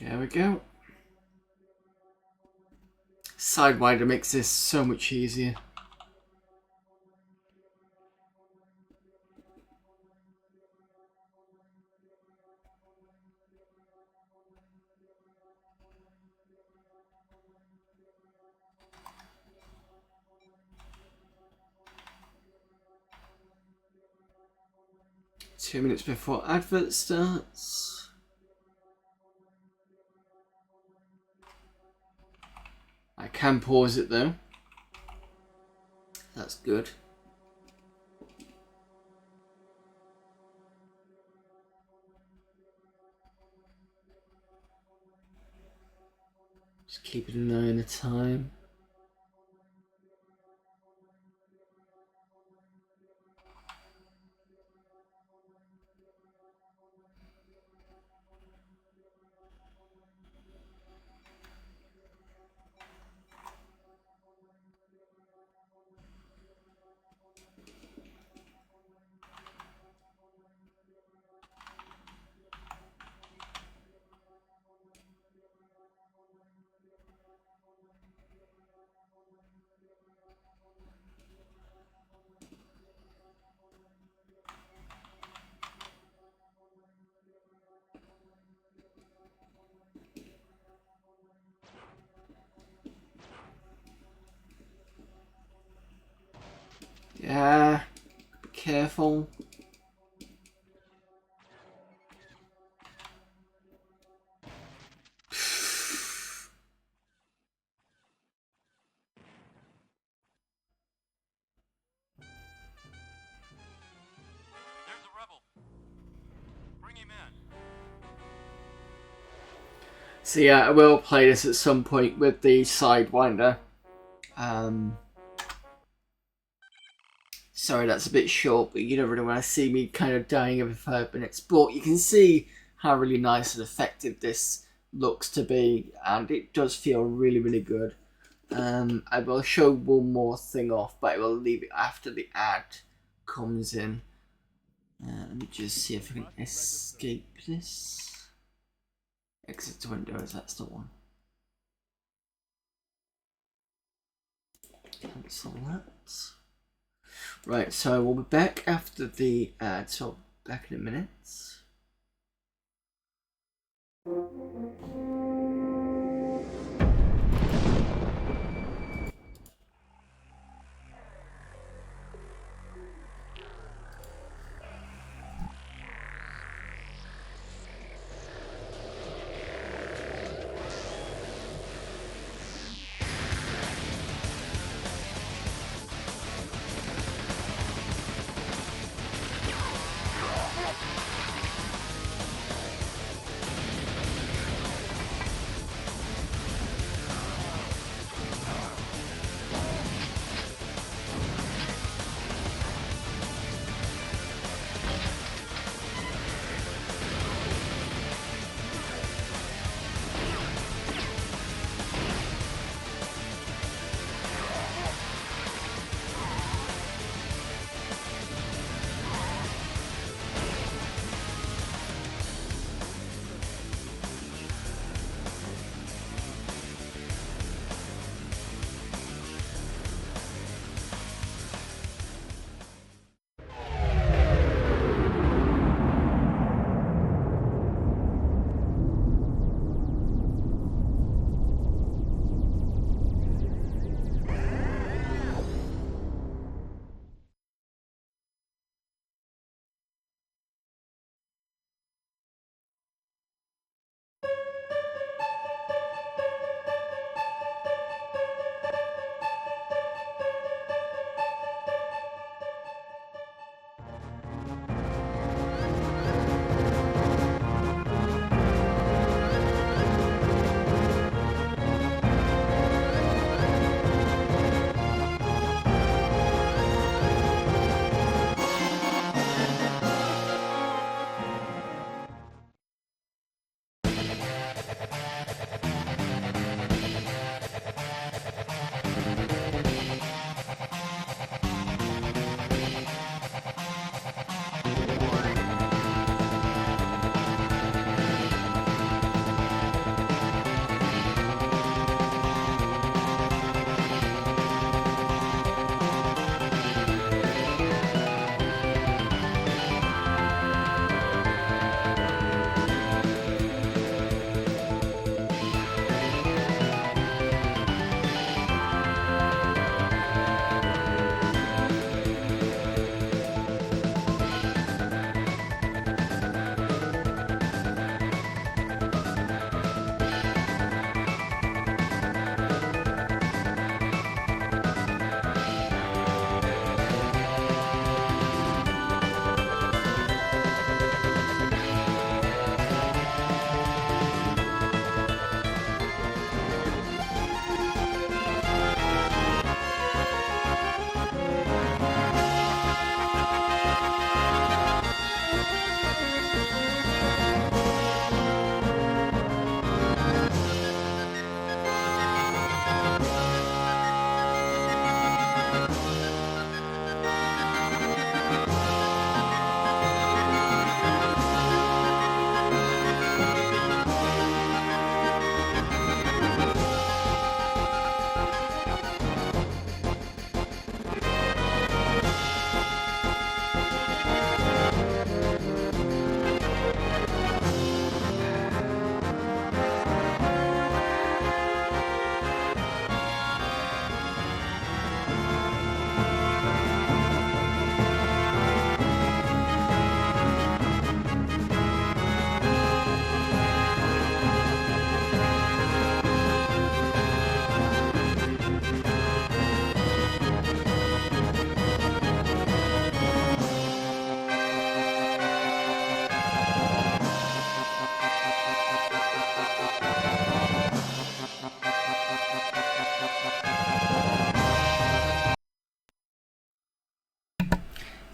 There we go. Sidewinder makes this so much easier. Two minutes before advert starts. I can pause it though. That's good. Just keeping an eye on the time. Yeah, be careful. There's a rebel. Bring him in. So yeah, I will play this at some point with the Sidewinder. Sorry, that's a bit short, but you don't really want to see me kind of dying every 5 minutes. But you can see how really nice and effective this looks to be, and it does feel really, really good. I will show one more thing off, but I will leave it after the ad comes in. Let me just see if I can escape this. Exit to Windows, that's the one. Cancel that. Right, so we'll be back after the ad, so back in a minute.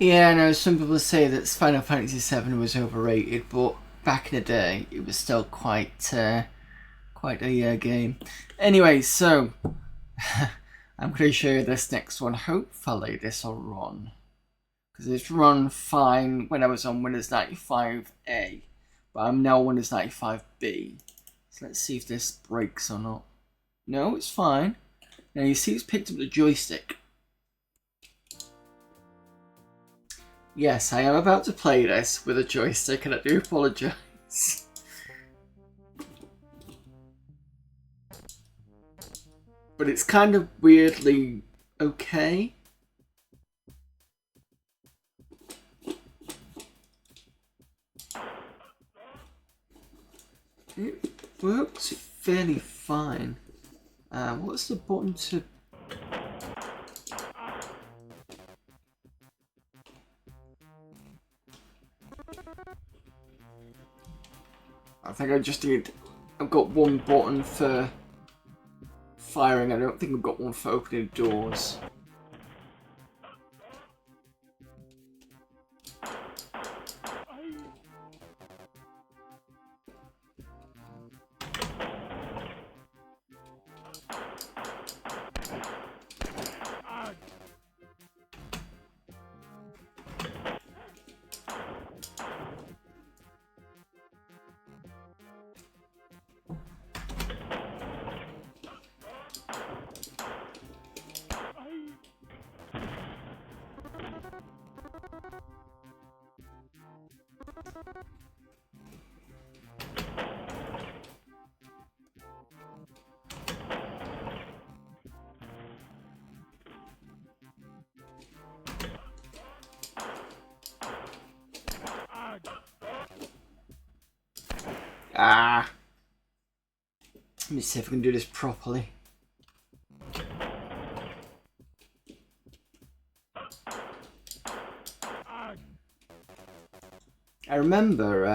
Yeah, I know some people say that Final Fantasy VII was overrated, but back in the day, it was still quite a game. Anyway, so I'm going to show you this next one. Hopefully, this will run, because it's run fine when I was on Windows 95A, but I'm now on Windows 95B. So let's see if this breaks or not. No, it's fine. Now you see, it's picked up the joystick. Yes, I am about to play this with a joystick, and I do apologise. But it's kind of weirdly okay. It works fairly fine. What's the button to... I think I just need... I've got one button for firing. I don't think I've got one for opening doors. Ah! Let me see if I can do this properly. I remember,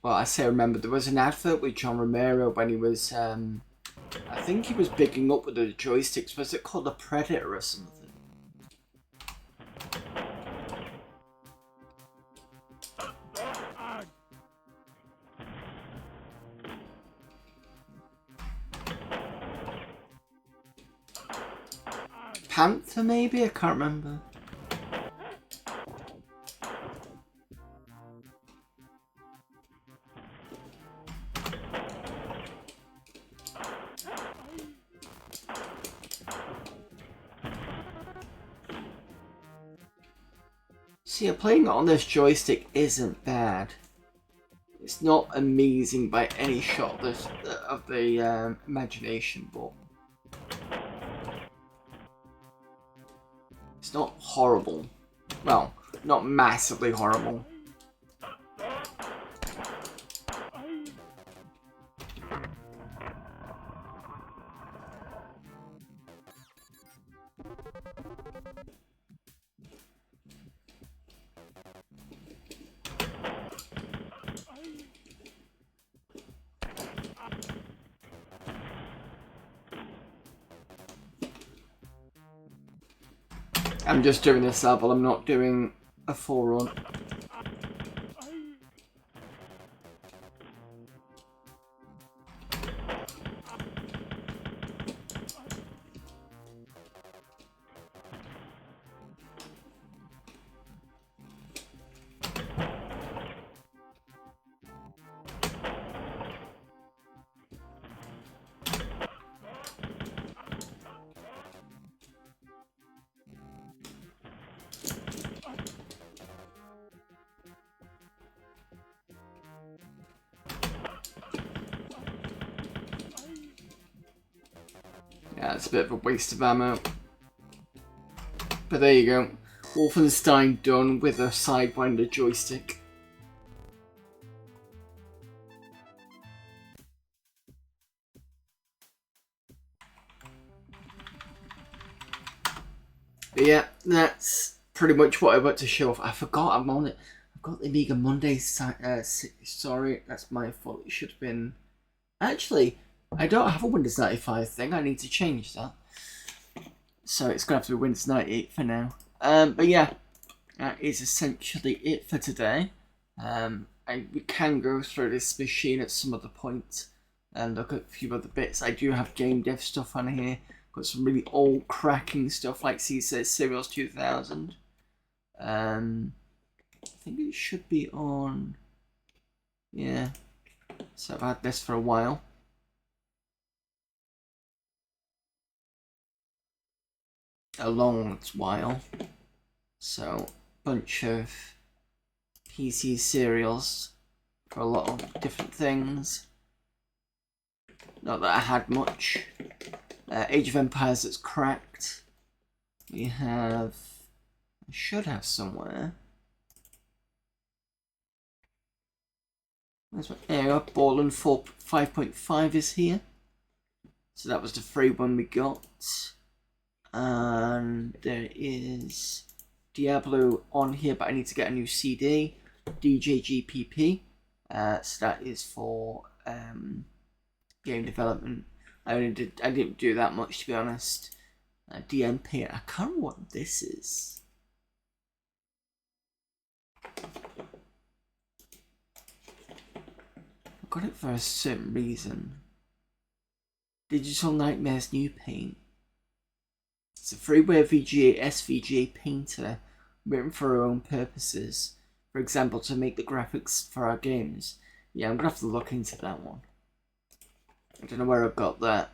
well, I say I remember, there was an advert with John Romero when he was, I think he was bigging up with the joysticks. Was it called The Predator or something? Panther, maybe? I can't remember. See, playing it on this joystick isn't bad. It's not amazing by any shot of the imagination, but it's not horrible. Well, not massively horrible. I'm just doing this level, I'm not doing a full run. Yeah, it's a bit of a waste of ammo. But there you go. Wolfenstein done with a Sidewinder joystick. But yeah, that's pretty much what I want to show off. I forgot I'm on it. I've got the Amiga Monday. Sorry, that's my fault. It should have been... Actually, I don't have a Windows 95 thing. I need to change that. So it's going to have to be Windows 98 for now. But yeah, that is essentially it for today. We can go through this machine at some other point and look at a few other bits. I do have game dev stuff on here. Got some really old cracking stuff like says Serials 2000. I think it should be on. Yeah. So I've had this for a while. A long while. So bunch of PC serials for a lot of different things. Not that I had much. Age of Empires that's cracked. We have. I should have somewhere. Where's my area? Borland 5.5 is here. So that was the free one we got. And there is Diablo on here, but I need to get a new CD. DJGPP. So that is for game development. I didn't do that much, to be honest. DMP. I can't remember what this is. I got it for a certain reason. Digital Nightmares New Paint. It's a freeware VGA SVGA painter written for our own purposes. For example, to make the graphics for our games. Yeah, I'm gonna have to look into that one. I don't know where I've got that.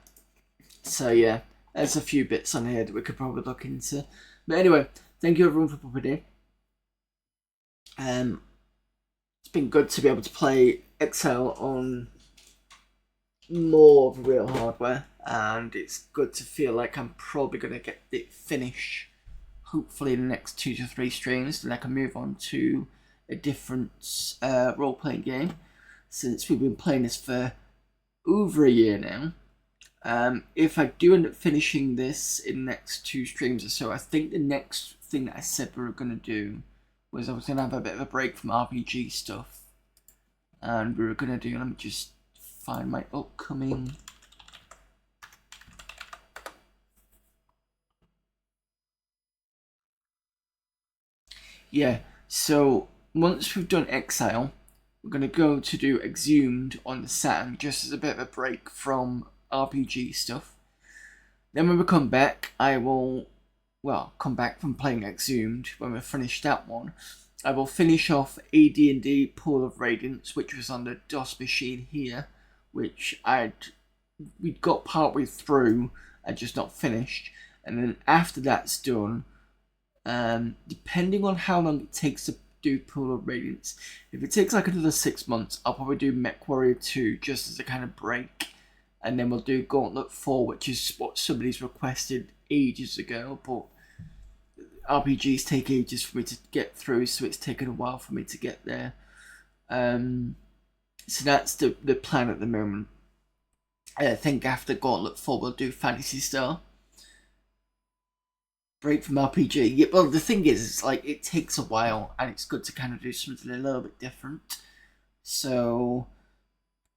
So yeah, there's a few bits on here that we could probably look into. But anyway, thank you everyone for popping in. It's been good to be able to play Exile on more of real hardware, and it's good to feel like I'm probably going to get it finished hopefully in the next 2 to 3 streams, then I can move on to a different role-playing game, since we've been playing this for over a year now. If I do end up finishing this in the next 2 streams or so, I think the next thing that I said we were going to do was I was going to have a bit of a break from RPG stuff, and we were going to do, let me just find my upcoming. Yeah, so once we've done Exile, we're going to go to do Exhumed on the Saturn, just as a bit of a break from RPG stuff. Then when we come back, I will, well, come back from playing Exhumed. When we finish that one, I will finish off AD&D Pool of Radiance, which was on the DOS machine here, which we'd got partway through, and just not finished. And then after that's done, depending on how long it takes to do Pool of Radiance, if it takes like another 6 months, I'll probably do Mech Warrior 2 just as a kind of break. And then we'll do Gauntlet 4, which is what somebody's requested ages ago, but RPGs take ages for me to get through, so it's taken a while for me to get there. So that's the plan at the moment. I think after Gauntlet 4 we'll do Phantasy Star. Break from RPG. Yeah, well, the thing is, it's like it takes a while, and it's good to kind of do something a little bit different. So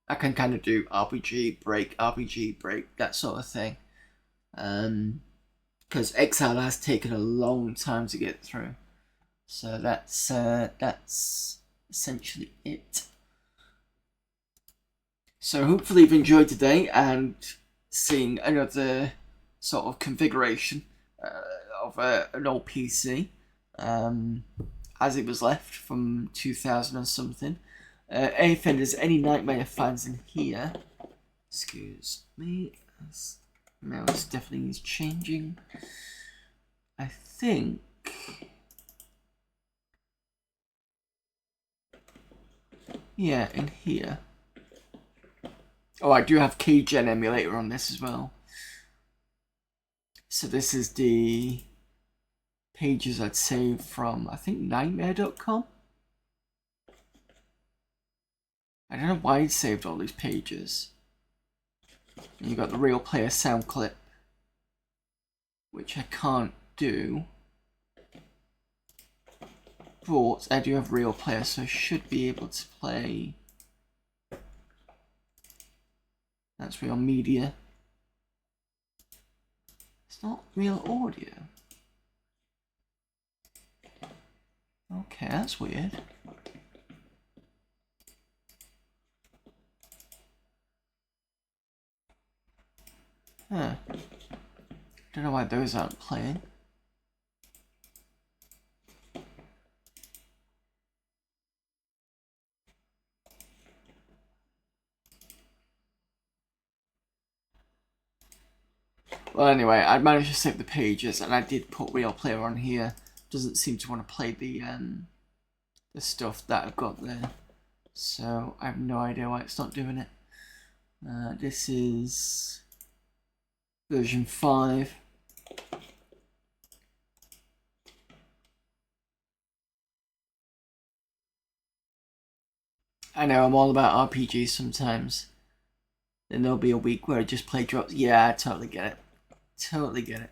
I can kind of do RPG break, that sort of thing. Because Exile has taken a long time to get through. So that's essentially it. So hopefully you've enjoyed today and seeing another sort of configuration of an old PC as it was left from 2000 and something. If there's any Nightmare fans in here, excuse me, mouse definitely needs changing. I think yeah, in here. Oh, I do have Keygen emulator on this as well. So this is the pages I'd saved from, I think, nightmare.com. I don't know why it saved all these pages. And you got the Real Player sound clip, which I can't do. But I do have Real Player, so I should be able to play. That's Real Media. It's not Real Audio. Okay, that's weird. Huh. Don't know why those aren't playing. Well, anyway, I managed to save the pages, and I did put Real Player on here. Doesn't seem to want to play the stuff that I've got there, so I have no idea why it's not doing it. This is version 5. I know I'm all about RPGs sometimes. Then there'll be a week where I just play drops. Yeah, I totally get it. Totally get it.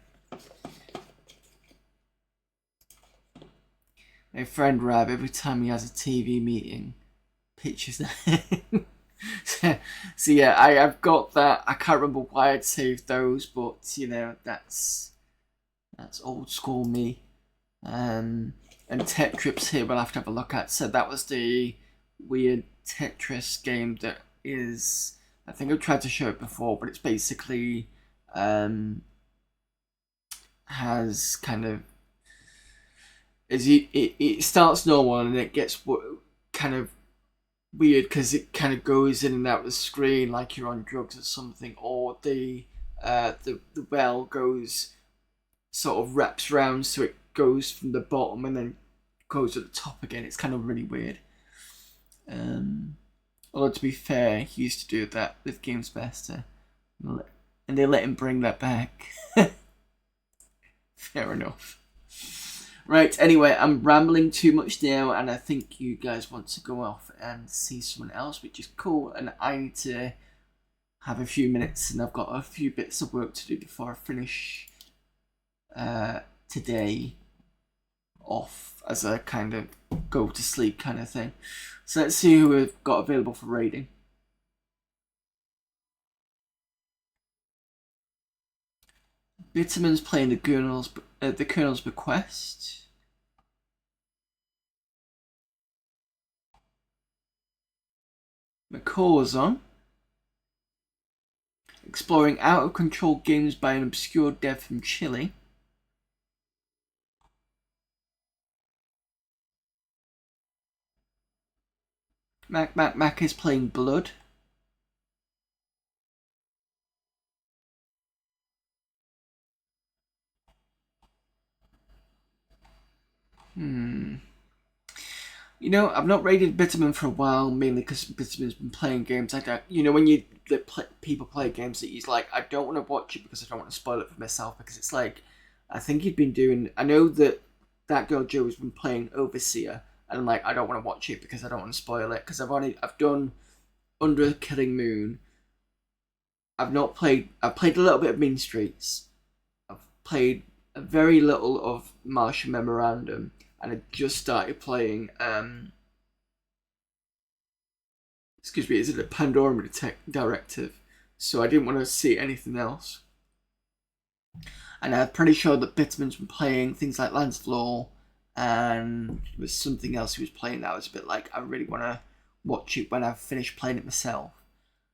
My friend Rab, every time he has a TV meeting, pitches that. So yeah, I've got that. I can't remember why I'd saved those, but you know, that's old school me. And Tech Trips here we'll have to have a look at. So that was the weird Tetris game that is, I think I've tried to show it before, but it's basically has kind of, it starts normal and it gets kind of weird because it kind of goes in and out of the screen like you're on drugs or something, or the well goes sort of wraps around so it goes from the bottom and then goes to the top again. It's kind of really weird. Although to be fair, he used to do that with Games Master, and they let him bring that back. Fair enough. Right, anyway, I'm rambling too much now, and I think you guys want to go off and see someone else, which is cool, and I need to have a few minutes, and I've got a few bits of work to do before I finish today off as a kind of go to sleep kind of thing. So let's see who we've got available for raiding. Bitterman's playing the Colonel's Bequest. McCaw's on. Exploring out of control games by an obscure dev from Chile. Mac is playing Blood. You know, I've not raided Bitterman for a while, mainly because Bitterman's been playing games like that. You know, when people play games that he's like, I don't want to watch it because I don't want to spoil it for myself, because it's like, I think he'd been doing, I know that girl Jo has been playing Overseer, and I'm like, I don't want to watch it because I don't want to spoil it, because I've done Under Killing Moon. I've played a little bit of Mean Streets. I've played a very little of Martian Memorandum, and I just started playing, excuse me, is it a Pandora Directive? So I didn't want to see anything else. And I'm pretty sure that Bitterman's been playing things like Lands of Law, and there was something else he was playing that was a bit like, I really want to watch it when I've finished playing it myself.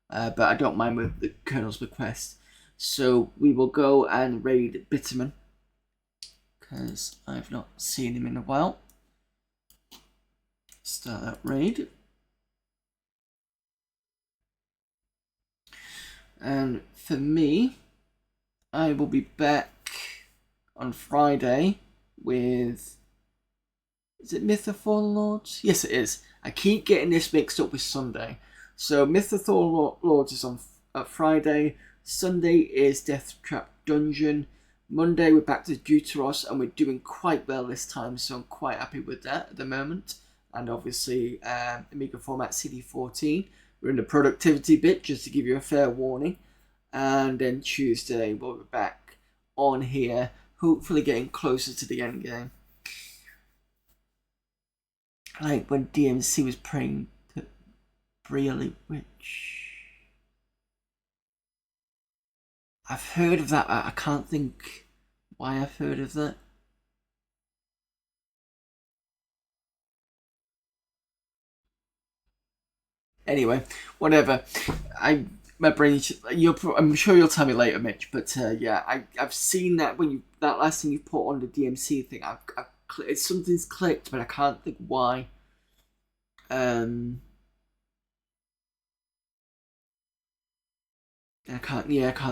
But I don't mind with the Colonel's Bequest. So we will go and raid Bitterman, because I've not seen him in a while. Start that raid. And for me, I will be back on Friday with... Is it Myth of Fallen Lords? Yes, it is. I keep getting this mixed up with Sunday. So Myth of Fallen Lords is on Friday. Sunday is Death Trap Dungeon. Monday we're back to Deuteros, and we're doing quite well this time, so I'm quite happy with that at the moment. And obviously, Amiga format CD14. We're in the productivity bit, just to give you a fair warning. And then Tuesday we'll be back on here, hopefully getting closer to the end game. Like when DMC was praying to Breely Witch. I've heard of that. I can't think why I've heard of that. Anyway, whatever. My brain. I'm sure you'll tell me later, Mitch. But yeah, I've seen that that last thing you put on the DMC thing. Something's clicked, but I can't think why. I can't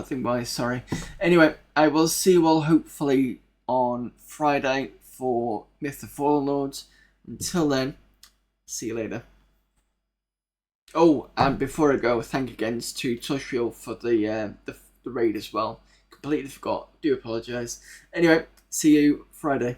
think why. Sorry. Anyway, I will see you all hopefully on Friday for Myth of Fallen Lords. Until then, see you later. Oh, and before I go, thank again to Tushreal for the raid as well. Completely forgot. Do apologise. Anyway, see you Friday.